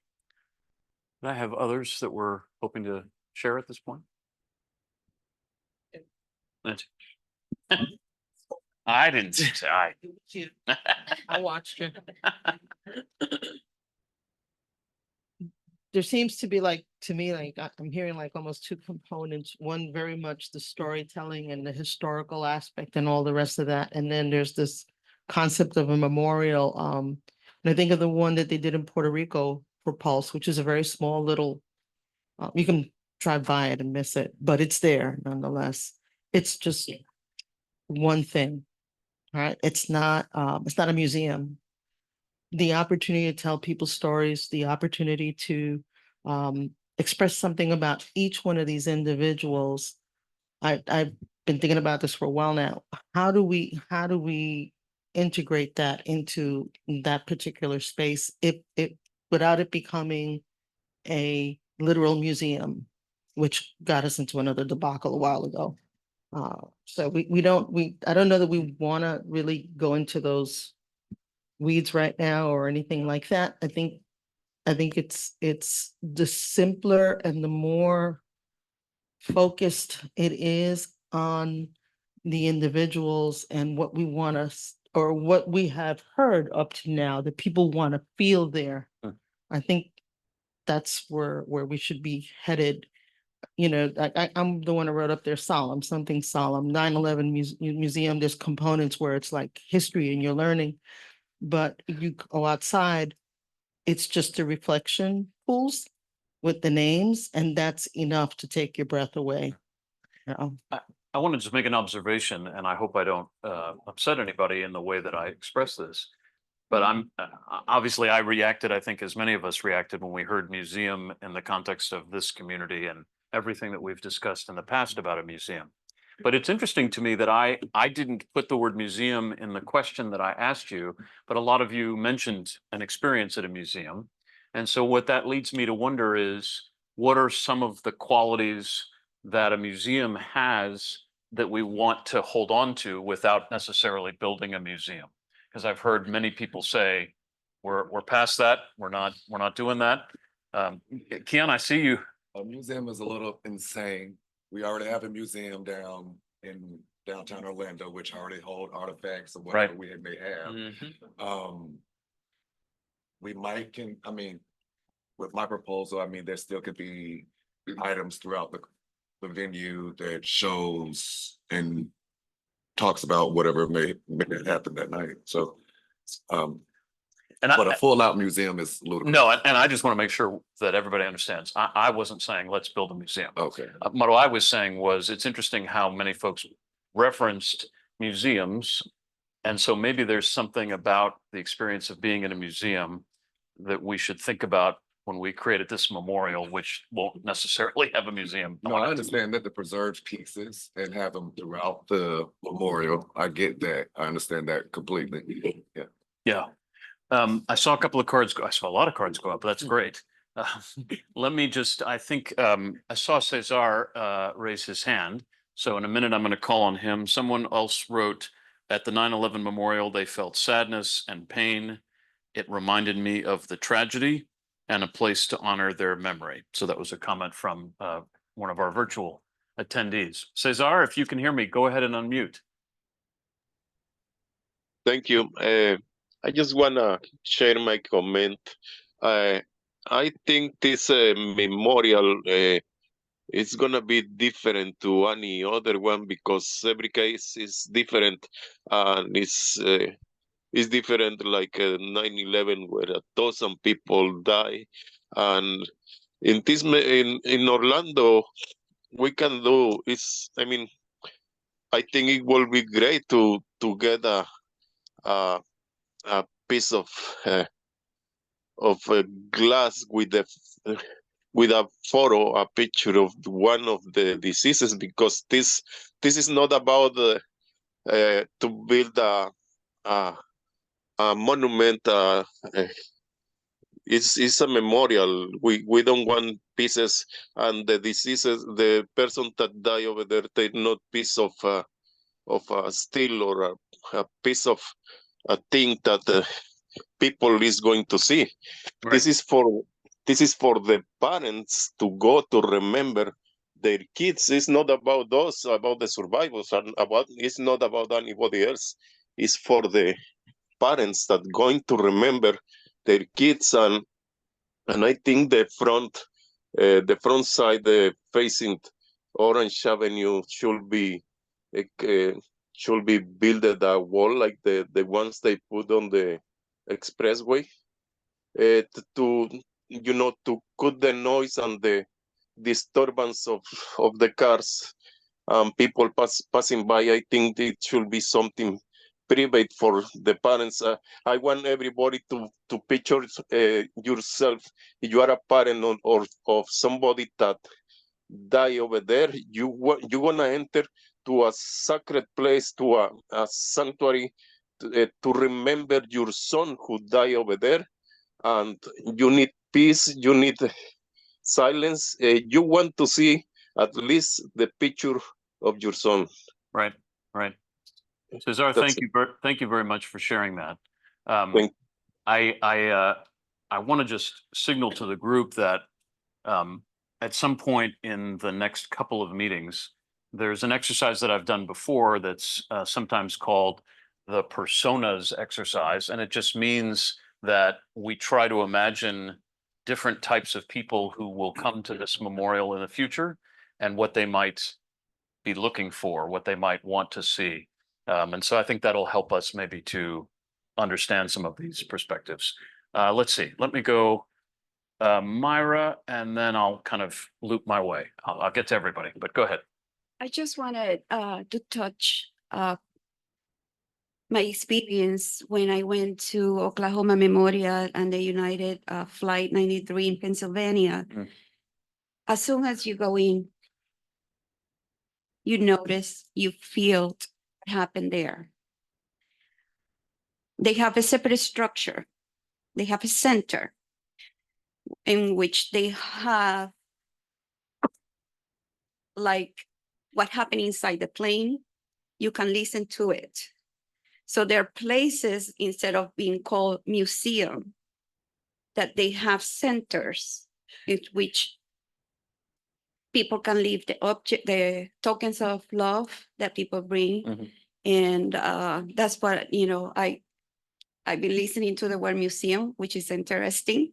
A: Do I have others that were hoping to share at this point? Nancy? I didn't say I.
I: I watched you. There seems to be, like, to me, like, I'm hearing like almost two components. One, very much the storytelling and the historical aspect and all the rest of that. And then there's this concept of a memorial. And I think of the one that they did in Puerto Rico for Pulse, which is a very small little, you can drive by it and miss it, but it's there nonetheless. It's just one thing, right? It's not a museum. The opportunity to tell people stories, the opportunity to express something about each one of these individuals. I've been thinking about this for a while now. How do we integrate that into that particular space if it without it becoming a literal museum, which got us into another debacle a while ago. So I don't know that we want to really go into those weeds right now or anything like that. I think it's the simpler and the more focused it is on the individuals and what we want to or what we have heard up to now, that people want to feel there. I think that's where we should be headed. You know, I'm the one who wrote up there solemn, something solemn, 9/11 museum, there's components where it's like history and you're learning. But you go outside, it's just a reflection pools with the names, and that's enough to take your breath away. You know?
A: I want to just make an observation, and I hope I don't upset anybody in the way that I express this. But I'm obviously I reacted, I think as many of us reacted when we heard museum in the context of this community and everything that we've discussed in the past about a museum. But it's interesting to me that I didn't put the word museum in the question that I asked you, but a lot of you mentioned an experience at a museum. And so what that leads me to wonder is, what are some of the qualities that a museum has that we want to hold on to without necessarily building a museum? Because I've heard many people say, we're past that, we're not doing that. Keon, I see you.
G: A museum is a little insane. We already have a museum down in downtown Orlando, which already hold artifacts of whatever we may have. We might I mean, with my proposal, I mean, there still could be items throughout the venue that shows and talks about whatever may happen that night. So, but a full out museum is ludicrous.
A: No, and I just want to make sure that everybody understands. I wasn't saying let's build a museum.
G: Okay.
A: What I was saying was, it's interesting how many folks referenced museums. And so maybe there's something about the experience of being in a museum that we should think about when we created this memorial, which won't necessarily have a museum.
G: No, I understand that the preserved pieces and have them throughout the memorial. I get that. I understand that completely. Yeah.
A: Yeah. I saw a couple of cards go. I saw a lot of cards go up. That's great. Let me just, I think I saw Cesar raise his hand. So in a minute, I'm going to call on him. Someone else wrote, at the 9/11 memorial, they felt sadness and pain. It reminded me of the tragedy and a place to honor their memory. So that was a comment from one of our virtual attendees. Cesar, if you can hear me, go ahead and unmute.
E: Thank you. I just want to share my comment. I think this memorial is going to be different to any other one, because every case is different, and it's different, like 9/11, where 1,000 people die. And in this in Orlando, we can do is, I mean, I think it will be great to get a piece of glass with a photo, a picture of one of the diseases, because this is not about to build a monument. It's a memorial. We don't want pieces, and the diseases, the person that die over there, they not piece of steel or a piece of a thing that people is going to see. Right. This is for the parents to go to remember their kids. It's not about us, about the survivors, and it's not about anybody else. It's for the parents that going to remember their kids. And I think the front side facing Orange Avenue should be built a wall like the ones they put on the expressway, to cut the noise and the disturbance of the cars, people passing by. I think it should be something private for the parents. I want everybody to picture yourself. If you are a parent or of somebody that die over there, you're gonna enter to a sacred place, to a sanctuary, to remember your son who died over there. And you need peace, you need silence. You want to see at least the picture of your son.
A: Right. Cesar, thank you very much for sharing that. I want to just signal to the group that at some point in the next couple of meetings, there's an exercise that I've done before that's sometimes called the personas exercise, and it just means that we try to imagine different types of people who will come to this memorial in the future and what they might be looking for, what they might want to see. And so I think that'll help us maybe to understand some of these perspectives. Let's see, let me go Myra, and then I'll kind of loop my way. I'll get to everybody, but go ahead.
D: I just wanted to touch my experience when I went to Oklahoma Memorial and the United Flight 93 in Pennsylvania. As soon as you go in, you notice, you feel what happened there. They have a separate structure. They have a center in which they have like what happened inside the plane. You can listen to it. So there are places, instead of being called museum, that they have centers in which people can leave the tokens of love that people bring. And that's what, I've been listening to the word museum, which is interesting.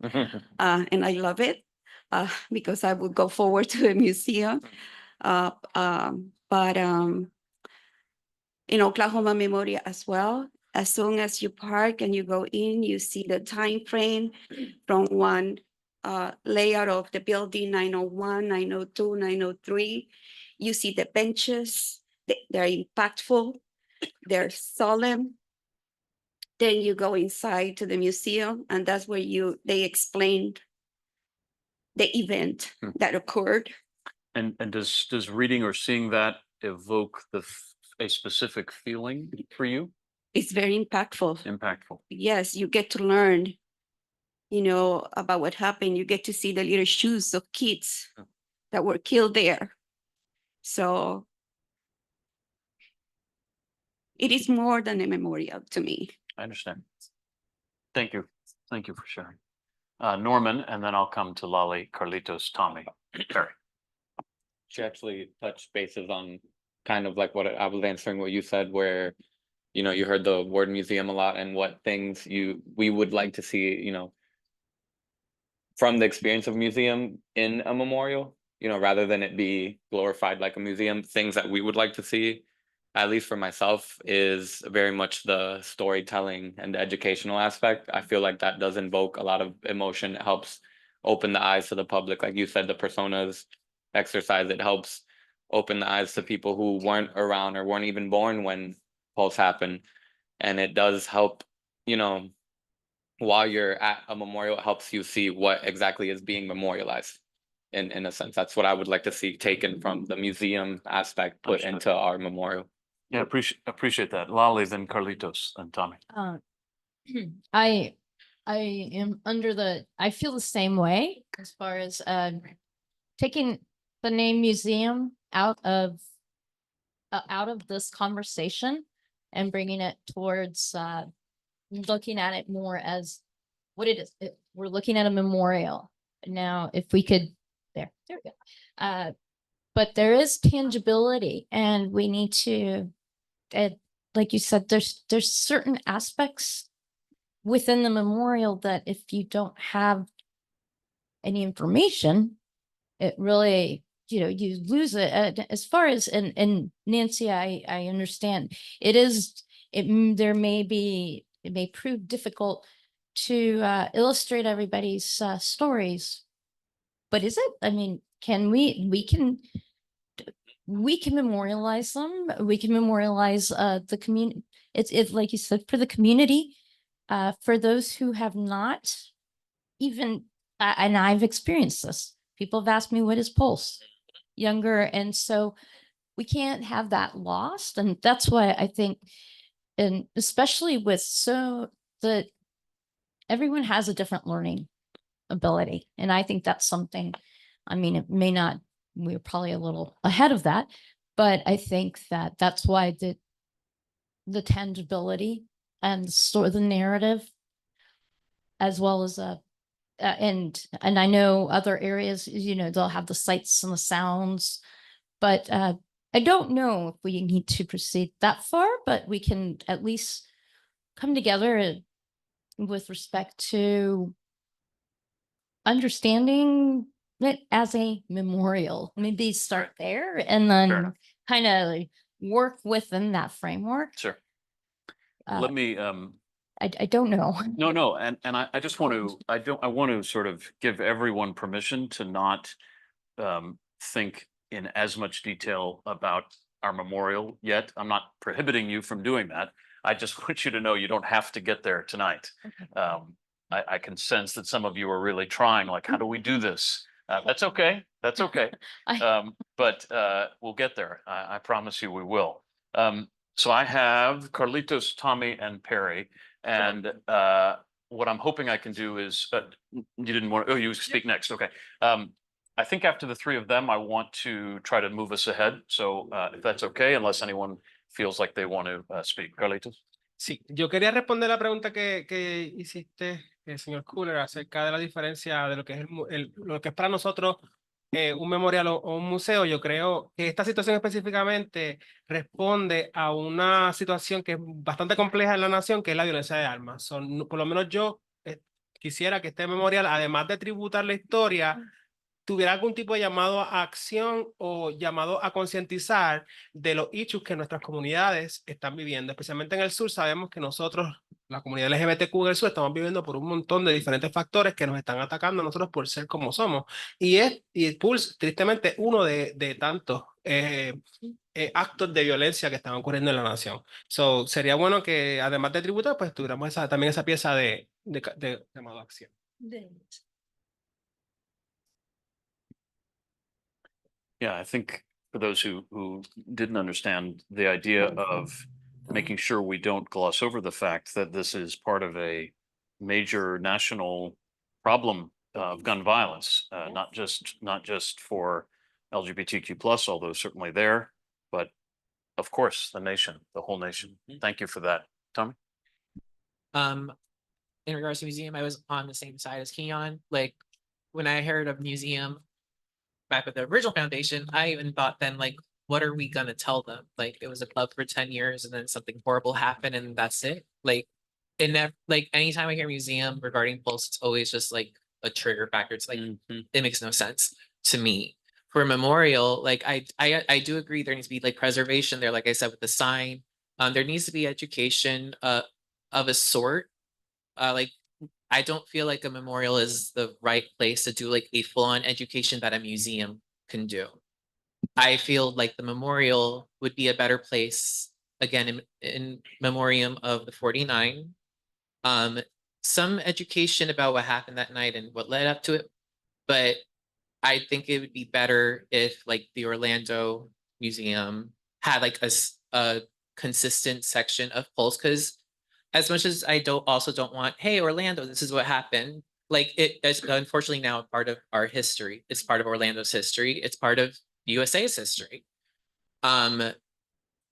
D: And I love it because I would go forward to a museum. But in Oklahoma Memorial as well, as soon as you park and you go in, you see the time frame from one layout of the building, 901, 902, 903. You see the benches, they're impactful, they're solemn. Then you go inside to the museum, and that's where they explained the event that occurred.
A: And does reading or seeing that evoke a specific feeling for you?
D: It's very impactful.
A: Impactful.
D: Yes, you get to learn, about what happened. You get to see the little shoes of kids that were killed there. So it is more than a memorial to me.
A: I understand. Thank you. Thank you for sharing. Norman, and then I'll come to Lali, Carlitos, Tommy, Barry.
B: She actually touched bases on kind of like what I was answering what you said, where, you heard the word museum a lot and what things we would like to see, from the experience of museum in a memorial, rather than it be glorified like a museum. Things that we would like to see, at least for myself, is very much the storytelling and the educational aspect. I feel like that does invoke a lot of emotion. It helps open the eyes to the public. Like you said, the personas exercise, it helps open the eyes to people who weren't around or weren't even born when Pulse happened. And it does help, while you're at a memorial, it helps you see what exactly is being memorialized. In a sense, that's what I would like to see taken from the museum aspect put into our memorial.
A: Yeah, appreciate that. Lali, then Carlitos, and Tommy.
N: I am I feel the same way as far as taking the name museum out of this conversation and bringing it towards looking at it more as what it is. We're looking at a memorial. Now, if we could, there we go. But there is tangibility, and we need to, like you said, there's certain aspects within the memorial that if you don't have any information, it really, you lose it. As far as, and Nancy, I understand it may prove difficult to illustrate everybody's stories, but is it? I mean, we can memorialize them. We can memorialize the community. It's like you said, for the community, for those who have not even, and I've experienced this. People have asked me, what is Pulse? Younger. And so we can't have that lost. And that's why I think, and especially with everyone has a different learning ability. And I think that's something, I mean, it may not, we're probably a little ahead of that, but I think that's why the tangibility and the narrative, as well as and I know other areas, they'll have the sights and the sounds, but I don't know if we need to proceed that far, but we can at least come together with respect to understanding it as a memorial. Maybe start there and then kind of work within that framework.
A: Sure.
N: Uh,
A: Let me,
N: I don't know.
A: no, and I just want to, I want to sort of give everyone permission to not think in as much detail about our memorial yet. I'm not prohibiting you from doing that. I just want you to know you don't have to get there tonight. I can sense that some of you are really trying, like, how do we do this? That's okay. That's okay. But we'll get there. I promise you we will. So I have Carlitos, Tommy, and Perry. And what I'm hoping I can do is, you didn't want, oh, you speak next. Okay. I think after the three of them, I want to try to move us ahead. So if that's okay, unless anyone feels like they want to speak. Carlitos.
M: Sí, yo quería responder la pregunta que hiciste, señor Cooler, acerca de la diferencia de lo que es lo que es para nosotros un memorial o un museo. Yo creo que esta situación específicamente responde a una situación que es bastante compleja en la nación, que es la violencia de armas. Por lo menos yo quisiera que este memorial, además de tributar la historia, tuviera algún tipo de llamado a acción o llamado a concientizar de los issues que nuestras comunidades están viviendo. Especialmente en el sur, sabemos que nosotros, la comunidad LGBTQ del sur, estamos viviendo por un montón de diferentes factores que nos están atacando a nosotros por ser como somos. Y Pulse, tristemente, uno de tantos actos de violencia que están ocurriendo en la nación. So, sería bueno que, además de tributar, pues tuviéramos también esa pieza de llamado a acción.
A: Yeah, I think for those who didn't understand, the idea of making sure we don't gloss over the fact that this is part of a major national problem of gun violence, not just for LGBTQ plus, although certainly there, but of course, the nation, the whole nation. Thank you for that. Tommy?
J: In regards to museum, I was on the same side as Keon. Like when I heard of museum back with the original foundation, I even thought then, like, what are we gonna tell them? Like it was a club for 10 years and then something horrible happened and that's it. Like it never, like anytime I hear museum regarding Pulse, it's always just like a trigger factor. It's like it makes no sense to me. For a memorial, like I do agree there needs to be like preservation there, like I said, with the sign. There needs to be education of a sort. Like I don't feel like a memorial is the right place to do like a full-on education that a museum can do. I feel like the memorial would be a better place, again, in memoriam of the 49. Some education about what happened that night and what led up to it, but I think it would be better if like the Orlando Museum had like a consistent section of Pulse, because as much as I don't want, hey, Orlando, this is what happened. Like it is unfortunately now a part of our history. It's part of Orlando's history. It's part of USA's history.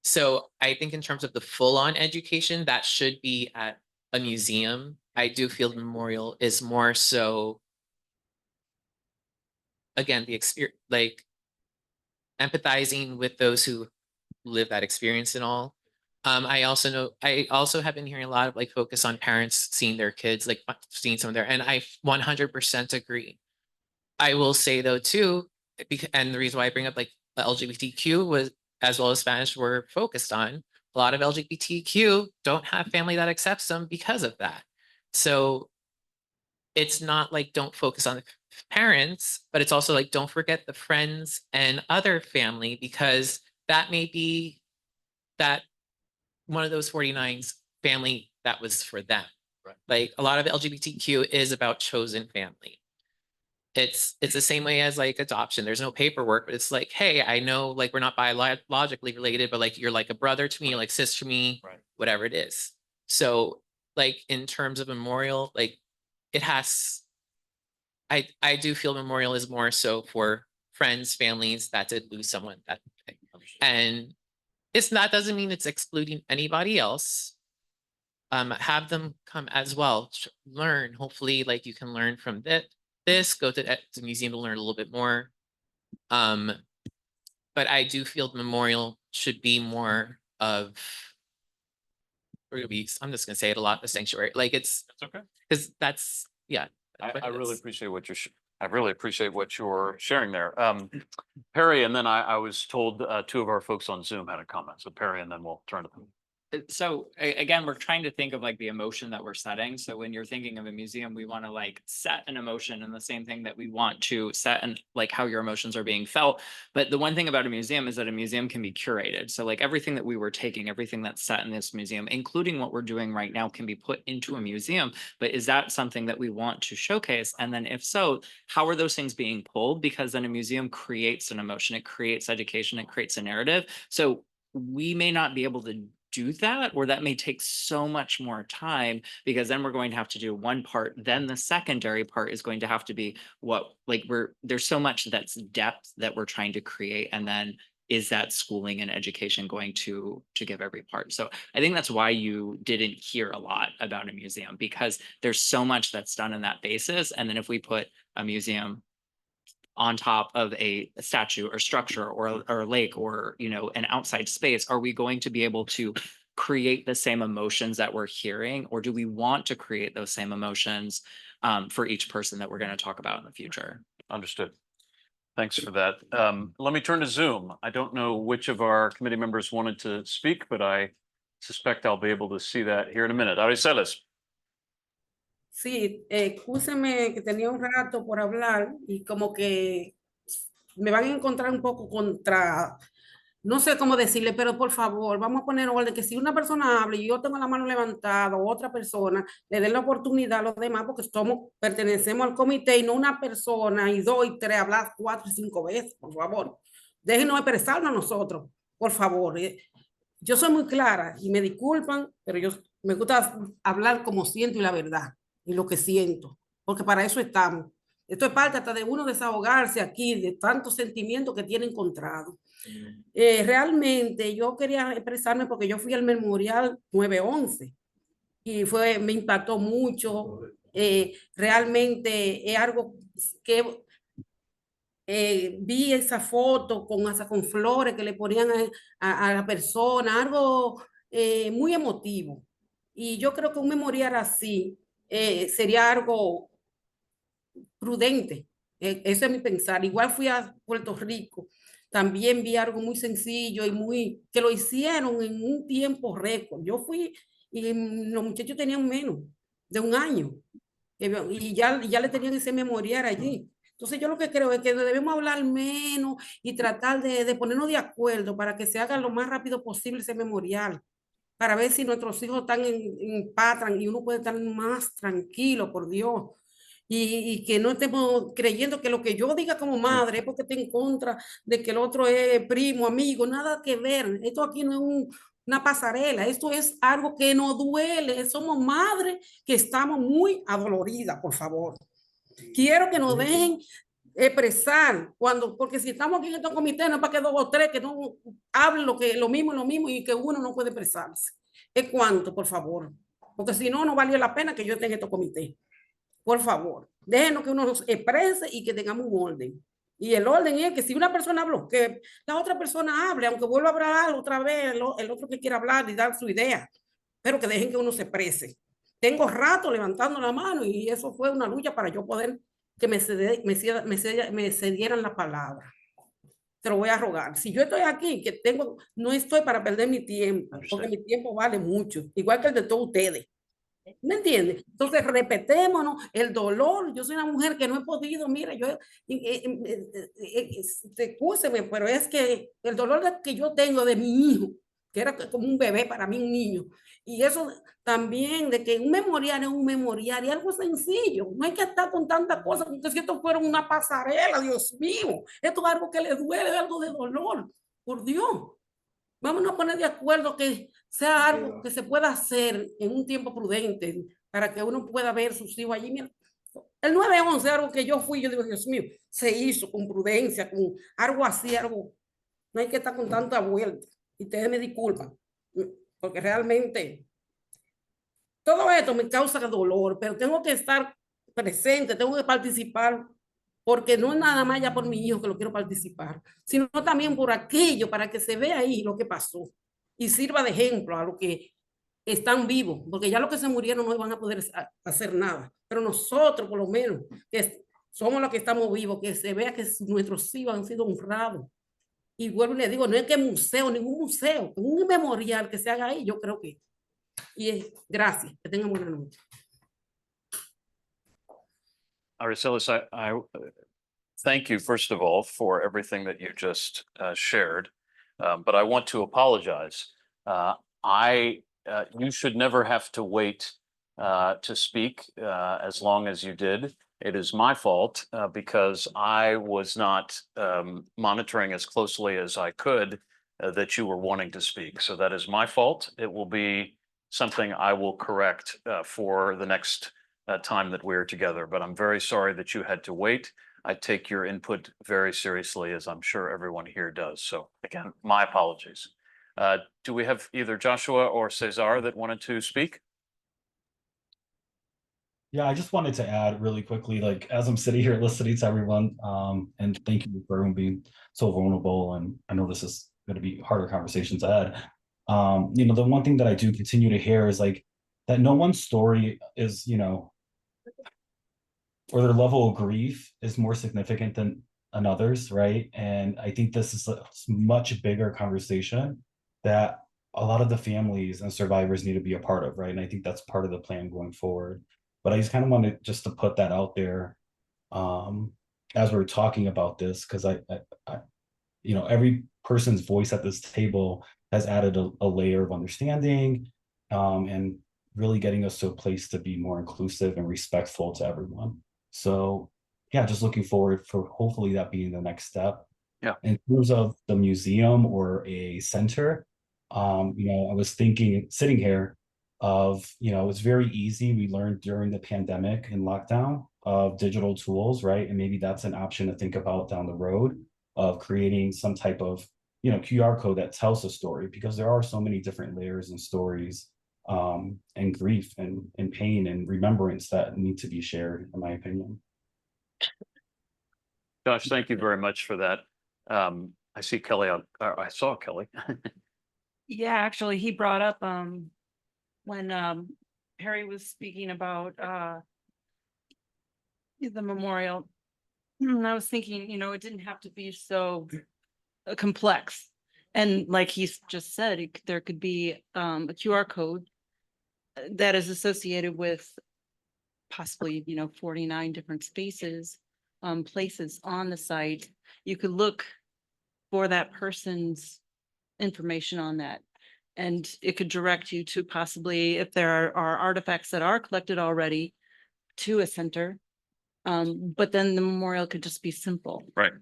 J: So I think in terms of the full-on education, that should be at a museum. I do feel the memorial is more so, again, the experience, like empathizing with those who live that experience and all. I also have been hearing a lot of like focus on parents seeing their kids, like seeing some of their, and I 100% agree. I will say though too, and the reason why I bring up like the LGBTQ was, as well as Spanish were focused on, a lot of LGBTQ don't have family that accepts them because of that. So it's not like don't focus on the parents, but it's also like don't forget the friends and other family, because that may be that one of those 49's family that was for them. Right. Like a lot of LGBTQ is about chosen family. It's the same way as like adoption. There's no paperwork, but it's like, hey, I know like we're not biologically related, but like you're like a brother to me, like sister to me, right, whatever it is. So like in terms of memorial, like it has, I do feel memorial is more so for friends, families that did lose someone that day. And it's not, doesn't mean it's excluding anybody else. Have them come as well, learn, hopefully like you can learn from this, go to the museum to learn a little bit more. But But I do feel the memorial should be more of, I'm just gonna say it a lot, the sanctuary, like it's,
A: That's okay.
J: because that's, yeah.
A: I really appreciate what I really appreciate what you're sharing there. Perry, and then I was told two of our folks on Zoom had a comment. So Perry, and then we'll turn to them.
C: So again, we're trying to think of like the emotion that we're setting. So when you're thinking of a museum, we want to like set an emotion, and the same thing that we want to set and like how your emotions are being felt. But the one thing about a museum is that a museum can be curated. So like everything that we were taking, everything that's set in this museum, including what we're doing right now, can be put into a museum. But is that something that we want to showcase? And then if so, how are those things being pulled? Because then a museum creates an emotion, it creates education, it creates a narrative. So we may not be able to do that, or that may take so much more time, because then we're going to have to do one part, then the secondary part is going to have to be what, like, there's so much that's depth that we're trying to create, and then is that schooling and education going to give every part? So I think that's why you didn't hear a lot about a museum, because there's so much that's done in that basis. And then if we put a museum on top of a statue or structure or a lake or, you know, an outside space, are we going to be able to create the same emotions that we're hearing? Or do we want to create those same emotions for each person that we're going to talk about in the future?
A: Understood. Thanks for that. Let me turn to Zoom. I don't know which of our committee members wanted to speak, but I suspect I'll be able to see that here in a minute. Ariceles.
R: Sí, excúseme que tenía un rato por hablar y como que me van a encontrar un poco contra, no sé cómo decirle, pero por favor, vamos a poner orden, que si una persona habla y yo tengo la mano levantada o otra persona, le den la oportunidad a los demás, porque pertenecemos al comité y no una persona y dos y tres, hablar 4 y 5 veces, por favor. Déjenos expresarnos a nosotros, por favor. Yo soy muy clara y me disculpan, pero me gusta hablar como siento y la verdad y lo que siento, porque para eso estamos. Esto es parte hasta de uno desahogarse aquí de tantos sentimientos que tiene encontrado. Realmente yo quería expresarme porque yo fui al memorial 9/11 y me impactó mucho. Realmente es algo que vi esa foto con flores que le ponían a la persona, algo muy emotivo. Y yo creo que un memorial así sería algo prudente. Ese es mi pensar. Igual fui a Puerto Rico, también vi algo muy sencillo y que lo hicieron en un tiempo récord. Yo fui y los muchachos tenían menos de un año y ya le tenían ese memorial allí. Entonces yo lo que creo es que debemos hablar menos y tratar de ponernos de acuerdo para que se haga lo más rápido posible ese memorial, para ver si nuestros hijos están en paz y uno puede estar más tranquilo, por Dios. Y que no estemos creyendo que lo que yo diga como madre es porque esté en contra de que el otro es primo, amigo, nada que ver. Esto aquí no es una pasarela, esto es algo que nos duele. Somos madres que estamos muy adoloridas, por favor. Quiero que nos dejen expresar porque si estamos aquí en estos comités no es para que 2 o 3 que no hablen lo mismo y que uno no puede expresarse. ¿Es cuánto, por favor? Porque si no, no valía la pena que yo esté en estos comités. Por favor, déjenos que uno nos exprese y que tengamos un orden. Y el orden es que si una persona habló, que la otra persona hable, aunque vuelva a hablar otra vez, el otro que quiera hablar y dar su idea, pero que dejen que uno se exprese. Tengo rato levantando la mano y eso fue una lucha para yo poder que me cedieran la palabra. Te lo voy a rogar. Si yo estoy aquí, no estoy para perder mi tiempo, porque mi tiempo vale mucho, igual que el de todos ustedes. ¿Me entiendes? Entonces, repetémonos el dolor. Yo soy una mujer que no he podido, mira, excúseme, pero es que el dolor que yo tengo de mi hijo, que era como un bebé para mí, un niño, y eso también de que un memorial es un memorial y algo sencillo, no hay que estar con tantas cosas, porque si esto fuera una pasarela, Dios mío, esto es algo que le duele, algo de dolor, por Dios. Vámonos a poner de acuerdo que sea algo que se pueda hacer en un tiempo prudente para que uno pueda ver sus hijos allí. Mira, el 9/11, algo que yo digo, Dios mío, se hizo con prudencia, con algo así, algo. No hay que estar con tanta vuelta. Y ustedes me disculpan, porque realmente todo esto me causa dolor, pero tengo que estar presente, tengo que participar porque no es nada más ya por mi hijo que lo quiero participar, sino también por aquello, para que se vea ahí lo que pasó y sirva de ejemplo a los que están vivos, porque ya los que se murieron no van a poder hacer nada, pero nosotros por lo menos, que somos los que estamos vivos, que se vea que nuestros hijos han sido honrados. Y vuelvo y le digo, no es que museo, ningún museo, un memorial que se haga ahí, yo creo que. Gracias, que tengan buena noche.
A: Aracelis, thank you, first of all, for everything that you just shared. But I want to apologize. You should never have to wait to speak as long as you did. It is my fault because I was not monitoring as closely as I could that you were wanting to speak. So that is my fault. It will be something I will correct for the next time that we're together. But I'm very sorry that you had to wait. I take your input very seriously, as I'm sure everyone here does. So again, my apologies. Do we have either Joshua or Cesar that wanted to speak?
T: Yeah, I just wanted to add really quickly, like as I'm sitting here listening to everyone, and thank you for everyone being so vulnerable. And I know this is going to be harder conversations ahead. You know, the one thing that I do continue to hear is like that no one's story is, you know, or their level of grief is more significant than another's, right? And I think this is a much bigger conversation that a lot of the families and survivors need to be a part of, right? And I think that's part of the plan going forward. But I just kind of wanted just to put that out there as we're talking about this, because I, you know, every person's voice at this table has added a layer of understanding and really getting us to a place to be more inclusive and respectful to everyone. So yeah, just looking forward for hopefully that being the next step.
A: Yeah.
T: In terms of the museum or a center, you know, I was thinking sitting here of, you know, it's very easy. We learned during the pandemic and lockdown of digital tools, right? And maybe that's an option to think about down the road of creating some type of, you know, QR code that tells a story, because there are so many different layers and stories and grief and pain and remembrance that need to be shared, in my opinion.
A: Josh, thank you very much for that. I see Kelly, I saw Kelly.
H: Yeah, actually, he brought up when Harry was speaking about the memorial. I was thinking, you know, it didn't have to be so complex. And like he's just said, there could be a QR code that is associated with possibly, you know, 49 different spaces, places on the site. You could look for that person's information on that. And it could direct you to possibly, if there are artifacts that are collected already, to a center. But then the memorial could just be simple.
A: Right.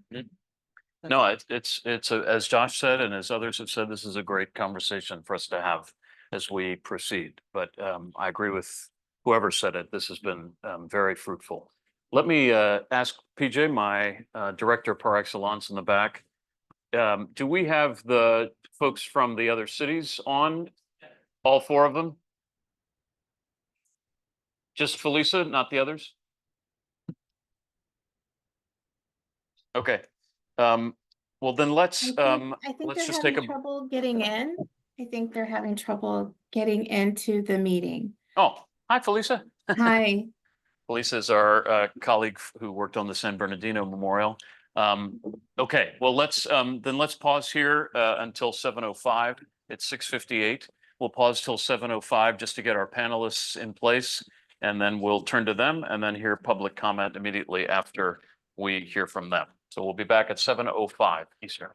A: No, it's as Josh said, and as others have said, this is a great conversation for us to have as we proceed. But I agree with whoever said it. This has been very fruitful. Let me ask PJ, my director par excellence in the back. Do we have the folks from the other cities on, all four of them? Just Felisa, not the others? Okay. Well, then let's let's just take a.
U: trouble getting in. I think they're having trouble getting into the meeting.
A: Oh, hi, Felisa.
U: Hi.
A: Felisa is our colleague who worked on the San Bernardino Memorial. Okay, well, let's pause here until 7:05. It's 6:58. We'll pause till 7:05 just to get our panelists in place, and then we'll turn to them and then hear public comment immediately after we hear from them. So we'll be back at 7:05 Eastern.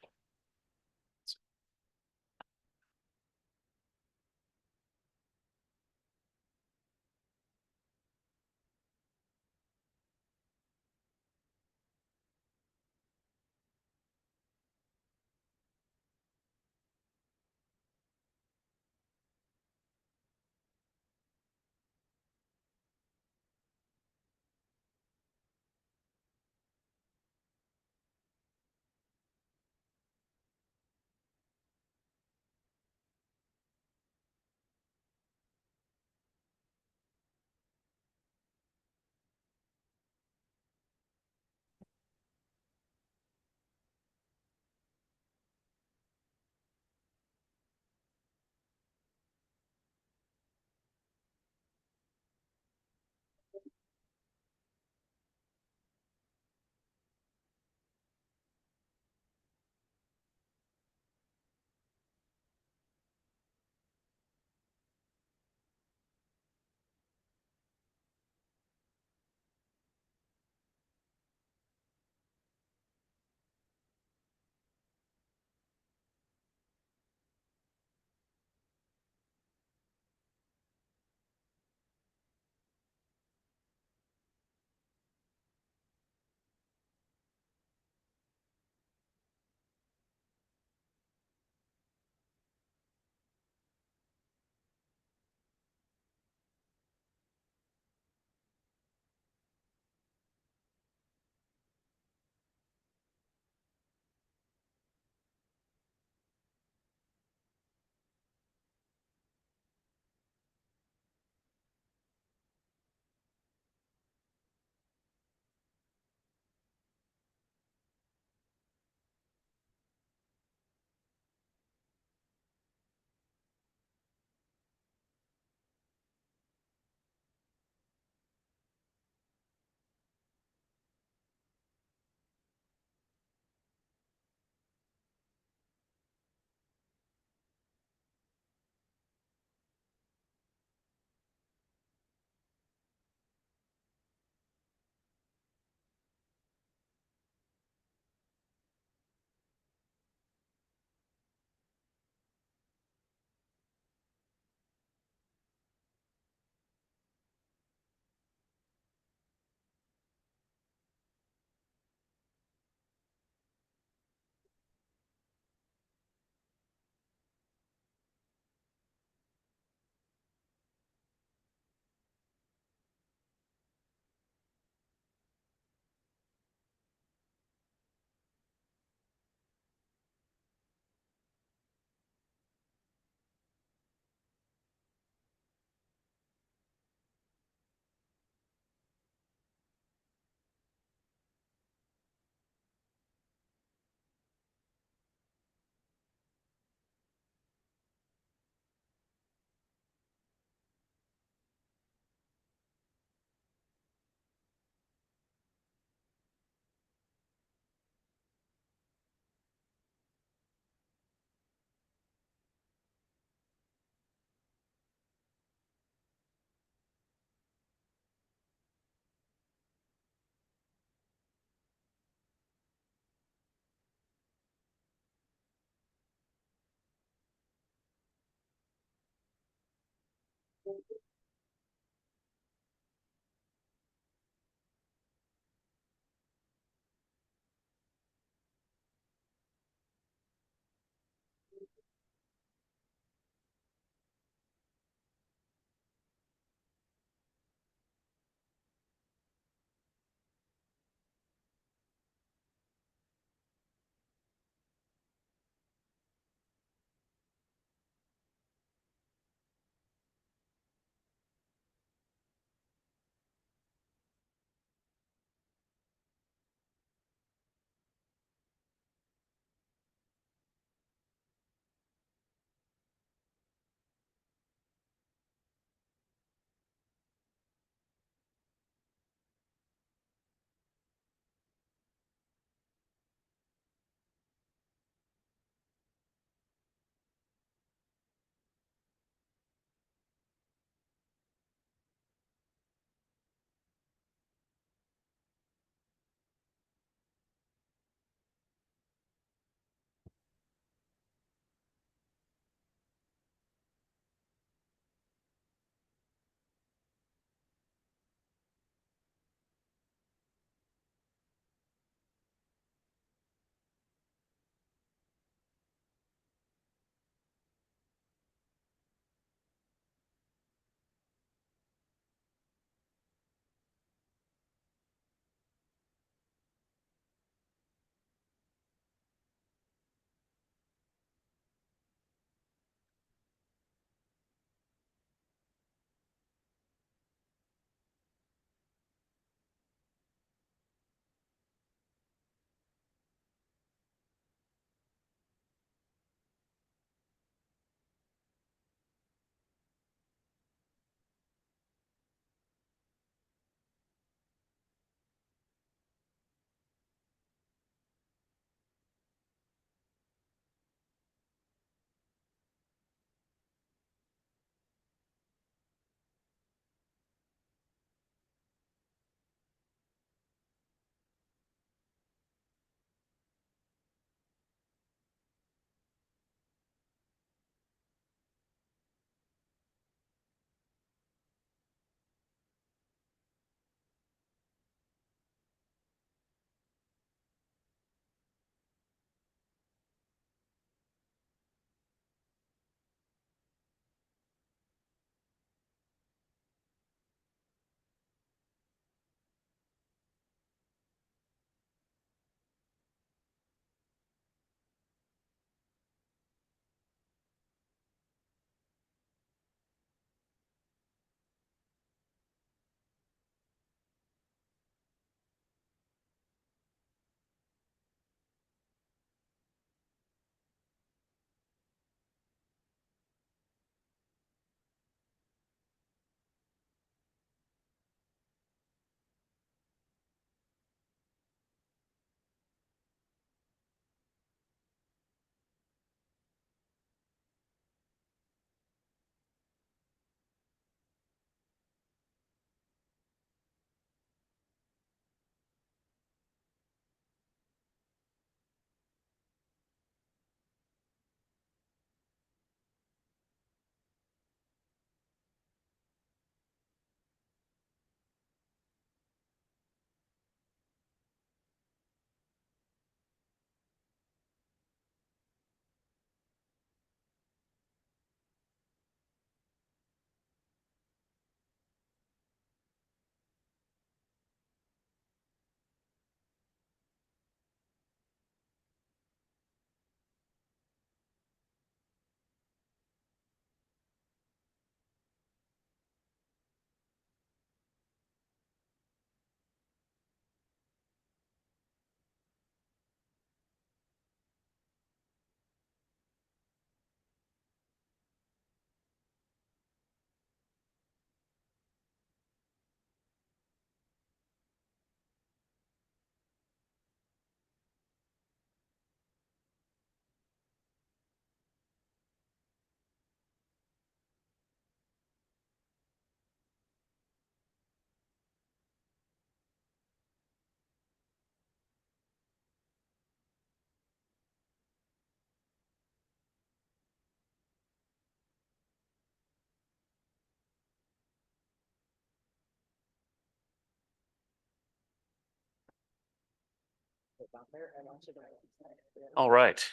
A: All right.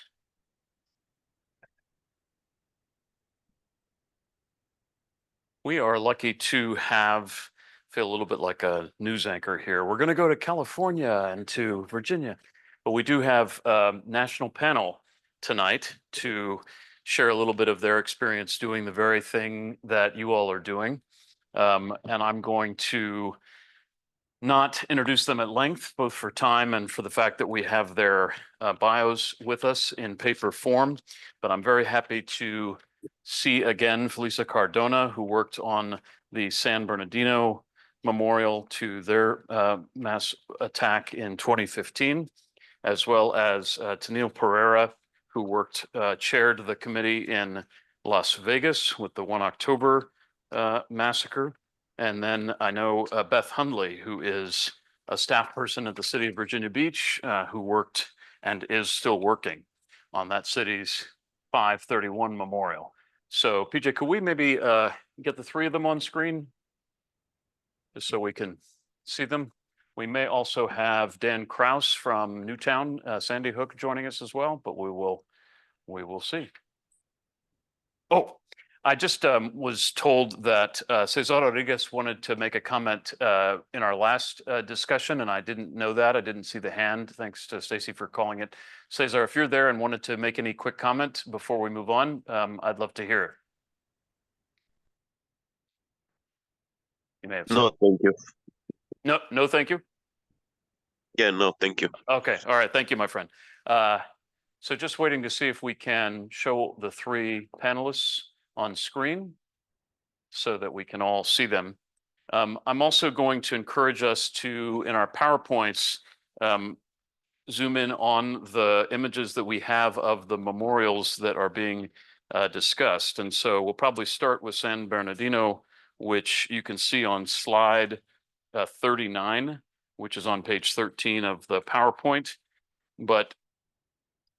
A: We are lucky to feel a little bit like a news anchor here. We're going to go to California and to Virginia, but we do have a national panel tonight to share a little bit of their experience doing the very thing that you all are doing. And I'm going to not introduce them at length, both for time and for the fact that we have their bios with us in paper form. But I'm very happy to see again Felisa Cardona, who worked on the San Bernardino Memorial to their mass attack in 2015, as well as Tennille Pereira, who chaired the committee in Las Vegas with the 1 October massacre. And then I know Beth Hundley, who is a staff person at the city of Virginia Beach, who worked and is still working on that city's 531 memorial. So PJ, could we maybe get the three of them on screen? Just so we can see them. We may also have Dan Kraus from Newtown, Sandy Hook joining us as well, but we will see. Oh, I just was told that Cesar Rodriguez wanted to make a comment in our last discussion, and I didn't know that. I didn't see the hand. Thanks to Stacy for calling it. Cesar, if you're there and wanted to make any quick comment before we move on, I'd love to hear it. You may have
E: No, thank you.
A: No, thank you.
E: Yeah, no, thank you.
A: Okay, all right, thank you, my friend. So just waiting to see if we can show the three panelists on screen so that we can all see them. I'm also going to encourage us to, in our PowerPoints, zoom in on the images that we have of the memorials that are being discussed. And so we'll probably start with San Bernardino, which you can see on slide 39, which is on page 13 of the PowerPoint. But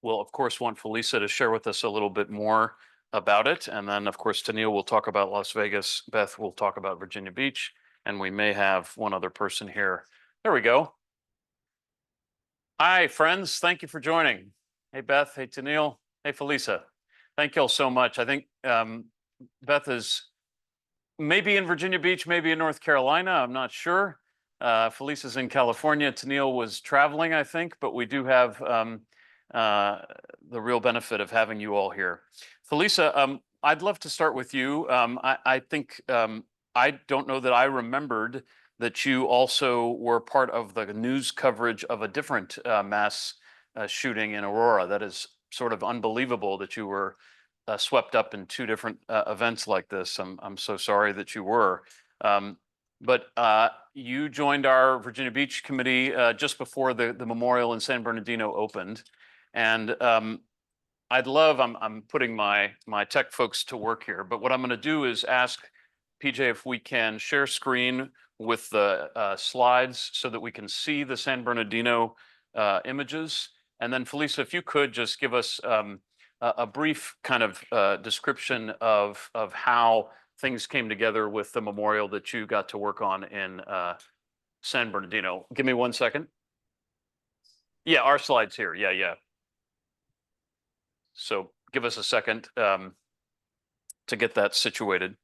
A: we'll, of course, want Felisa to share with us a little bit more about it. And then, of course, Tennille will talk about Las Vegas. Beth will talk about Virginia Beach. And we may have one other person here. There we go. Hi, friends. Thank you for joining. Hey, Beth. Hey, Tennille. Hey, Felisa. Thank you all so much. I think Beth is maybe in Virginia Beach, maybe in North Carolina. I'm not sure. Felisa's in California. Tennille was traveling, I think, but we do have the real benefit of having you all here. Felisa, I'd love to start with you. I think I don't know that I remembered that you also were part of the news coverage of a different mass shooting in Aurora. That is sort of unbelievable that you were swept up in two different events like this. I'm so sorry that you were. But you joined our Virginia Beach committee just before the memorial in San Bernardino opened. And I'm putting my tech folks to work here, but what I'm going to do is ask PJ if we can share screen with the slides so that we can see the San Bernardino images. And then Felisa, if you could just give us a brief kind of description of how things came together with the memorial that you got to work on in San Bernardino. Give me 1 second. Yeah, our slides here. Yeah. So give us a second to get that situated.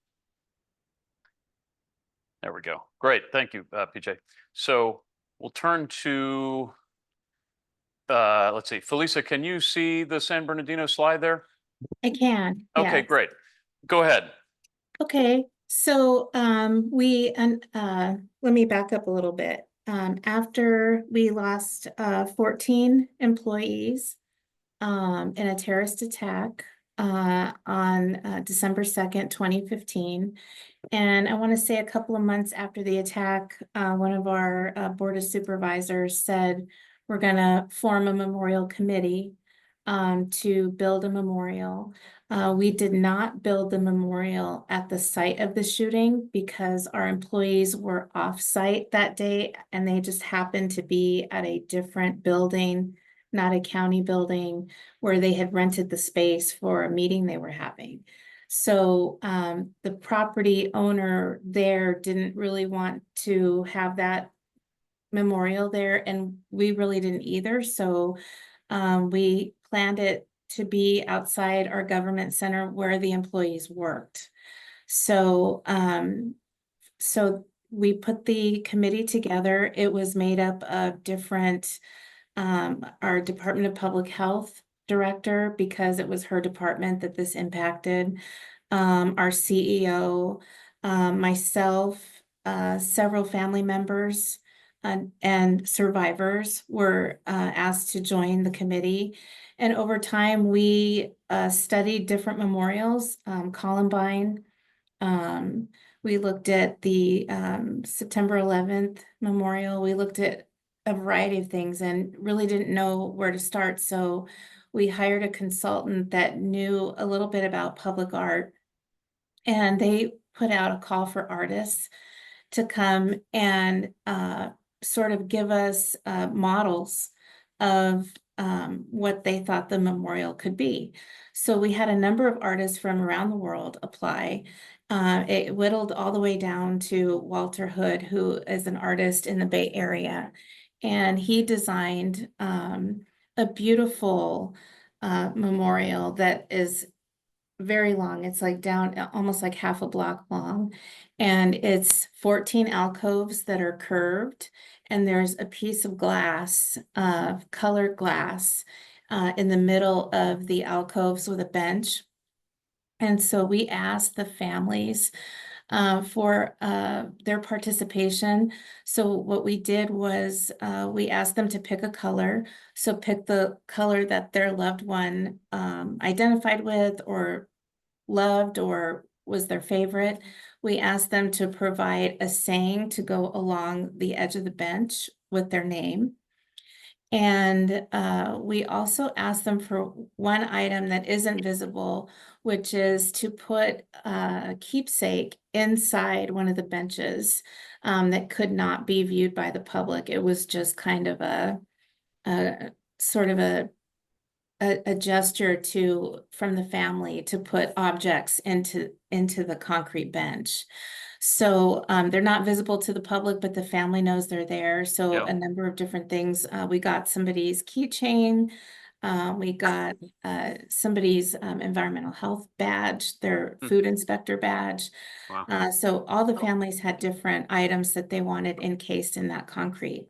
A: There we go. Great. Thank you, PJ. So we'll turn to, let's see, Felisa, can you see the San Bernardino slide there?
U: I can.
A: Okay,
U: yes.
A: great. Go ahead.
U: Okay, so let me back up a little bit. After we lost 14 employees in a terrorist attack on December 2nd, 2015. And I want to say a couple of months after the attack, one of our board of supervisors said, we're going to form a memorial committee to build a memorial. We did not build the memorial at the site of the shooting because our employees were off-site that day and they just happened to be at a different building, not a county building, where they had rented the space for a meeting they were having. So the property owner there didn't really want to have that memorial there, and we really didn't either. So we planned it to be outside our government center where the employees worked. So we put the committee together. It was made up of different, our Department of Public Health director, because it was her department that this impacted, our CEO, myself, several family members, and survivors were asked to join the committee. And over time, we studied different memorials, Columbine. We looked at the September 11th memorial. We looked at a variety of things and really didn't know where to start. So we hired a consultant that knew a little bit about public art, and they put out a call for artists to come and sort of give us models of what they thought the memorial could be. So we had a number of artists from around the world apply. It whittled all the way down to Walter Hood, who is an artist in the Bay Area. And he designed a beautiful memorial that is very long. It's like down almost like half a block long. And it's 14 alcoves that are curved. And there's a piece of glass, colored glass, in the middle of the alcoves with a bench. And so we asked the families for their participation. So what we did was we asked them to pick a color. So pick the color that their loved one identified with or loved or was their favorite. We asked them to provide a saying to go along the edge of the bench with their name. And we also asked them for one item that isn't visible, which is to put a keepsake inside one of the benches that could not be viewed by the public. It was just kind of a sort of a gesture from the family to put objects into the concrete bench. So they're not visible to the public, but the family knows they're there. So a number of different things. We got somebody's keychain. We got somebody's environmental health badge, their food inspector badge.
A: Wow.
U: So all the families had different items that they wanted encased in that concrete.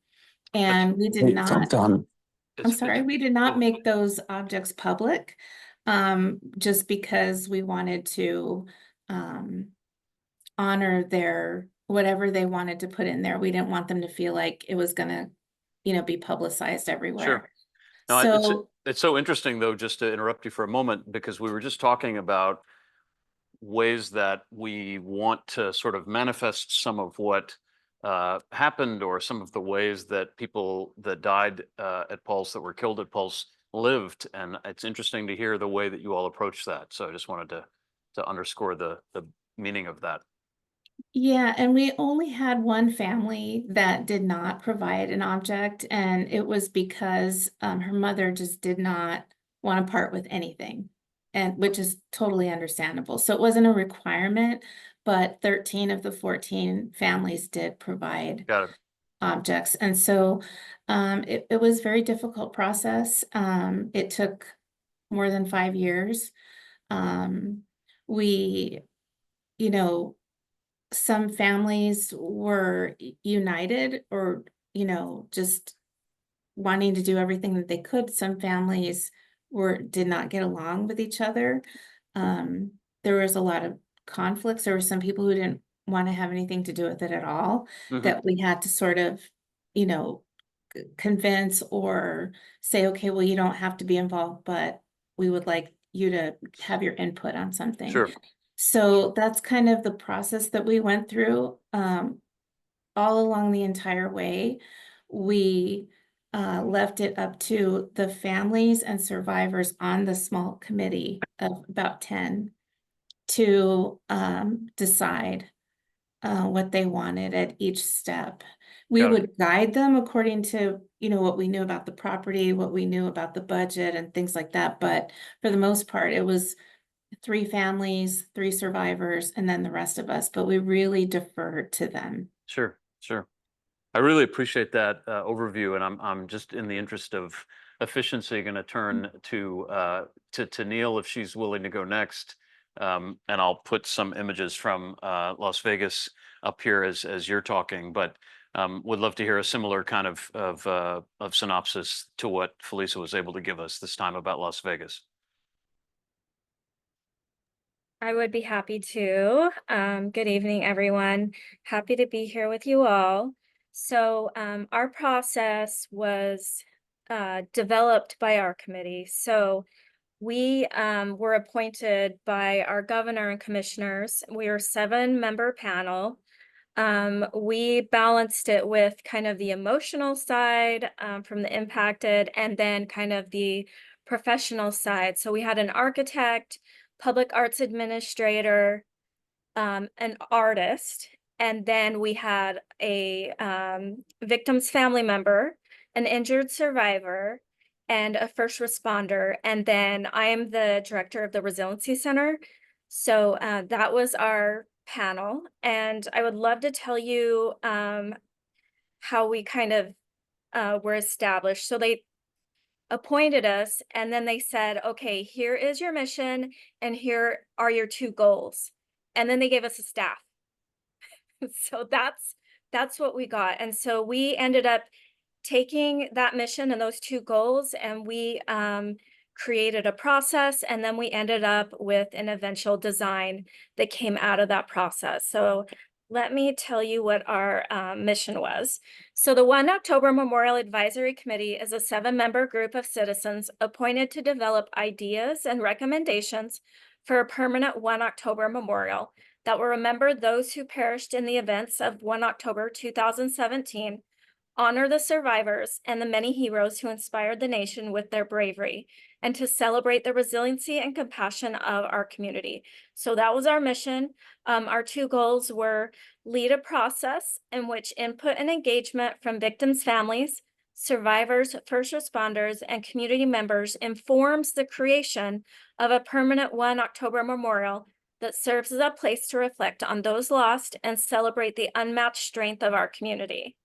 U: And we did not, I'm sorry, we did not make those objects public, just because we wanted to honor their, whatever they wanted to put in there. We didn't want them to feel like it was gonna, be publicized everywhere.
A: Sure. No,
U: So,
A: it's so interesting though, just to interrupt you for a moment, because we were just talking about ways that we want to sort of manifest some of what happened, or some of the ways that people that died at Pulse, that were killed at Pulse, lived. And it's interesting to hear the way that you all approach that. So I just wanted to underscore the meaning of that.
U: yeah, and we only had one family that did not provide an object, and it was because her mother just did not want to part with anything, and which is totally understandable. So it wasn't a requirement, but 13 of the 14 families did provide
A: Got it.
U: objects. And so it was a very difficult process. It took more than 5 years. We, some families were united or, just wanting to do everything that they could. Some families did not get along with each other. There was a lot of conflicts. There were some people who didn't want to have anything to do with it at all, that we had to sort of, convince or say, okay, well, you don't have to be involved, but we would like you to have your input on something.
A: Sure.
U: So that's kind of the process that we went through all along the entire way. We left it up to the families and survivors on the small committee of about 10 to decide what they wanted at each step. We
A: Got it.
U: would guide them according to, what we knew about the property, what we knew about the budget and things like that. But for the most part, it was 3 families, 3 survivors, and then the rest of us, but we really deferred to them.
A: Sure. I really appreciate that overview, and I'm just in the interest of efficiency going to turn to Neil if she's willing to go next, and I'll put some images from Las Vegas up here as you're talking, but would love to hear a similar kind of synopsis to what Felisa was able to give us this time about Las Vegas.
F: I would be happy to. Good evening, everyone. Happy to be here with you all. So our process was developed by our committee. So we were appointed by our governor and commissioners. We are a 7-member panel. We balanced it with kind of the emotional side from the impacted and then kind of the professional side. So we had an architect, public arts administrator, an artist, and then we had a victim's family member, an injured survivor, and a first responder. And then I am the director of the Resiliency Center. So that was our panel. And I would love to tell you how we kind of were established. So they appointed us, and then they said, okay, here is your mission and here are your 2 goals. And then they gave us a staff. So that's what we got. And so we ended up taking that mission and those 2 goals, and we created a process, and then we ended up with an eventual design that came out of that process. So let me tell you what our mission was. So the 1 October Memorial Advisory Committee is a 7-member group of citizens appointed to develop ideas and recommendations for a permanent 1 October memorial that will remember those who perished in the events of 1 October 2017, honor the survivors and the many heroes who inspired the nation with their bravery, and to celebrate the resiliency and compassion of our community. So that was our mission. Our 2 goals were lead a process in which input and engagement from victims' families, survivors, first responders, and community members informs the creation of a permanent 1 October memorial that serves as a place to reflect on those lost and celebrate the unmatched strength of our community.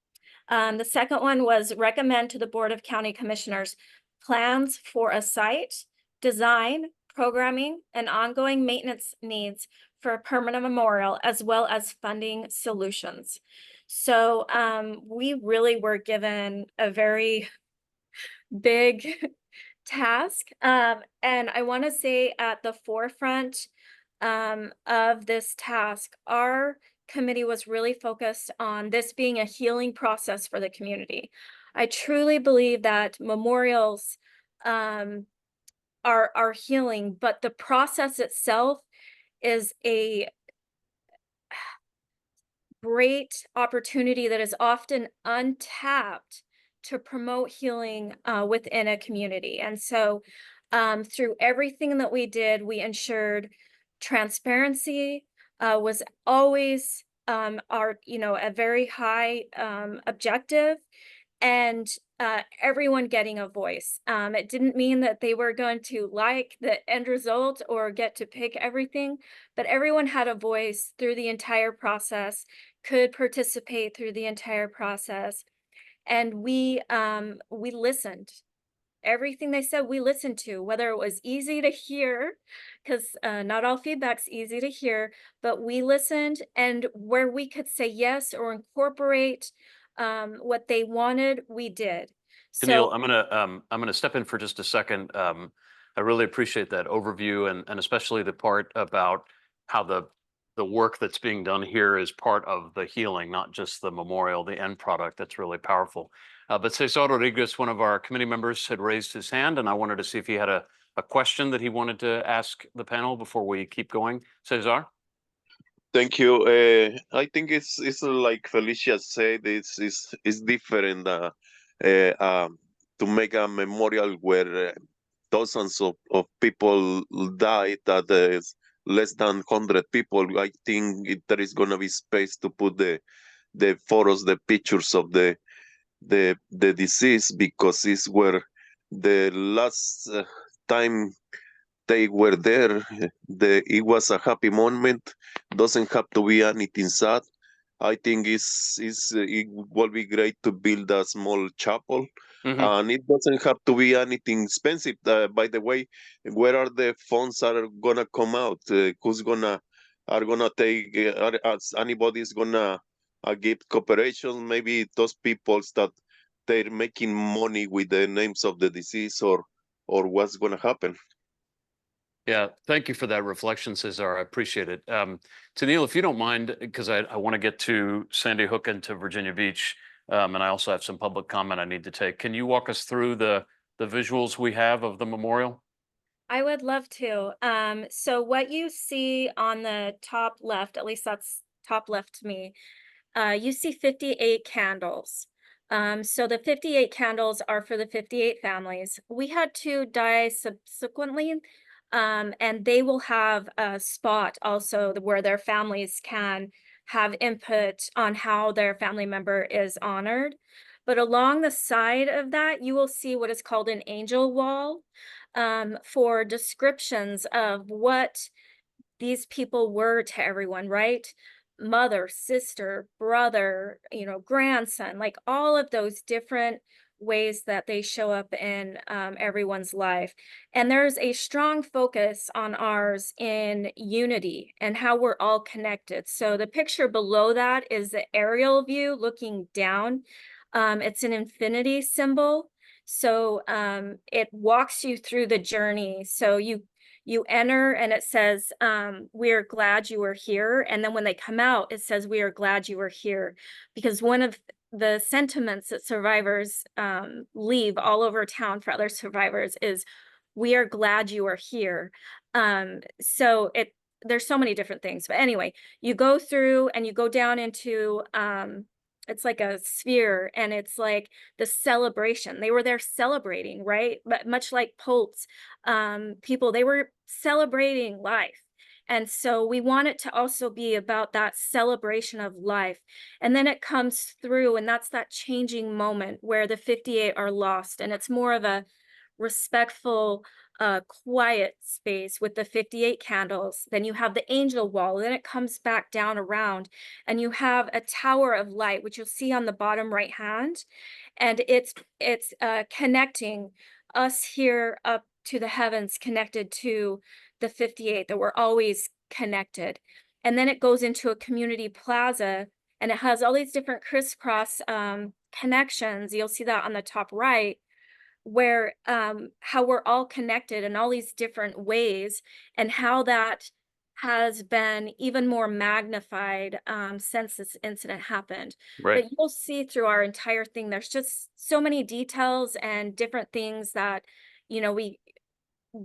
F: The second one was recommend to the Board of County Commissioners plans for a site, design, programming, and ongoing maintenance needs for a permanent memorial, as well as funding solutions. So we really were given a very big task. And I want to say at the forefront of this task, our committee was really focused on this being a healing process for the community. I truly believe that memorials are healing, but the process itself is a great opportunity that is often untapped to promote healing within a community. And so through everything that we did, we ensured transparency was always a very high objective, and everyone getting a voice. It didn't mean that they were going to like the end result or get to pick everything, but everyone had a voice through the entire process, could participate through the entire process. And we listened. Everything they said, we listened to, whether it was easy to hear, because not all feedback's easy to hear, but we listened, and where we could say yes or incorporate what they wanted, we did.
A: Neil,
F: So
A: I'm gonna step in for just a second. I really appreciate that overview, and especially the part about how the work that's being done here is part of the healing, not just the memorial, the end product. That's really powerful. But Cesar Rodriguez, one of our committee members, had raised his hand, and I wanted to see if he had a question that he wanted to ask the panel before we keep going. Cesar?
E: Thank you. I think it's like Felicia said, it's different to make a memorial where dozens of people died, that is less than 100 people. I think there is gonna be space to put the photos, the pictures of the disease, because it's where the last time they were there, it was a happy moment. Doesn't have to be anything sad. I think it will be great to build a small chapel. And it doesn't have to be anything expensive. By the way, where are the funds are gonna come out? Who's gonna take? Anybody's gonna give cooperation? Maybe those peoples that they're making money with the names of the disease, or what's gonna happen?
A: Yeah, thank you for that reflection, Cesar. I appreciate it. Tennille, if you don't mind, because I want to get to Sandy Hook and to Virginia Beach, and I also have some public comment I need to take. Can you walk us through the visuals we have of the memorial?
F: I would love to. So what you see on the top left, at least that's top left to me, you see 58 candles. So the 58 candles are for the 58 families. We had 2 die subsequently, and they will have a spot also where their families can have input on how their family member is honored. But along the side of that, you will see what is called an angel wall, for descriptions of what these people were to everyone, right? Mother, sister, brother, grandson, like all of those different ways that they show up in everyone's life. And there's a strong focus on ours in unity and how we're all connected. So the picture below that is the aerial view looking down. It's an infinity symbol. So it walks you through the journey. So you enter and it says, we're glad you were here. And then when they come out, it says, we are glad you were here. Because one of the sentiments that survivors leave all over town for other survivors is, we are glad you are here. So there's so many different things. But anyway, you go through and you go down into, it's like a sphere, and it's like the celebration. They were there celebrating, right? But much like Polk's people, they were celebrating life. And so we want it to also be about that celebration of life. And then it comes through, and that's that changing moment where the 58 are lost. And it's more of a respectful, quiet space with the 58 candles. Then you have the angel wall, then it comes back down around, and you have a tower of light, which you'll see on the bottom right hand. And it's connecting us here up to the heavens, connected to the 58, that we're always connected. And then it goes into a community plaza, and it has all these different crisscross connections. You'll see that on the top right, where how we're all connected in all these different ways, and how that has been even more magnified since this incident happened.
A: Right.
F: But you'll see through our entire thing, there's just so many details and different things that, we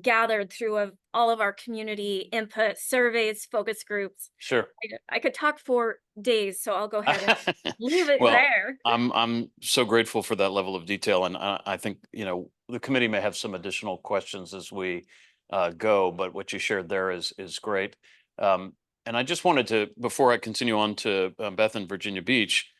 F: gathered through all of our community input, surveys, focus groups.
A: Sure.
F: I could talk for days, so I'll go ahead and leave it
A: Well,
F: there.
A: I'm so grateful for that level of detail, and I think the committee may have some additional questions as we go, but what you shared there is great. And I just wanted to, before I continue on to Beth and Virginia Beach,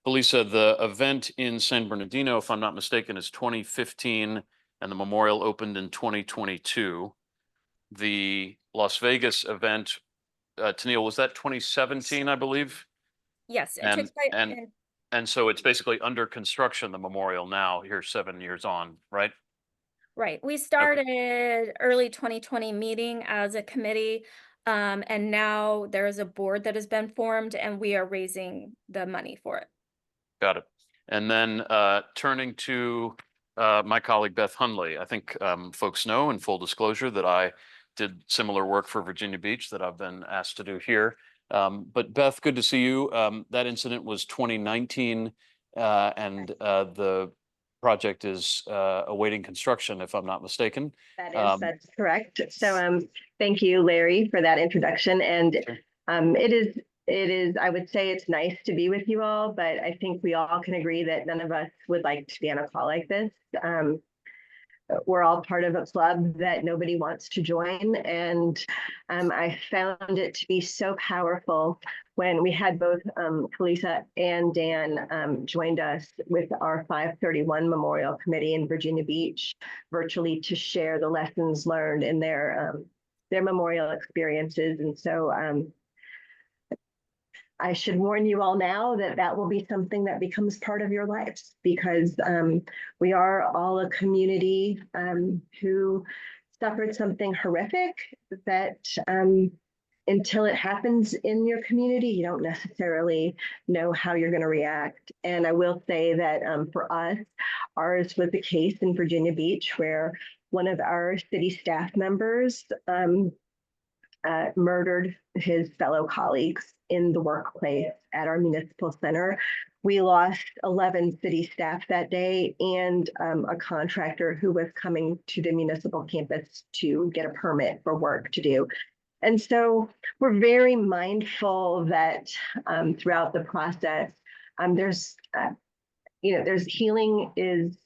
A: Elisa, the event in San Bernardino, if I'm not mistaken, is 2015, and the memorial opened in 2022. The Las Vegas event, Tennille, was that 2017, I believe?
F: Yes, it
A: And
F: took place
A: and
F: in-
A: and so it's basically under construction, the memorial now, here 7 years on, right?
F: Right. We started early 2020 meeting as a committee, and now there is a board that has been formed, and we are raising the money for it.
A: Got it. And then turning to my colleague Beth Hundley, I think folks know, in full disclosure, that I did similar work for Virginia Beach that I've been asked to do here. But Beth, good to see you. That incident was 2019, and the project is awaiting construction, if I'm not mistaken.
K: That's correct. So thank you, Larry, for that introduction. And it is, I would say it's nice to be with you all, but I think we all can agree that none of us would like to be on a call like this. We're all part of a club that nobody wants to join. And I found it to be so powerful when we had both Kalisa and Dan joined us with our 531 Memorial Committee in Virginia Beach virtually to share the lessons learned in their memorial experiences. And so I should warn you all now that that will be something that becomes part of your lives because we are all a community who suffered something horrific that until it happens in your community, you don't necessarily know how you're going to react. And I will say that for us, ours was the case in Virginia Beach where one of our city staff members murdered his fellow colleagues in the workplace at our municipal center. We lost 11 city staff that day and a contractor who was coming to the municipal campus to get a permit for work to do. And so we're very mindful that throughout the process, there's healing is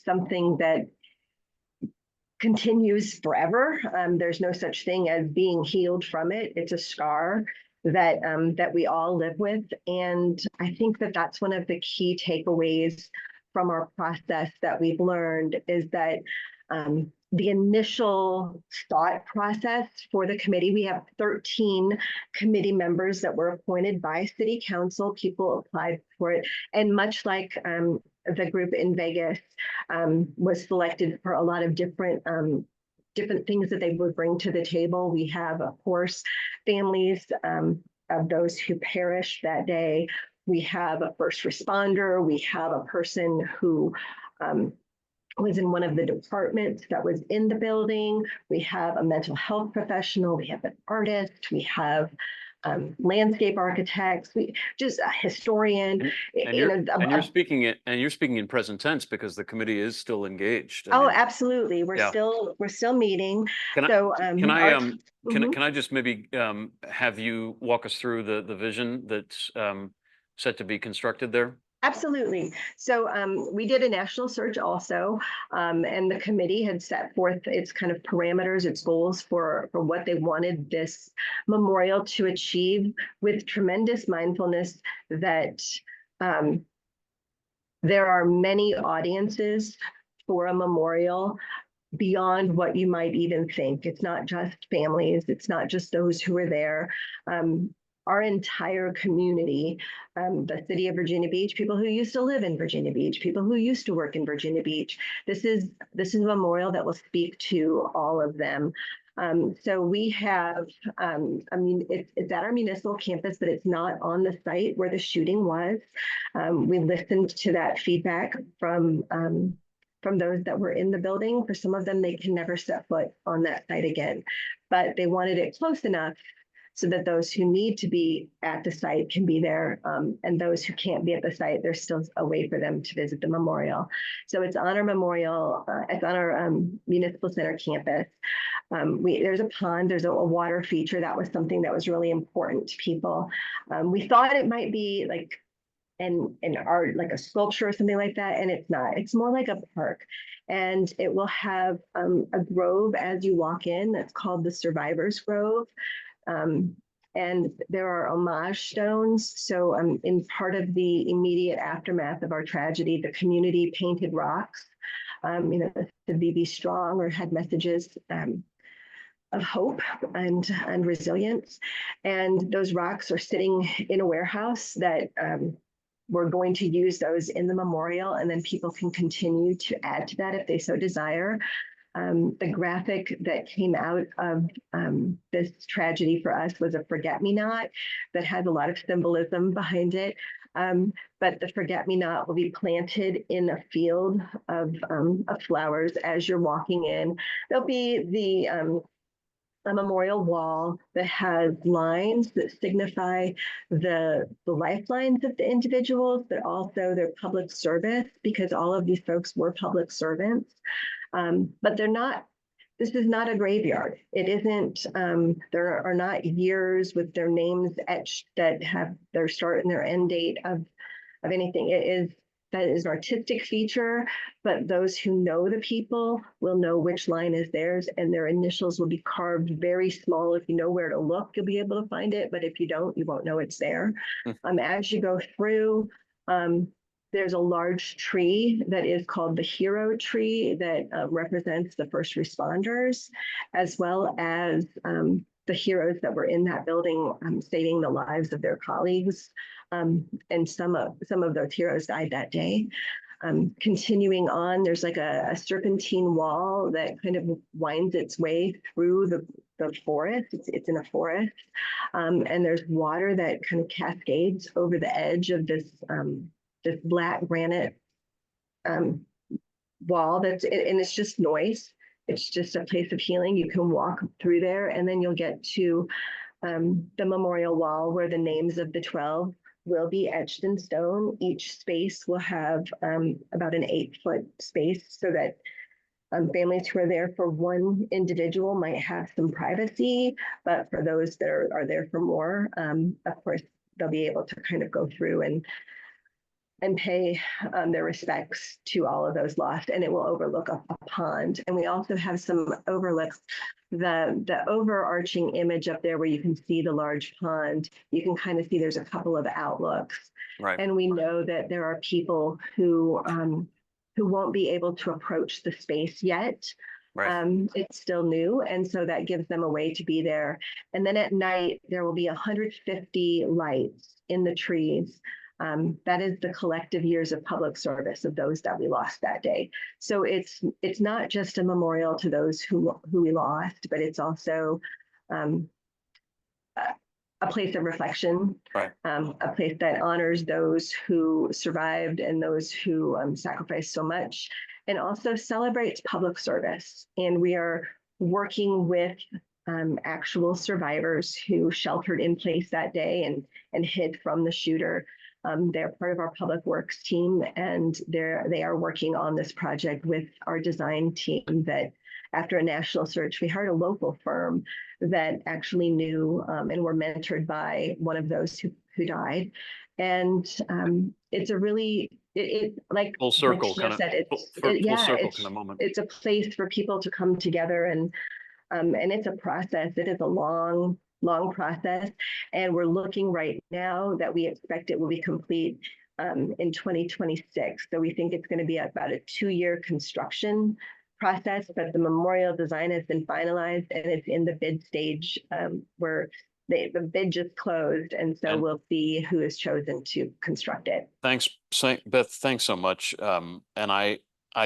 K: something that continues forever. There's no such thing as being healed from it. It's a scar that that we all live with. And I think that that's one of the key takeaways from our process that we've learned is that the initial thought process for the committee, we have 13 committee members that were appointed by City Council. People applied for it. And much like the group in Vegas was selected for a lot of different things that they would bring to the table. We have, of course, families of those who perished that day. We have a first responder. We have a person who was in one of the departments that was in the building. We have a mental health professional. We have an artist. We have landscape architects. We just a historian.
A: And you're speaking in present tense because the committee is still engaged. I
K: Oh,
A: mean,
K: absolutely. We're
A: yeah.
K: still meeting.
A: Can I,
K: So
A: can I
K: mhm.
A: just maybe have you walk us through the vision that's set to be constructed there?
K: Absolutely. So we did a national search also, and the committee had set forth its kind of parameters, its goals for what they wanted this memorial to achieve with tremendous mindfulness that there are many audiences for a memorial beyond what you might even think. It's not just families. It's not just those who are there. Our entire community, the city of Virginia Beach, people who used to live in Virginia Beach, people who used to work in Virginia Beach. This is a memorial that will speak to all of them. So we have, it's at our municipal campus, but it's not on the site where the shooting was. We listened to that feedback from those that were in the building. For some of them, they can never set foot on that site again, but they wanted it close enough so that those who need to be at the site can be there, and those who can't be at the site, there's still a way for them to visit the memorial. So it's on our memorial, it's on our municipal center campus. There's a pond, there's a water feature. That was something that was really important to people. We thought it might be like an art, like a sculpture or something like that, and it's not. It's more like a park, and it will have a grove as you walk in. That's called the Survivors Grove. And there are homage stones. So in part of the immediate aftermath of our tragedy, the community painted rocks, to be strong, or had messages of hope and resilience. And those rocks are sitting in a warehouse that we're going to use those in the memorial, and then people can continue to add to that if they so desire. The graphic that came out of this tragedy for us was a forget-me-not that has a lot of symbolism behind it. But the forget-me-not will be planted in a field of flowers as you're walking in. There'll be a memorial wall that has lines that signify the lifelines of the individuals, but also their public service, because all of these folks were public servants. But they're not, this is not a graveyard. It isn't, there are not years with their names etched that have their start and their end date of anything. That is an artistic feature, but those who know the people will know which line is theirs, and their initials will be carved very small. If you know where to look, you'll be able to find it, but if you don't, you won't know it's there. As you go through, there's a large tree that is called the hero tree that represents the first responders, as well as the heroes that were in that building, saving the lives of their colleagues. And some of those heroes died that day. Continuing on, there's like a serpentine wall that kind of winds its way through the forest. It's in a forest. And there's water that kind of cascades over the edge of this black granite wall and it's just noise. It's just a place of healing. You can walk through there and then you'll get to the memorial wall where the names of the 12 will be etched in stone. Each space will have about an 8-foot space so that families who are there for one individual might have some privacy, but for those that are there for more, of course, they'll be able to kind of go through and pay their respects to all of those lost, and it will overlook a pond. And we also have some overlooks. The overarching image up there where you can see the large pond, you can kind of see there's a couple of outlooks.
A: Right.
K: And we know that there are people who won't be able to approach the space yet.
A: Right.
K: It's still new, and so that gives them a way to be there. And then at night, there will be 150 lights in the trees. That is the collective years of public service of those that we lost that day. So it's not just a memorial to those who we lost, but it's also a place of reflection,
A: Right.
K: A place that honors those who survived and those who sacrificed so much, and also celebrates public service. And we are working with actual survivors who sheltered in place that day and hid from the shooter. They're part of our public works team, and they are working on this project with our design team that after a national search, we hired a local firm that actually knew and were mentored by one of those who died. And it's a really, like
A: Full circle
K: like Jeff
A: kind of,
K: said,
A: full circle kind of moment.
K: it's a place for people to come together and it's a process. It is a long process. And we're looking right now that we expect it will be complete in 2026. So we think it's going to be about a 2-year construction process, but the memorial design has been finalized and it's in the bid stage where the bid just closed. And so we'll see who is chosen to construct it.
A: Thanks, Beth. Thanks so much. And I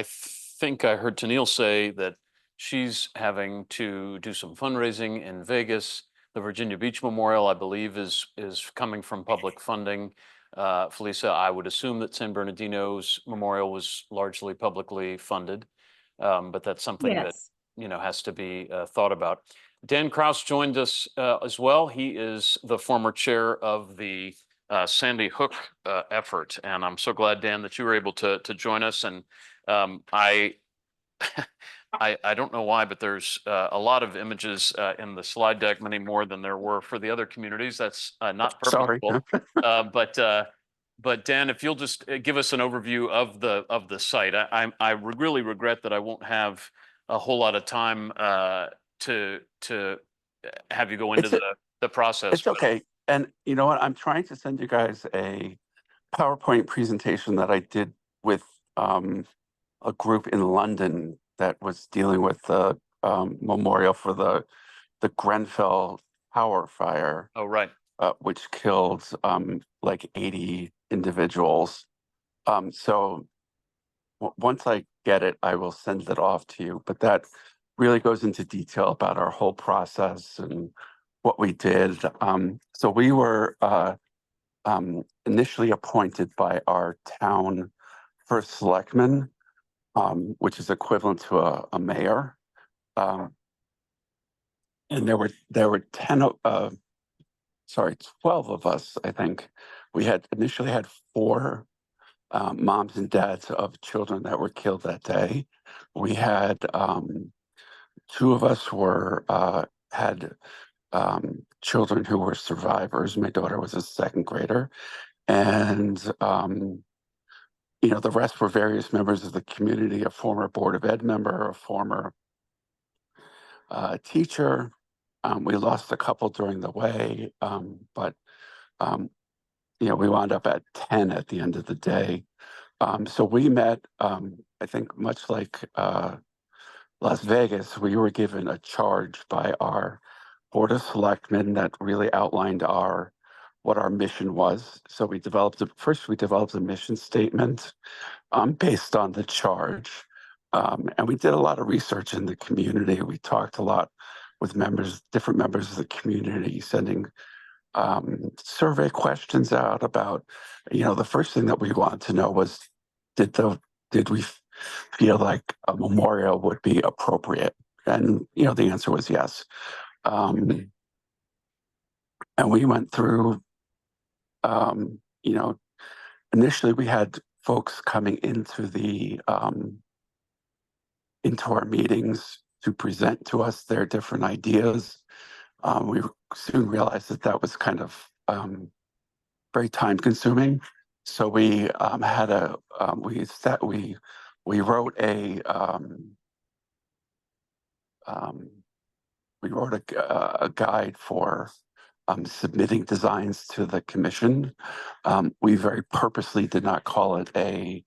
A: think I heard Tennille say that she's having to do some fundraising in Vegas. The Virginia Beach Memorial, I believe, is coming from public funding. Felisa, I would assume that San Bernardino's memorial was largely publicly funded, but that's something that has to be thought about. Dan Kraus joined us as well. He is the former chair of the Sandy Hook effort, and I'm so glad, Dan, that you were able to join us. And I don't know why, but there's a lot of images in the slide deck, many more than there were for the other communities. That's not purposeful. But Dan, if you'll just give us an overview of the site. I really regret that I won't have a whole lot of time to have you go into the process.
L: It's okay. And you know what? I'm trying to send you guys a PowerPoint presentation that I did with a group in London that was dealing with the memorial for the Grenfell Tower fire.
A: Oh, right.
L: Which killed like 80 individuals. So once I get it, I will send it off to you. But that really goes into detail about our whole process and what we did. So we were initially appointed by our town first selectman, which is equivalent to a mayor. And there were 12 of us, I think. We had initially had 4 moms and dads of children that were killed that day. We had 2 of us had children who were survivors. My daughter was a 2nd grader, and the rest were various members of the community, a former Board of Ed member, a former teacher. We lost a couple during the way, but we wound up at 10 at the end of the day. So we met, I think much like Las Vegas, we were given a charge by our Board of Selectmen that really outlined what our mission was. So we developed a mission statement based on the charge. And we did a lot of research in the community. We talked a lot with different members of the community, sending survey questions out about, the first thing that we wanted to know was, did we feel like a memorial would be appropriate? And, the answer was yes. And we went through, initially we had folks coming into our meetings to present to us their different ideas. We soon realized that was kind of very time consuming. So we wrote a guide for submitting designs to the commission. We very purposely did not call it a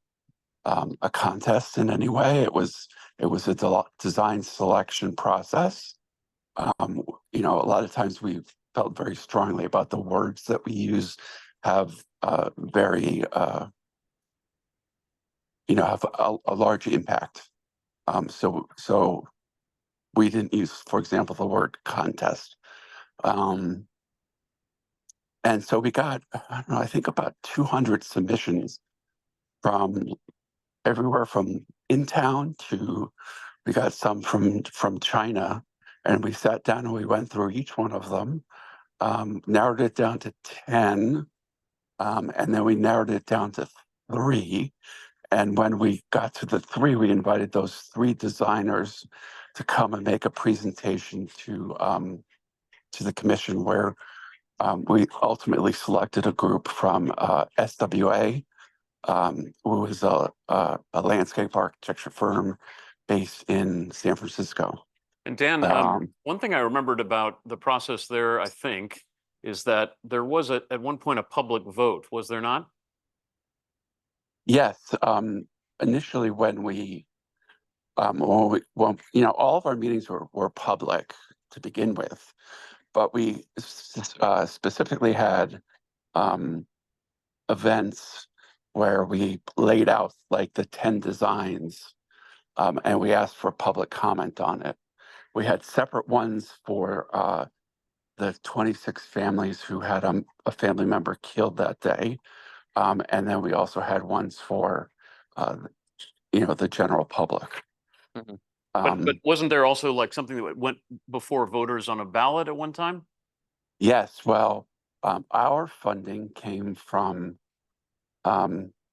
L: contest in any way. It was a design selection process. A lot of times we felt very strongly about the words that we use have very have a large impact. So we didn't use, for example, the word contest. And so we got, I think about 200 submissions from everywhere from in town to, we got some from China, and we sat down and we went through each one of them, narrowed it down to 10, and then we narrowed it down to 3. And when we got to the 3, we invited those 3 designers to come and make a presentation to the commission, where we ultimately selected a group from SWA, who is a landscape architecture firm based in San Francisco.
A: And Dan, one thing I remembered about the process there, I think, is that there was at one point a public vote, was there not?
L: Yes. Initially, when all of our meetings were public to begin with, but we specifically had events where we laid out like the 10 designs, and we asked for public comment on it. We had separate ones for the 26 families who had a family member killed that day. And then we also had ones for, the general public.
A: Mm-hmm. But wasn't there also like something that went before voters on a ballot at one time?
L: Yes, well, our funding came from,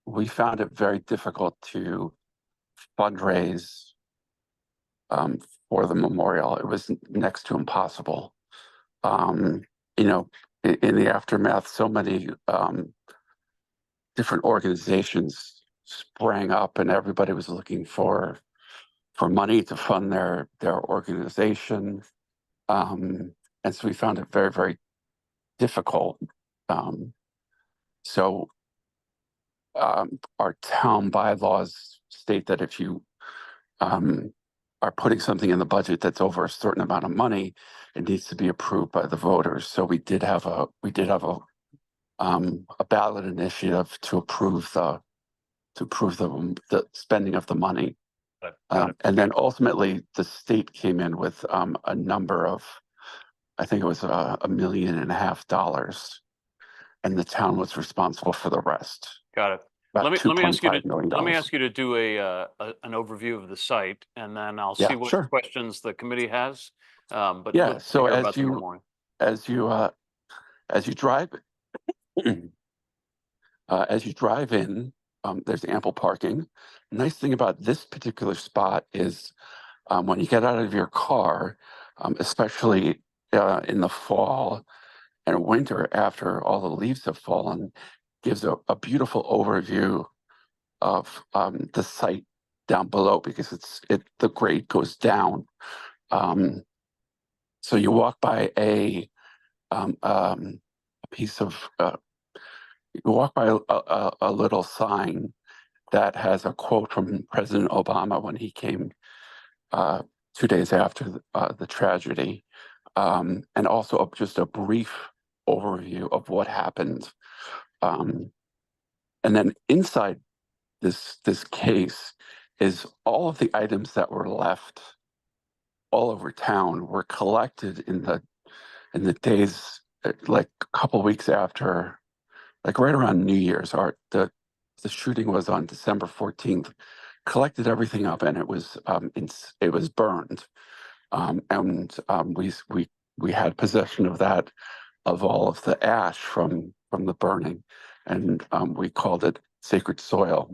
L: we found it very difficult to fundraise for the memorial. It was next to impossible. In the aftermath, so many different organizations sprang up, and everybody was looking for money to fund their organization. And so we found it very, very difficult. So our town bylaws state that if you are putting something in the budget that's over a certain amount of money, it needs to be approved by the voters. So we did have a ballot initiative to approve the spending of the money. And then ultimately the state came in with a number of, I think it was $1.5 million, and the town was responsible for the rest.
A: Got it.
L: About
A: Let me ask you to
L: $2.5 million.
A: let me ask you to do an overview of the site, and then I'll see what
L: sure.
A: questions the committee has. But
L: Yeah.
A: let's
L: So
A: hear about the memorial.
L: as you drive in, there's ample parking. Nice thing about this particular spot is when you get out of your car, especially in the fall and winter after all the leaves have fallen, gives a beautiful overview of the site down below, because the grade goes down. So you walk by a piece of you walk by a little sign that has a quote from President Obama when he came 2 days after the tragedy. and also just a brief overview of what happened. And then inside this case is all of the items that were left all over town were collected in the days, like a couple weeks after, like right around New Year's. The shooting was on December 14th. Collected everything up, and it was burned. We had possession of that, of all of the ash from the burning, and we called it sacred soil.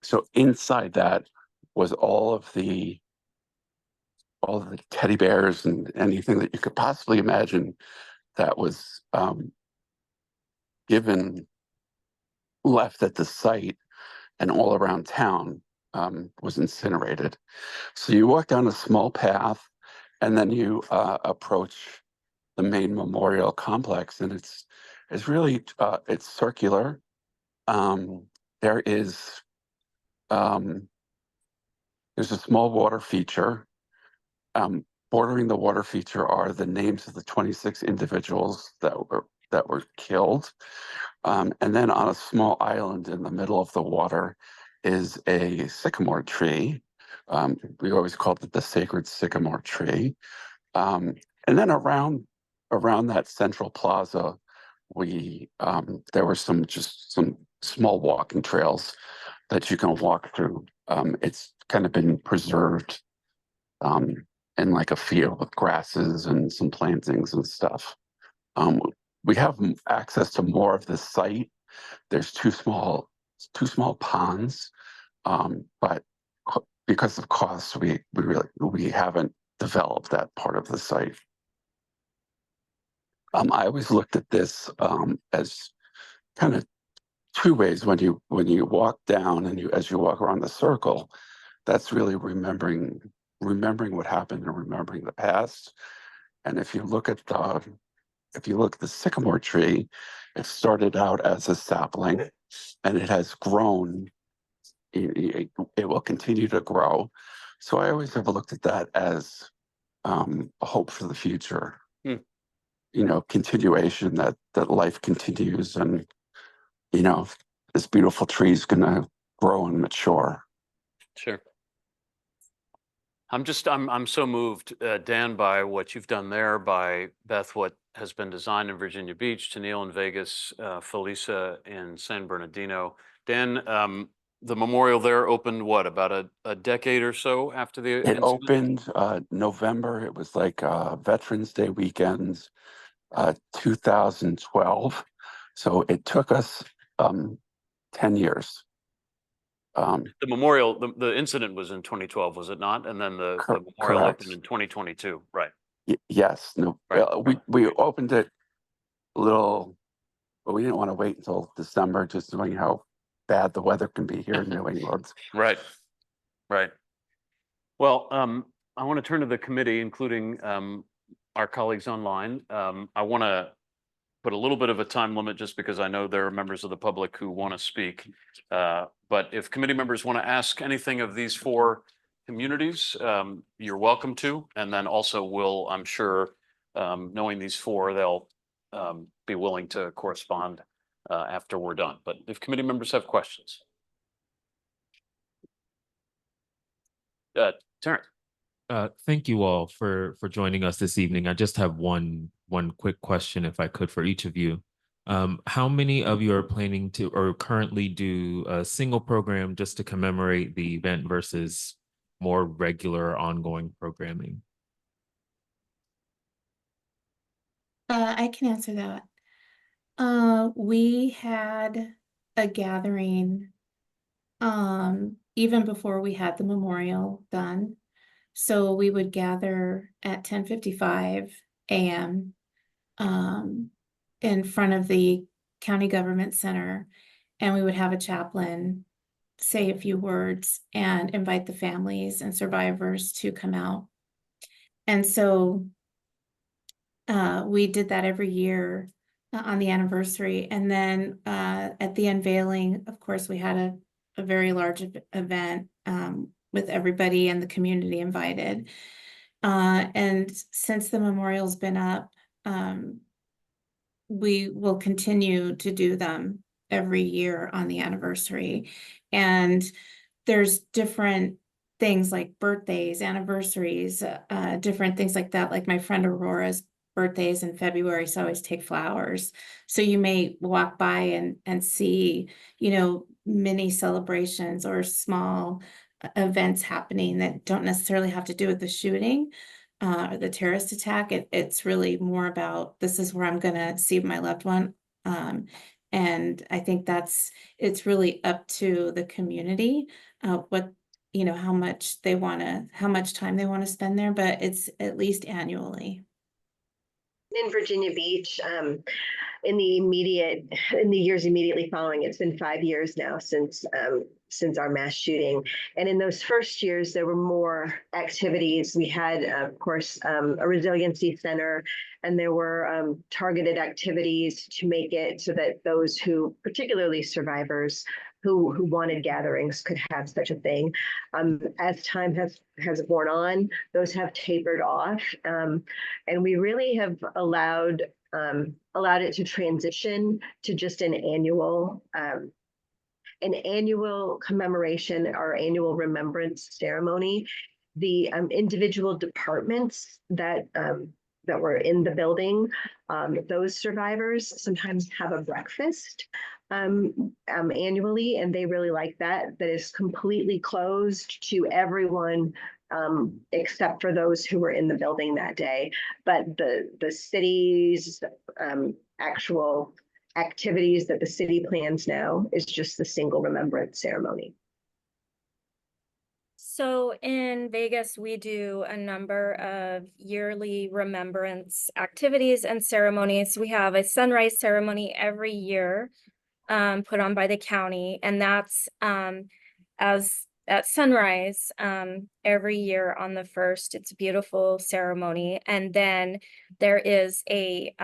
L: So inside that was all of the teddy bears and anything that you could possibly imagine that was left at the site and all around town, was incinerated. So you walk down a small path, and then you approach the main memorial complex, and it's really it's circular. There's a small water feature. Bordering the water feature are the names of the 26 individuals that were killed. And then on a small island in the middle of the water is a sycamore tree. We always called it the sacred sycamore tree. And then around that central plaza, there were some small walking trails that you can walk through. It's kind of been preserved in like a field with grasses and some plantings and stuff. We have access to more of this site. There's two small ponds, but because of costs, we haven't developed that part of the site. I always looked at this as kind of two ways. When you walk down and as you walk around the circle, that's really remembering what happened and remembering the past. And if you look at the sycamore tree, it started out as a sapling, and it has grown. It will continue to grow. So I always have looked at that as a hope for the future. Continuation, that life continues, and this beautiful tree is going to grow and mature.
A: Sure. I'm so moved, Dan, by what you've done there, by Beth, what has been designed in Virginia Beach, Tennille in Vegas, Felisa in San Bernardino. Dan, the memorial there opened about a decade or so after the
L: It
A: incident?
L: opened November. It was like Veterans Day weekend, 2012. So it took us 10 years.
A: The memorial, the incident was in 2012, was it not? And then the memorial
L: correct.
A: opened in 2022, right?
L: Yes. No.
A: Right.
L: We opened it a little, but we didn't want to wait until December, just knowing how bad the weather can be here in New England.
A: Right. Well, I want to turn to the committee, including our colleagues online. I want to put a little bit of a time limit just because I know there are members of the public who want to speak. But if committee members want to ask anything of these four communities, you're welcome to. And then also I'm sure, knowing these four, they'll be willing to correspond after we're done. But if committee members have questions. Terrence.
P: Thank you all for joining us this evening. I just have one quick question, if I could, for each of you. How many of you are planning to or currently do a single program just to commemorate the event versus more regular ongoing programming?
U: I can answer that. We had a gathering even before we had the memorial done. So we would gather at 10:55 a.m. In front of the county government center, and we would have a chaplain say a few words and invite the families and survivors to come out. And so we did that every year on the anniversary. And then at the unveiling, of course, we had a very large event with everybody and the community invited. And since the memorial's been up, we will continue to do them every year on the anniversary. And there's different things like birthdays, anniversaries, different things like that. Like my friend Aurora's birthdays in February, so I always take flowers. So you may walk by and see, you know, mini celebrations or small events happening that don't necessarily have to do with the shooting or the terrorist attack. It's really more about, this is where I'm gonna see my loved one. And I think it's really up to the community, what, you know, how much time they wanna spend there, but it's at least annually.
K: In Virginia Beach, in the years immediately following, it's been 5 years now since our mass shooting. And in those first years, there were more activities. We had, of course, a resiliency center, and there were targeted activities to make it so that those who, particularly survivors, who wanted gatherings could have such a thing. As time has worn on, those have tapered off. And we really have allowed it to transition to just an annual commemoration or annual remembrance ceremony. The individual departments that were in the building, those survivors sometimes have a breakfast annually, and they really like that. That is completely closed to everyone except for those who were in the building that day. But the city's actual activities that the city plans now is just the single remembrance ceremony.
F: So in Vegas, we do a number of yearly remembrance activities and ceremonies. We have a sunrise ceremony every year put on by the county, and that's at sunrise every year on the 1st. It's a beautiful ceremony. And then there is a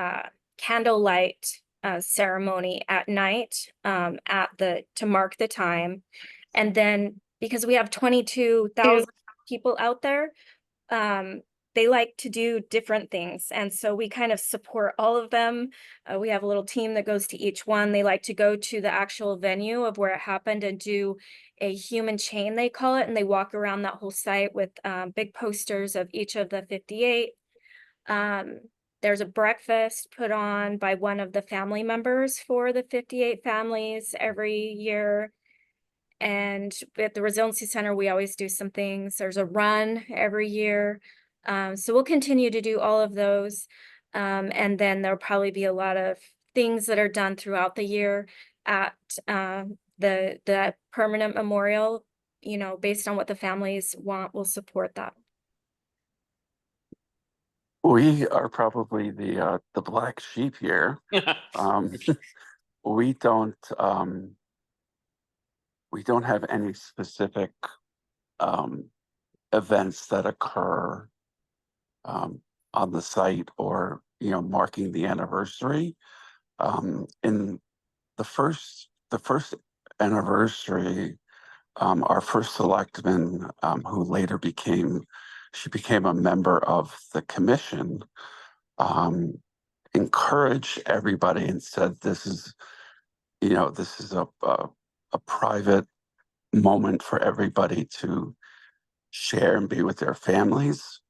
F: candlelight ceremony at night to mark the time. And then because we have 22,000 people out there, they like to do different things. And so we kind of support all of them. We have a little team that goes to each one. They like to go to the actual venue of where it happened and do a human chain, they call it. And they walk around that whole site with big posters of each of the 58. There's a breakfast put on by one of the family members for the 58 families every year. And at the Resiliency Center, we always do some things. There's a run every year. So we'll continue to do all of those. And then there'll probably be a lot of things that are done throughout the year at the permanent memorial, you know, based on what the families want, we'll support that.
L: We are probably the black sheep here. We don't have any specific events that occur on the site or, you know, marking the anniversary. In the first anniversary, our first selectman, who later became a member of the commission, encouraged everybody and said, this is a private moment for everybody to share and be with their families.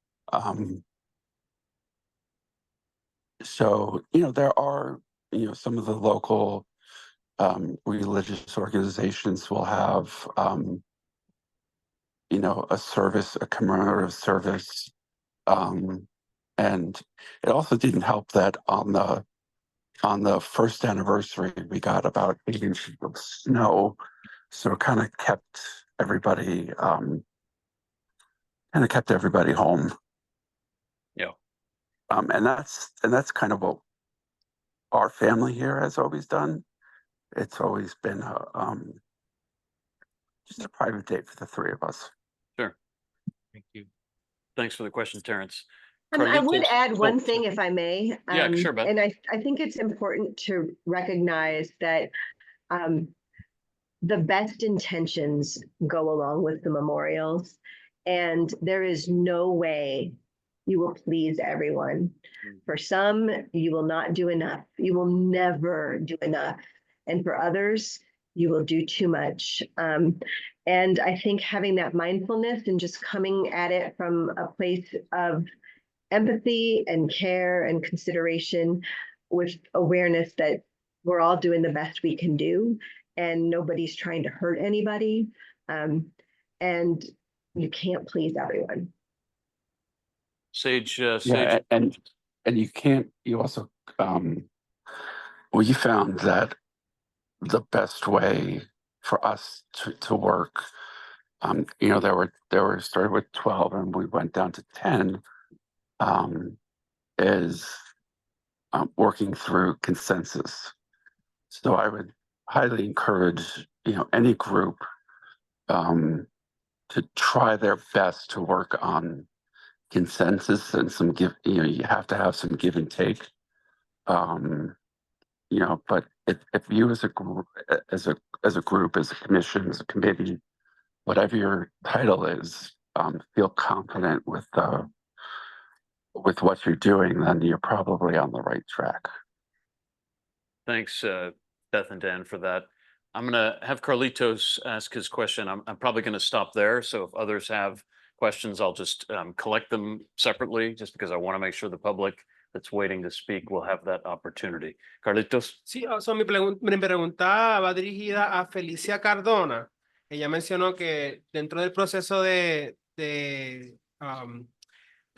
L: So, you know, there are, you know, some of the local religious organizations will have, you know, a commemorative service. And it also didn't help that on the first anniversary, we got about 8 inches of snow. So it kind of kept everybody home.
A: Yeah.
L: And that's kind of what our family here has always done. It's always been just a private date for the three of us.
A: Sure.
J: Thank you.
A: Thanks for the question, Terrence.
K: I would
A: Carlitos-
K: add one
A: oh,
K: thing, if I may.
A: Yeah, sure, Beth.
K: And I think it's important to recognize that the best intentions go along with the memorials, and there is no way you will please everyone. For some, you will not do enough. You will never do enough. And for others, you will do too much. And I think having that mindfulness and just coming at it from a place of empathy and care and consideration with awareness that we're all doing the best we can do and nobody's trying to hurt anybody. And you can't please everyone.
A: Sage,
L: Yeah,
A: Sage,
L: and you can't, you also, we found that the best way for us to work, you know, there were started with 12 and we went down to 10, is working through consensus. So I would highly encourage, you know, any group to try their best to work on consensus and some give, you know, you have to have some give and take. You know, but if you as a group, as a group, as a commission, as a committee, whatever your title is, feel confident with what you're doing, then you're probably on the right track.
A: thanks, Beth and Dan, for that. I'm gonna have Carlitos ask his question. I'm probably gonna stop there. So if others have questions, I'll just collect them separately, just because I want to make sure the public that's waiting to speak will have that opportunity. Carlitos.
M: Sí, mi pregunta va dirigida a Felicia Cardona. Ella mencionó que dentro del proceso de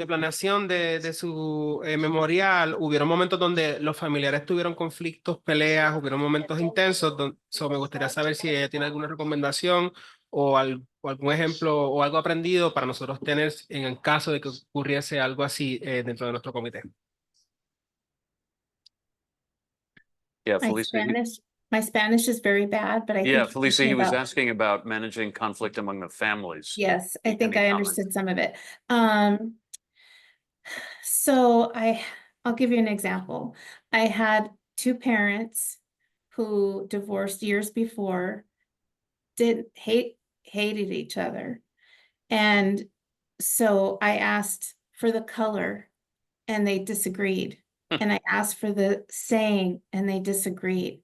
M: planeación de su memorial, hubieron momentos donde los familiares tuvieron conflictos, peleas, hubieron momentos intensos. Me gustaría saber si ella tiene alguna recomendación o algún ejemplo o algo aprendido para nosotros tener en el caso de que ocurriese algo así dentro de nuestro comité.
A: Yeah,
U: My
A: Felicia.
U: My Spanish is very bad, but I
A: Yeah,
U: think.
A: Felicia, he was asking about managing conflict among the families.
U: Yes, I think
A: Any
U: I
A: comments?
U: understood some of it. So I'll give you an example. I had two parents who divorced years before, hated each other. And so I asked for the color and they disagreed. And I asked for the saying and they disagreed.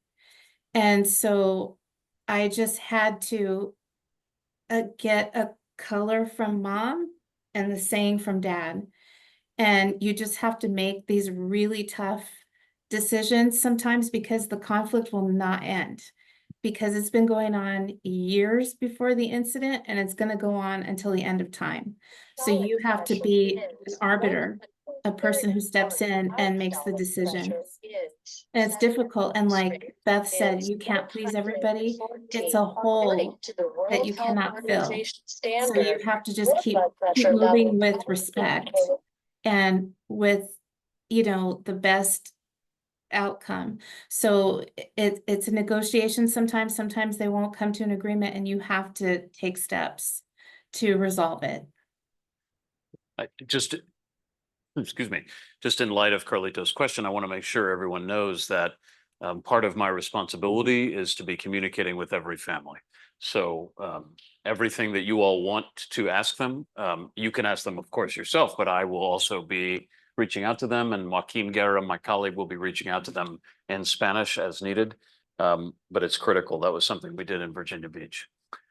U: And so I just had to get a color from mom and the saying from dad. And you just have to make these really tough decisions sometimes because the conflict will not end. Because it's been going on years before the incident and it's going to go on until the end of time. So you have to be an arbiter, a person who steps in and makes the decision. And it's difficult. And like Beth said, you can't please everybody. It's a hole that you cannot fill. So you have to just keep moving with respect and with, you know, the best outcome. So it's a negotiation sometimes they won't come to an agreement and you have to take steps to resolve it.
A: Excuse me, just in light of Carlitos' question, I want to make sure everyone knows that part of my responsibility is to be communicating with every family. So everything that you all want to ask them, you can ask them, of course, yourself, but I will also be reaching out to them, and Joaquin Guerra, my colleague, will be reaching out to them in Spanish as needed. But it's critical. That was something we did in Virginia Beach.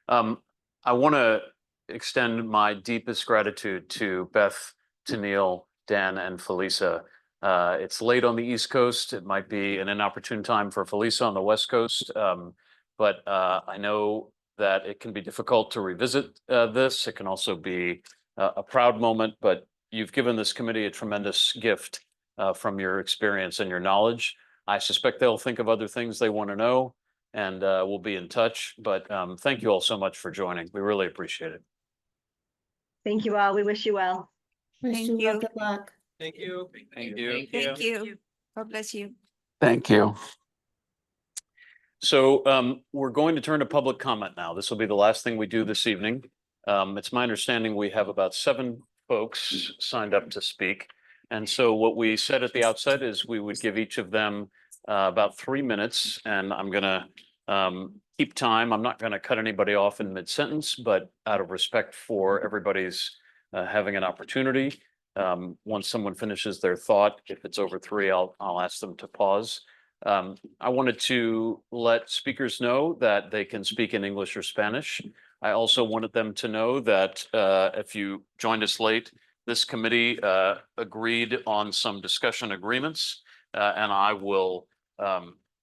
A: I want to extend my deepest gratitude to Beth, Tennille, Dan, and Felisa. It's late on the East Coast. It might be an inopportune time for Felisa on the West Coast. But I know that it can be difficult to revisit this. It can also be a proud moment, but you've given this committee a tremendous gift from your experience and your knowledge. I suspect they'll think of other things they want to know, and we'll be in touch. But thank you all so much for joining. We really appreciate it.
K: Thank you all. We wish you well.
U: Wish you well, good luck.
M: Thank you.
A: Thank you.
D: Thank you. God bless you.
L: Thank you.
A: So we're going to turn to public comment now. This will be the last thing we do this evening. It's my understanding we have about 7 folks signed up to speak. And so what we said at the outset is we would give each of them about 3 minutes, and I'm gonna keep time. I'm not gonna cut anybody off in mid-sentence, but out of respect for everybody's having an opportunity, once someone finishes their thought, if it's over 3, I'll ask them to pause. I wanted to let speakers know that they can speak in English or Spanish. I also wanted them to know that if you joined us late, this committee agreed on some discussion agreements, and I will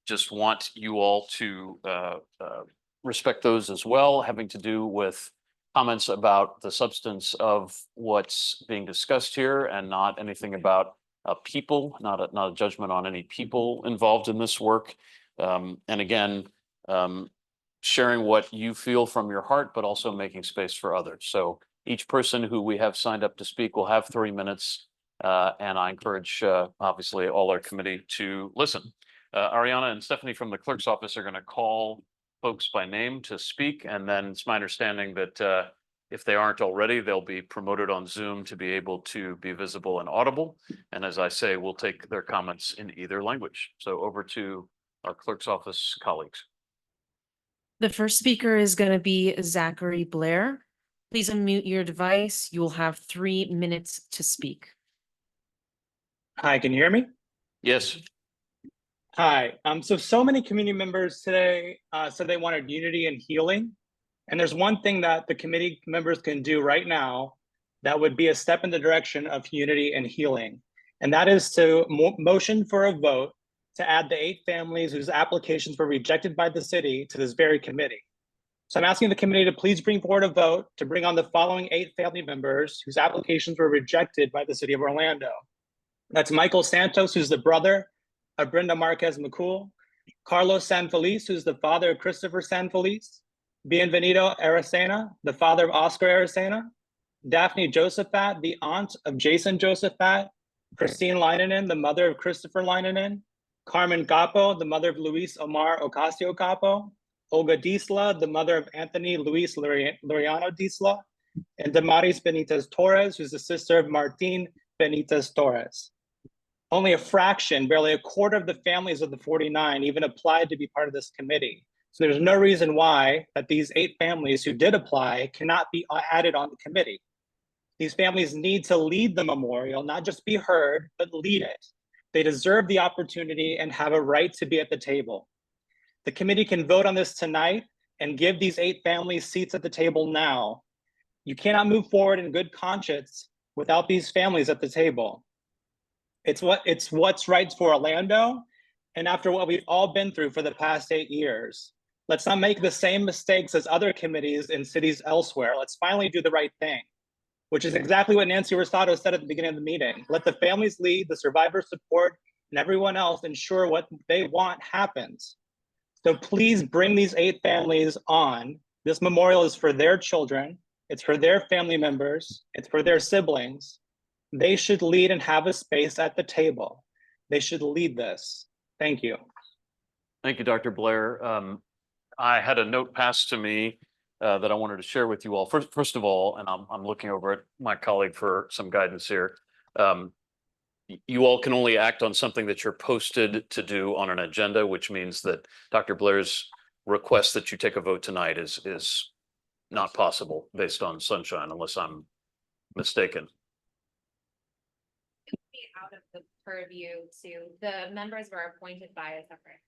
A: just want you all to respect those as well, having to do with comments about the substance of what's being discussed here and not anything about people, not a judgment on any people involved in this work. And again, sharing what you feel from your heart, but also making space for others. So each person who we have signed up to speak will have 3 minutes. And I encourage, obviously, all our committee to listen. Ariana and Stephanie from the clerk's office are going to call folks by name to speak. And then it's my understanding that if they aren't already, they'll be promoted on Zoom to be able to be visible and audible. And as I say, we'll take their comments in either language. So over to our clerk's office colleagues.
O: The first speaker is going to be Zachary Blair. Please unmute your device. You will have 3 minutes to speak.
V: Hi, can you hear me?
A: Yes.
V: Hi. So many community members today said they wanted unity and healing. And there's one thing that the committee members can do right now that would be a step in the direction of unity and healing. And that is to motion for a vote to add the 8 families whose applications were rejected by the city to this very committee. So I'm asking the committee to please bring forward a vote to bring on the following 8 family members whose applications were rejected by the city of Orlando. That's Michael Santos, who's the brother of Brenda Marquez McCool, Carlos Sanfeliz, who's the father of Christopher Sanfeliz, Bienvenido Aracena, the father of Oscar Aracena, Daphne Josephat, the aunt of Jason Josephat, Christine Leinonen, the mother of Christopher Leinonen, Carmen Capo, the mother of Luis Omar Ocasio Capo, Olga Disla, the mother of Anthony Luis Loriano Disla, and Damaris Benitez Torres, who's the sister of Martin Benitez Torres. Only a fraction, barely a quarter of the families of the 49 even applied to be part of this committee. So there's no reason why that these 8 families who did apply cannot be added on the committee. These families need to lead the memorial, not just be heard, but lead it. They deserve the opportunity and have a right to be at the table. The committee can vote on this tonight and give these 8 families seats at the table now. You cannot move forward in good conscience without these families at the table. It's what's right for Orlando, and after what we've all been through for the past 8 years. Let's not make the same mistakes as other committees in cities elsewhere. Let's finally do the right thing, which is exactly what Nancy Rosado said at the beginning of the meeting. Let the families lead, the survivors support, and everyone else ensure what they want happens. So please bring these 8 families on. This memorial is for their children. It's for their family members. It's for their siblings. They should lead and have a space at the table. They should lead this. Thank you.
A: Thank you, Dr. Blair. I had a note passed to me that I wanted to share with you all. First of all, and I'm looking over at my colleague for some guidance here. You all can only act on something that you're posted to do on an agenda, which means that Dr. Blair's request that you take a vote tonight is not possible based on sunshine, unless I'm mistaken.
F: Out of the purview to the members were appointed by a separate.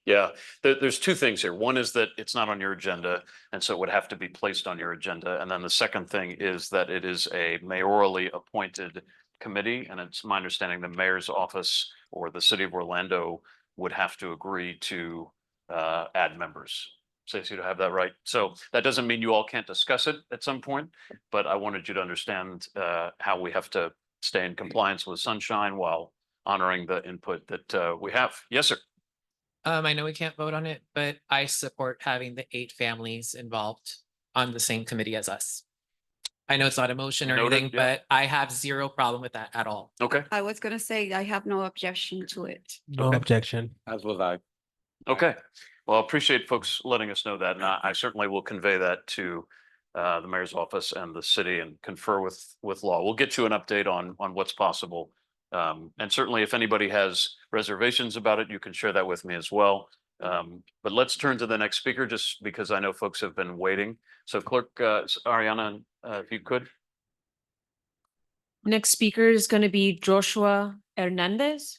A: Yeah, there's 2 things here. One is that it's not on your agenda, and so it would have to be placed on your agenda. And then the second thing is that it is a mayorally appointed committee, and it's my understanding the mayor's office or the city of Orlando would have to agree to add members. Stacey, to have that right. So that doesn't mean you all can't discuss it at some point, but I wanted you to understand how we have to stay in compliance with sunshine while honoring the input that we have. Yes, sir.
J: I know we can't vote on it, but I support having the 8 families involved on the same committee as us. I know it's not a motion or
A: Noted,
J: anything,
A: yeah.
J: but I have 0 problem with that at all.
A: Okay.
D: I was gonna say, I have no objection to it.
M: No
A: Okay.
M: objection.
B: As was I.
A: Okay. Well, I appreciate folks letting us know that, and I certainly will convey that to the mayor's office and the city and confer with law. We'll get you an update on what's possible. And certainly if anybody has reservations about it, you can share that with me as well. But let's turn to the next speaker, just because I know folks have been waiting. So Clerk Ariana, if you could.
O: Next speaker is going to be Joshua Hernandez.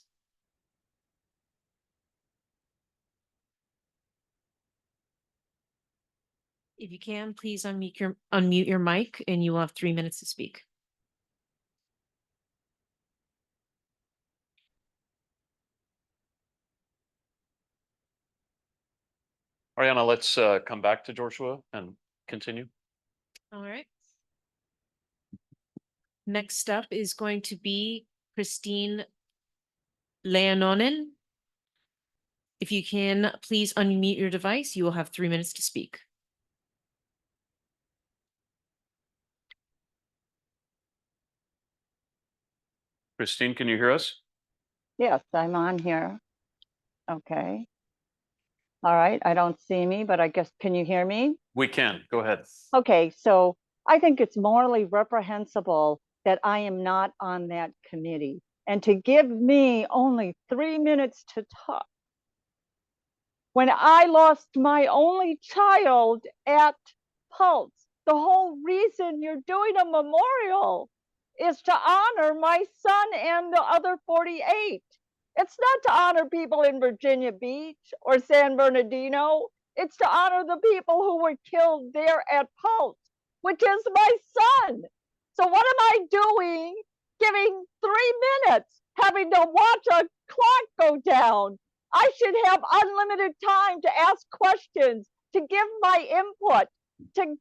O: If you can, please unmute your mic and you will have 3 minutes to speak.
A: Ariana, let's come back to Joshua and continue.
O: All right. Next up is going to be Christine Leononen. If you can, please unmute your device. You will have 3 minutes to speak.
A: Christine, can you hear us?
Q: Yes, I'm on here. Okay. All right, I don't see me, but I guess, can you hear me?
A: We can. Go ahead.
Q: Okay, so I think it's morally reprehensible that I am not on that committee. And to give me only 3 minutes to talk. When I lost my only child at Pulse, the whole reason you're doing a memorial is to honor my son and the other 48. It's not to honor people in Virginia Beach or San Bernardino. It's to honor the people who were killed there at Pulse, which is my son. So what am I doing giving 3 minutes, having to watch a clock go down? I should have unlimited time to ask questions, to give my input, to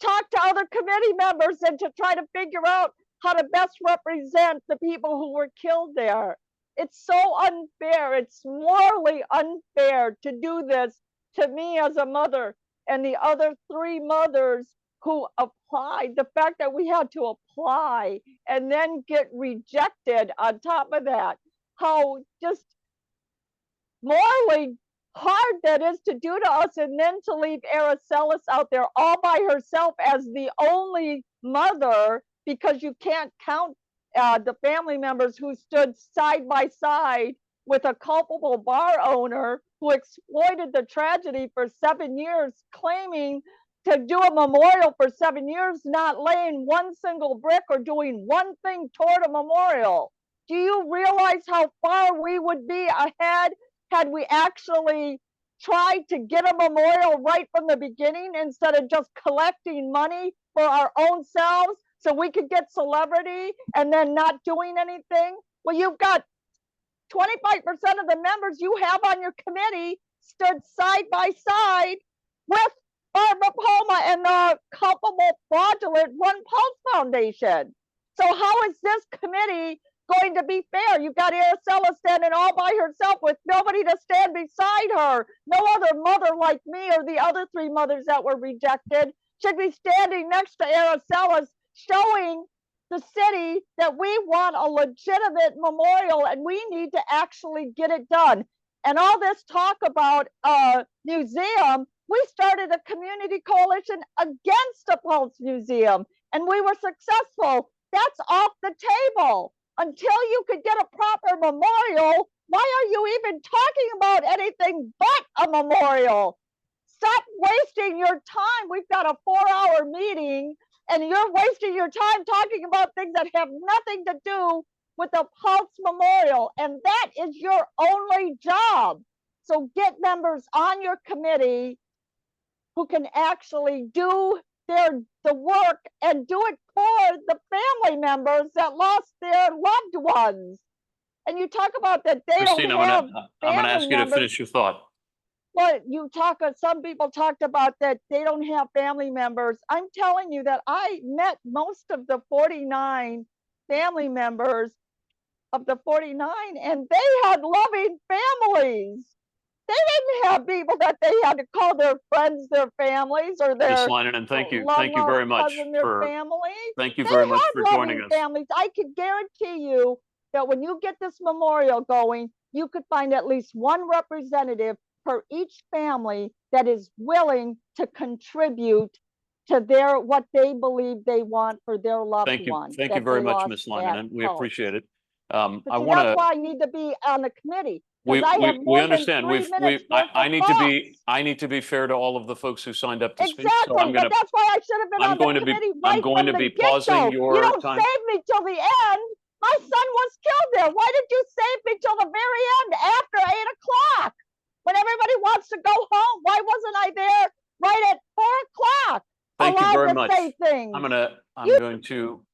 Q: talk to other committee members and to try to figure out how to best represent the people who were killed there. It's so unfair. It's morally unfair to do this to me as a mother and the other 3 mothers who applied. The fact that we had to apply and then get rejected on top of that, how just morally hard that is to do to us, and then to leave Aracelis out there all by herself as the only mother, because you can't count the family members who stood side by side with a culpable bar owner who exploited the tragedy for 7 years, claiming to do a memorial for 7 years, not laying one single brick or doing one thing toward a memorial. Do you realize how far we would be ahead had we actually tried to get a memorial right from the beginning instead of just collecting money for our own selves so we could get celebrity and then not doing anything? Well, you've got 25% of the members you have on your committee stood side by side with Barbara Palma and the culpable fraudulent One Pulse Foundation. So how is this committee going to be fair? You've got Araceli standing all by herself with nobody to stand beside her. No other mother like me or the other 3 mothers that were rejected should be standing next to Araceli, showing the city that we want a legitimate memorial and we need to actually get it done. And all this talk about a museum, we started a community coalition against a Pulse museum and we were successful. That's off the table. Until you could get a proper memorial, why are you even talking about anything but a memorial? Stop wasting your time. We've got a 4-hour meeting and you're wasting your time talking about things that have nothing to do with the Pulse Memorial. And that is your only job. So get members on your committee who can actually do the work and do it for the family members that lost their loved ones. And you talk about that they
A: Christine,
Q: don't have
A: I'm gonna ask you to
Q: members.
A: finish your thought.
Q: But some people talked about that they don't have family members. I'm telling you that I met most of the 49 family members of the 49 and they had loving families. They didn't have people that they had to call their friends, their families, or their
A: Ms. Leinen, thank you very much for
Q: family.
A: Thank you
Q: They
A: very much
Q: have
A: for
Q: loving
A: joining us.
Q: families. I can guarantee you that when you get this memorial going, you could find at least one representative for each family that is willing to contribute to what they believe they want for their loved one.
A: Thank you very much, Ms. Leinen, and we appreciate it.
Q: But
A: I
Q: see,
A: want
Q: that's
A: to.
Q: why I need to be on the committee.
A: We,
Q: I have
A: we
Q: more than
A: understand.
Q: 3 minutes worth
A: I
Q: of
A: need to
Q: thought.
A: be, I need to be fair to all of the folks who signed up to speak. So
Q: Exactly,
A: I'm
Q: but
A: gonna,
Q: that's why I should have been
A: I'm
Q: on
A: going
Q: the
A: to be,
Q: committee
A: I'm
Q: right
A: going
Q: from
A: to
Q: the
A: be
Q: get-go.
A: pausing
Q: You
A: your
Q: don't
A: time.
Q: save me till the end. My son was killed there. Why did you save me till the very end after 8 o'clock? When everybody wants to go home, why wasn't I there right at 4 o'clock?
A: Thank you
Q: allowed
A: very
Q: to
A: much.
Q: say things?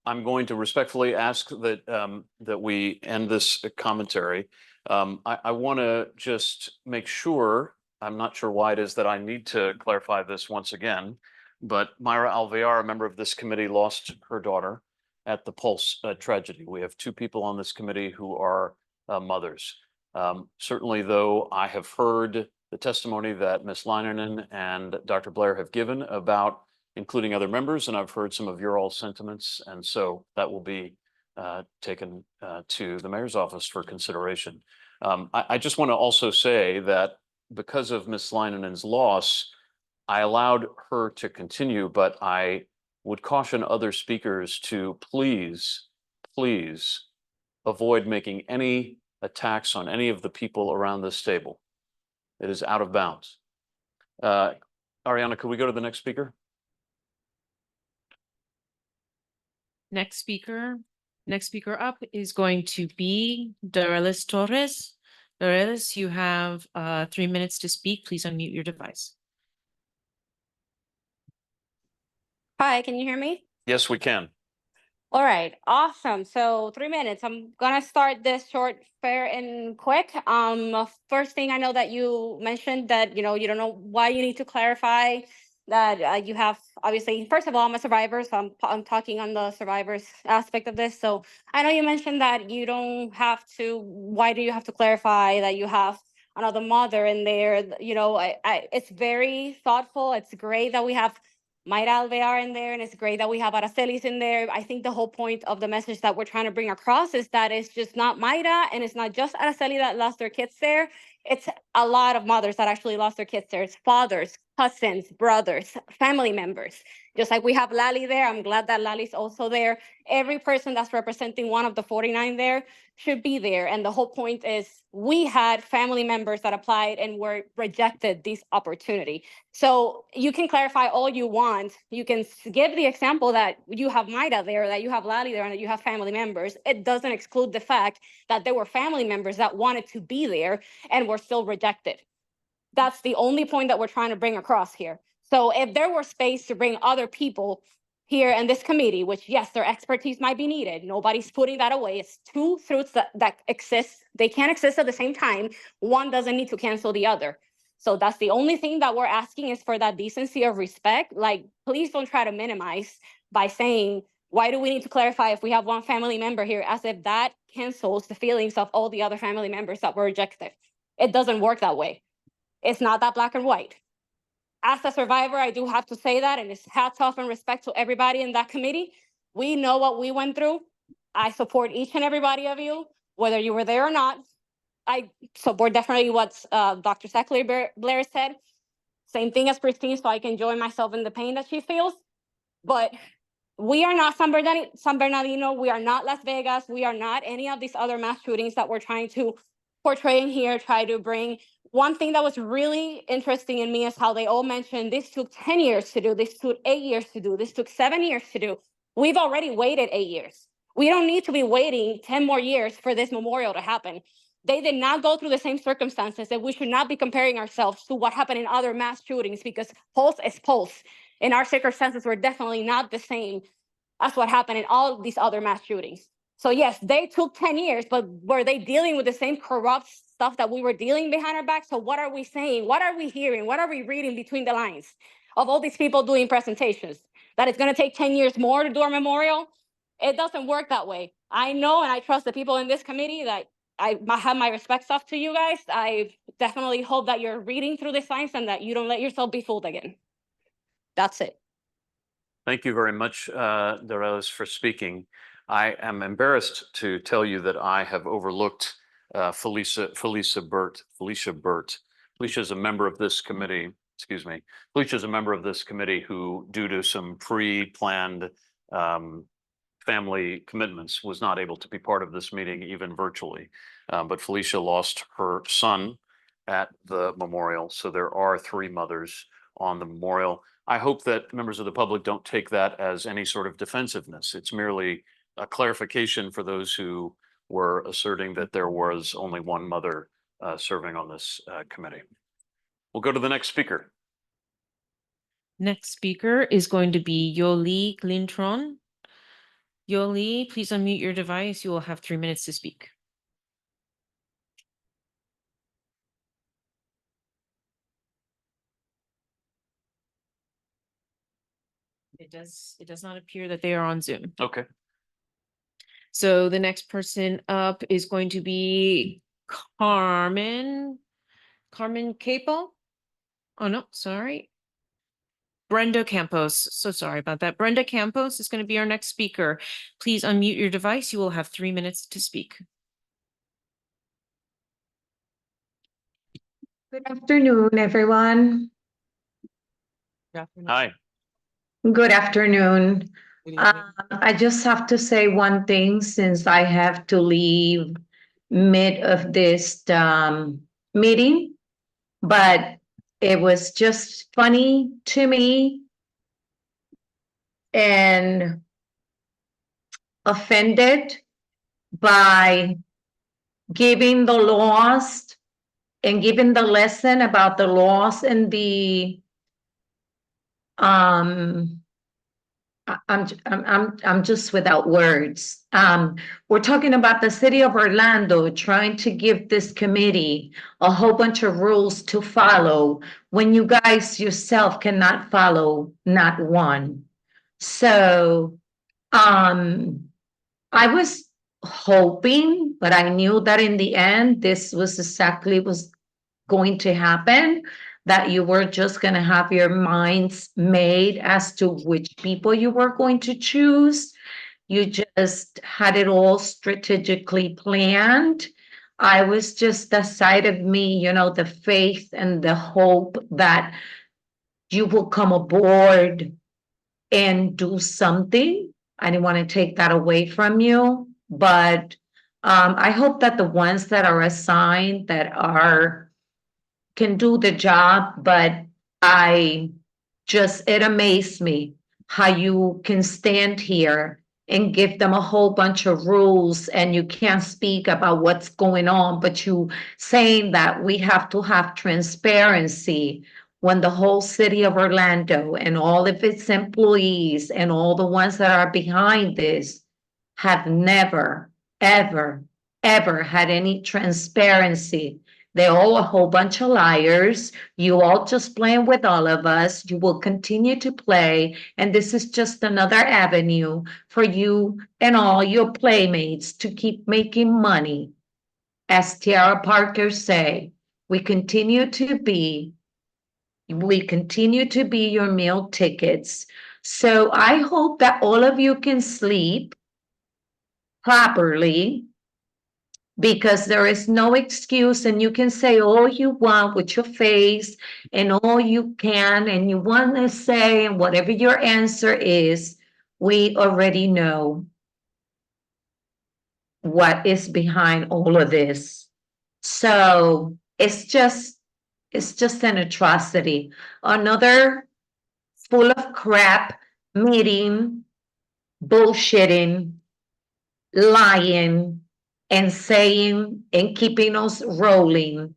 A: I'm going to respectfully ask that, that we end this commentary. I want to just make sure, I'm not sure why it is that I need to clarify this once again, but Myra Alvear, a member of this committee, lost her daughter at the Pulse tragedy. We have 2 people on this committee who are mothers. Certainly, though, I have heard the testimony that Ms. Leinonen and Dr. Blair have given about including other members, and I've heard some of your all sentiments, and so that will be taken to the mayor's office for consideration. I just want to also say that because of Ms. Leinenen's loss, I allowed her to continue, but I would caution other speakers to please avoid making any attacks on any of the people around this table. It is out of bounds. Ariana, could we go to the next speaker?
O: Next speaker up is going to be Dorelis Torres. Dorelis, you have 3 minutes to speak. Please unmute your device.
I: Hi, can you hear me?
A: Yes, we can.
I: All right, awesome. So 3 minutes. I'm gonna start this short, fair, and quick. First thing, I know that you mentioned that, you know, you don't know why you need to clarify that you have, obviously, first of all, I'm a survivor, so I'm talking on the survivors aspect of this. So I know you mentioned that you don't have to, why do you have to clarify that you have another mother in there? You know, it's very thoughtful. It's great that we have Mayra Alvear in there, and it's great that we have Aracelis in there. I think the whole point of the message that we're trying to bring across is that it's just not Mayra, and it's not just Araceli that lost their kids there. It's a lot of mothers that actually lost their kids there. It's fathers, cousins, brothers, family members. Just like we have Lali there, I'm glad that Lali's also there. Every person that's representing one of the 49 there should be there. And the whole point is we had family members that applied and were rejected this opportunity. So you can clarify all you want. You can give the example that you have Mayra there, that you have Lali there, and that you have family members. It doesn't exclude the fact that there were family members that wanted to be there and were still rejected. That's the only point that we're trying to bring across here. So if there were space to bring other people here in this committee, which yes, their expertise might be needed. Nobody's putting that away. It's 2 truths that exist. They can't exist at the same time. One doesn't need to cancel the other. So that's the only thing that we're asking is for that decency of respect. Like, please don't try to minimize by saying, why do we need to clarify if we have one family member here, as if that cancels the feelings of all the other family members that were rejected. It doesn't work that way. It's not that black and white. As a survivor, I do have to say that, and it's hats off and respect to everybody in that committee. We know what we went through. I support each and everybody of you, whether you were there or not. I support definitely what Dr. Zachary Blair said. Same thing as Christine, so I can join myself in the pain that she feels. But we are not San Bernardino. We are not Las Vegas. We are not any of these other mass shootings that we're trying to portray in here, try to bring. One thing that was really interesting in me is how they all mentioned this took 10 years to do, this took 8 years to do, this took 7 years to do. We've already waited 8 years. We don't need to be waiting 10 more years for this memorial to happen. They did not go through the same circumstances, and we should not be comparing ourselves to what happened in other mass shootings, because Pulse is Pulse. And our circumstances were definitely not the same as what happened in all of these other mass shootings. So yes, they took 10 years, but were they dealing with the same corrupt stuff that we were dealing behind our back? So what are we saying? What are we hearing? What are we reading between the lines of all these people doing presentations? That it's gonna take 10 years more to do our memorial? It doesn't work that way. I know, and I trust the people in this committee that I have my respects off to you guys. I definitely hope that you're reading through the signs and that you don't let yourself be fooled again. That's it.
A: Thank you very much, Dorelis, for speaking. I am embarrassed to tell you that I have overlooked Felicia Burt. Felicia is a member of this committee, excuse me. Felicia is a member of this committee who, due to some pre-planned family commitments, was not able to be part of this meeting, even virtually. But Felicia lost her son at the memorial, so there are 3 mothers on the memorial. I hope that members of the public don't take that as any sort of defensiveness. It's merely a clarification for those who were asserting that there was only one mother serving on this committee. We'll go to the next speaker.
O: Next speaker is going to be Yoli Glintron. Yoli, please unmute your device. You will have 3 minutes to speak. It does not appear that they are on Zoom.
A: Okay.
O: So the next person up is going to be Carmen Capo. Oh, no, sorry. Brenda Campos. So sorry about that. Brenda Campos is going to be our next speaker. Please unmute your device. You will have 3 minutes to speak.
G: Good afternoon, everyone.
A: Hi.
G: Good afternoon. I just have to say one thing since I have to leave mid of this meeting, but it was just funny to me and offended by giving the lost and giving the lesson about the loss and the I'm just without words. We're talking about the city of Orlando trying to give this committee a whole bunch of rules to follow when you guys yourself cannot follow not one. So, I was hoping, but I knew that in the end, this was exactly was going to happen, that you were just going to have your minds made as to which people you were going to choose. You just had it all strategically planned. I was just the side of me, you know, the faith and the hope that you will come aboard and do something. I didn't want to take that away from you, but I hope that the ones that are assigned that can do the job, but it amazed me how you can stand here and give them a whole bunch of rules and you can't speak about what's going on, but you saying that we have to have transparency when the whole city of Orlando and all of its employees and all the ones that are behind this have never, ever, ever had any transparency. They're all a whole bunch of liars. You all just playing with all of us. You will continue to play. And this is just another avenue for you and all your playmates to keep making money. As Tiara Parker say, we continue to be your meal tickets. So I hope that all of you can sleep properly, because there is no excuse, and you can say all you want with your face and all you can and you want to say, and whatever your answer is, we already know what is behind all of this. So it's just an atrocity. Another full of crap meeting, bullshitting, lying, and saying and keeping us rolling.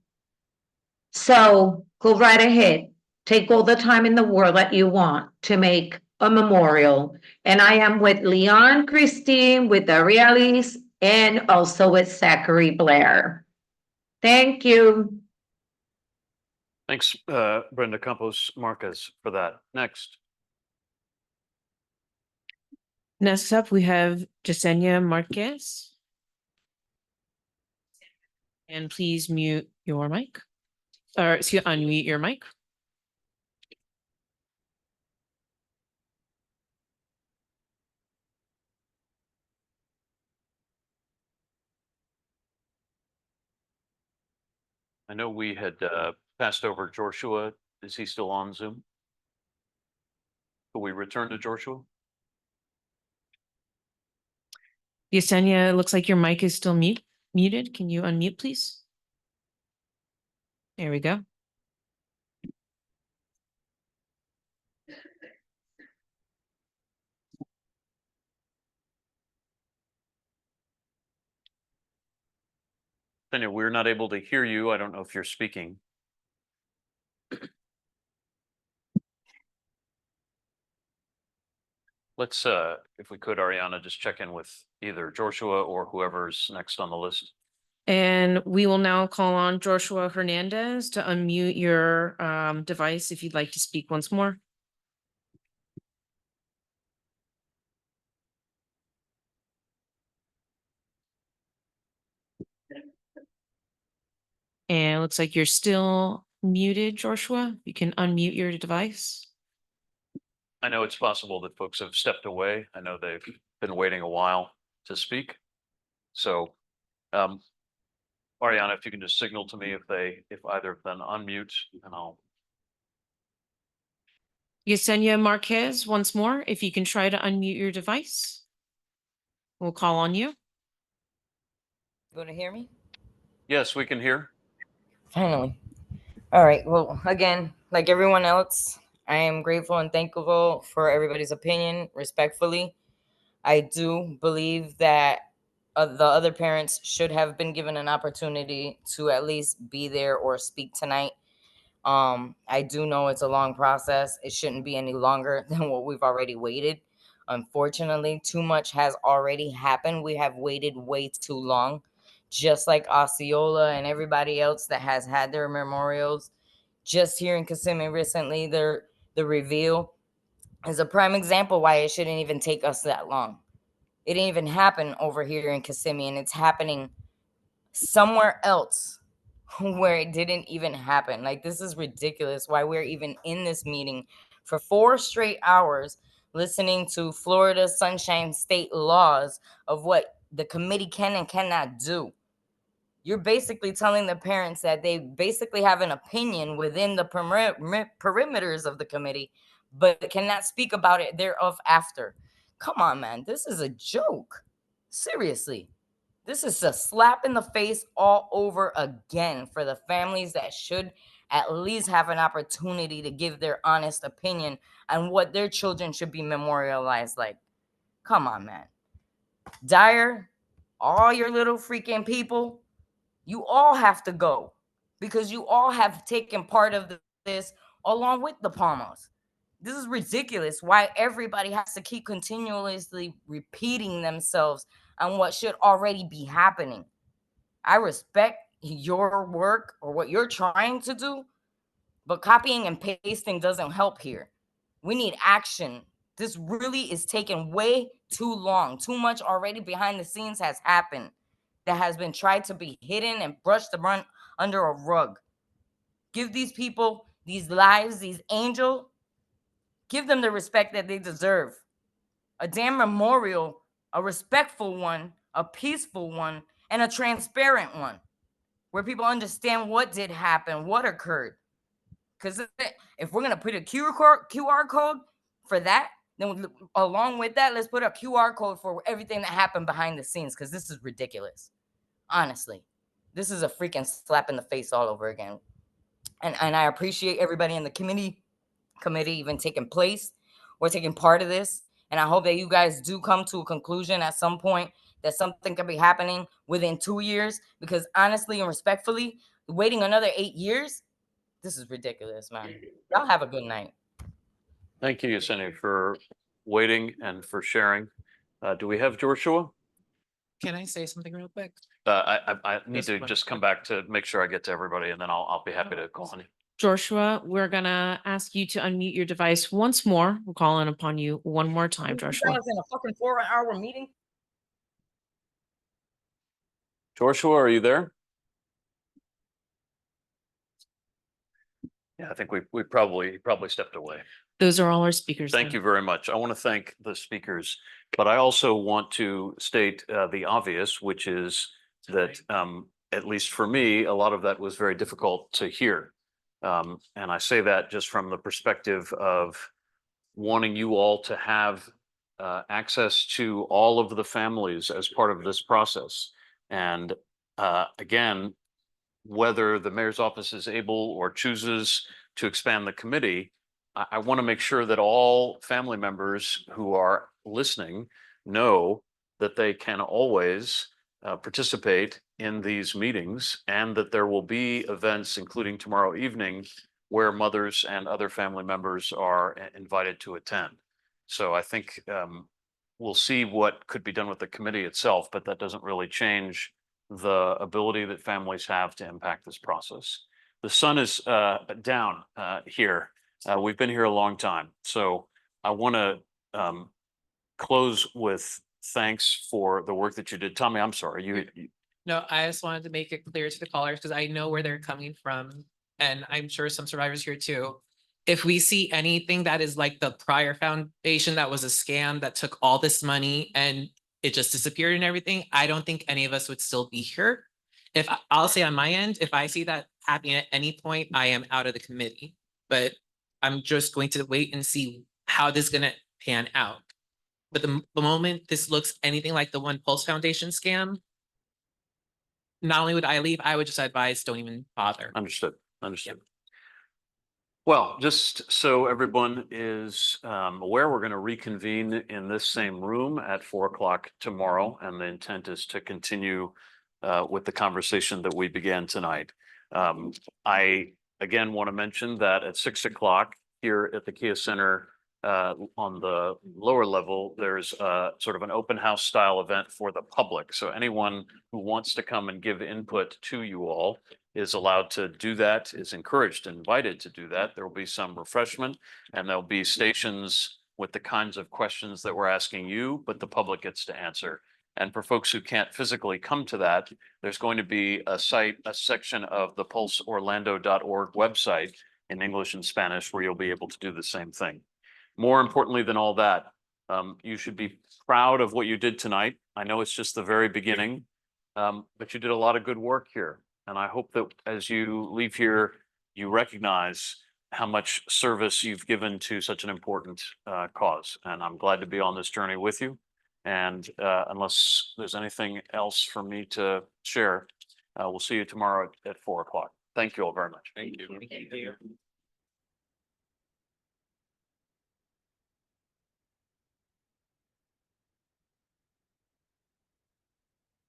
G: So go right ahead. Take all the time in the world that you want to make a memorial. And I am with Leon Christine, with Arielis, and also with Zachary Blair. Thank you.
A: Thanks, Brenda Campos Marquez, for that. Next.
O: Next up, we have Jasenia Marquez. And please mute your mic, or excuse, unmute your mic.
A: I know we had passed over Joshua. Is he still on Zoom? Will we return to Joshua?
O: Yesenia, it looks like your mic is still muted. Can you unmute, please? There we go.
A: Tanya, we're not able to hear you. I don't know if you're speaking. Let's, if we could, Ariana, just check in with either Joshua or whoever's next on the list.
O: And we will now call on Joshua Hernandez to unmute your device if you'd like to speak once more. And it looks like you're still muted, Joshua. You can unmute your device.
A: I know it's possible that folks have stepped away. I know they've been waiting a while to speak. So, Ariana, if you can just signal to me if either of them unmute, and I'll.
O: Yesenia Marquez, once more, if you can try to unmute your device. We'll call on you.
N: Going to hear me?
A: Yes, we can hear.
N: Finally. All right. Well, again, like everyone else, I am grateful and thankful for everybody's opinion, respectfully. I do believe that the other parents should have been given an opportunity to at least be there or speak tonight. I do know it's a long process. It shouldn't be any longer than what we've already waited. Unfortunately, too much has already happened. We have waited way too long. Just like Osceola and everybody else that has had their memorials. Just here in Kissimmee recently, the reveal is a prime example why it shouldn't even take us that long. It didn't even happen over here in Kissimmee, and it's happening somewhere else where it didn't even happen. Like, this is ridiculous why we're even in this meeting for 4 straight hours listening to Florida Sunshine State laws of what the committee can and cannot do. You're basically telling the parents that they basically have an opinion within the perimeters of the committee, but cannot speak about it thereof after. Come on, man. This is a joke. Seriously. This is a slap in the face all over again for the families that should at least have an opportunity to give their honest opinion on what their children should be memorialized like. Come on, man. Dyer, all your little freaking people, you all have to go because you all have taken part of this along with the Palmas. This is ridiculous why everybody has to keep continuously repeating themselves on what should already be happening. I respect your work or what you're trying to do, but copying and pasting doesn't help here. We need action. This really is taking way too long. Too much already behind the scenes has happened that has been tried to be hidden and brushed under a rug. Give these people, these lives, these angels, give them the respect that they deserve. A damn memorial, a respectful one, a peaceful one, and a transparent one where people understand what did happen, what occurred. Because if we're going to put a QR code for that, then along with that, let's put a QR code for everything that happened behind the scenes, because this is ridiculous. Honestly, this is a freaking slap in the face all over again. And I appreciate everybody in the committee even taking place or taking part of this. And I hope that you guys do come to a conclusion at some point that something could be happening within 2 years, because honestly and respectfully, waiting another 8 years, this is ridiculous, man. Y'all have a good night.
A: Thank you, Yesenia, for waiting and for sharing. Do we have Joshua?
J: Can I say something real quick?
A: I need to just come back to make sure I get to everybody, and then I'll be happy to call on you.
O: Joshua, we're gonna ask you to unmute your device once more. We're calling upon you one more time, Joshua.
N: In a fucking 4-hour meeting.
A: Joshua, are you there? Yeah, I think we probably stepped away.
O: Those are all our speakers.
A: Thank you very much. I want to thank the speakers, but I also want to state the obvious, which is that at least for me, a lot of that was very difficult to hear. And I say that just from the perspective of wanting you all to have access to all of the families as part of this process. And again, whether the mayor's office is able or chooses to expand the committee, I want to make sure that all family members who are listening know that they can always participate in these meetings, and that there will be events, including tomorrow evening, where mothers and other family members are invited to attend. So I think we'll see what could be done with the committee itself, but that doesn't really change the ability that families have to impact this process. The sun is down here. We've been here a long time. So I want to close with thanks for the work that you did. Tommy, I'm sorry. You
J: No, I just wanted to make it clear to the callers because I know where they're coming from, and I'm sure some survivors here too. If we see anything that is like the prior foundation that was a scam that took all this money and it just disappeared and everything, I don't think any of us would still be here. I'll say on my end, if I see that happening at any point, I am out of the committee. But I'm just going to wait and see how this is gonna pan out. But the moment this looks anything like the One Pulse Foundation scam, not only would I leave, I would just advise don't even bother.
A: Understood. Understood. Well, just so everyone is aware, we're going to reconvene in this same room at 4 o'clock tomorrow, and the intent is to continue with the conversation that we began tonight. I again want to mention that at 6 o'clock here at the Kia Center on the lower level, there's sort of an open house style event for the public. So anyone who wants to come and give input to you all is allowed to do that, is encouraged, invited to do that. There will be some refreshment, and there'll be stations with the kinds of questions that we're asking you, but the public gets to answer. And for folks who can't physically come to that, there's going to be a section of the pulseorlando.org website in English and Spanish where you'll be able to do the same thing. More importantly than all that, you should be proud of what you did tonight. I know it's just the very beginning, but you did a lot of good work here. And I hope that as you leave here, you recognize how much service you've given to such an important cause. And I'm glad to be on this journey with you. And unless there's anything else for me to share, we'll see you tomorrow at 4 o'clock. Thank you all very much.
J: Thank you.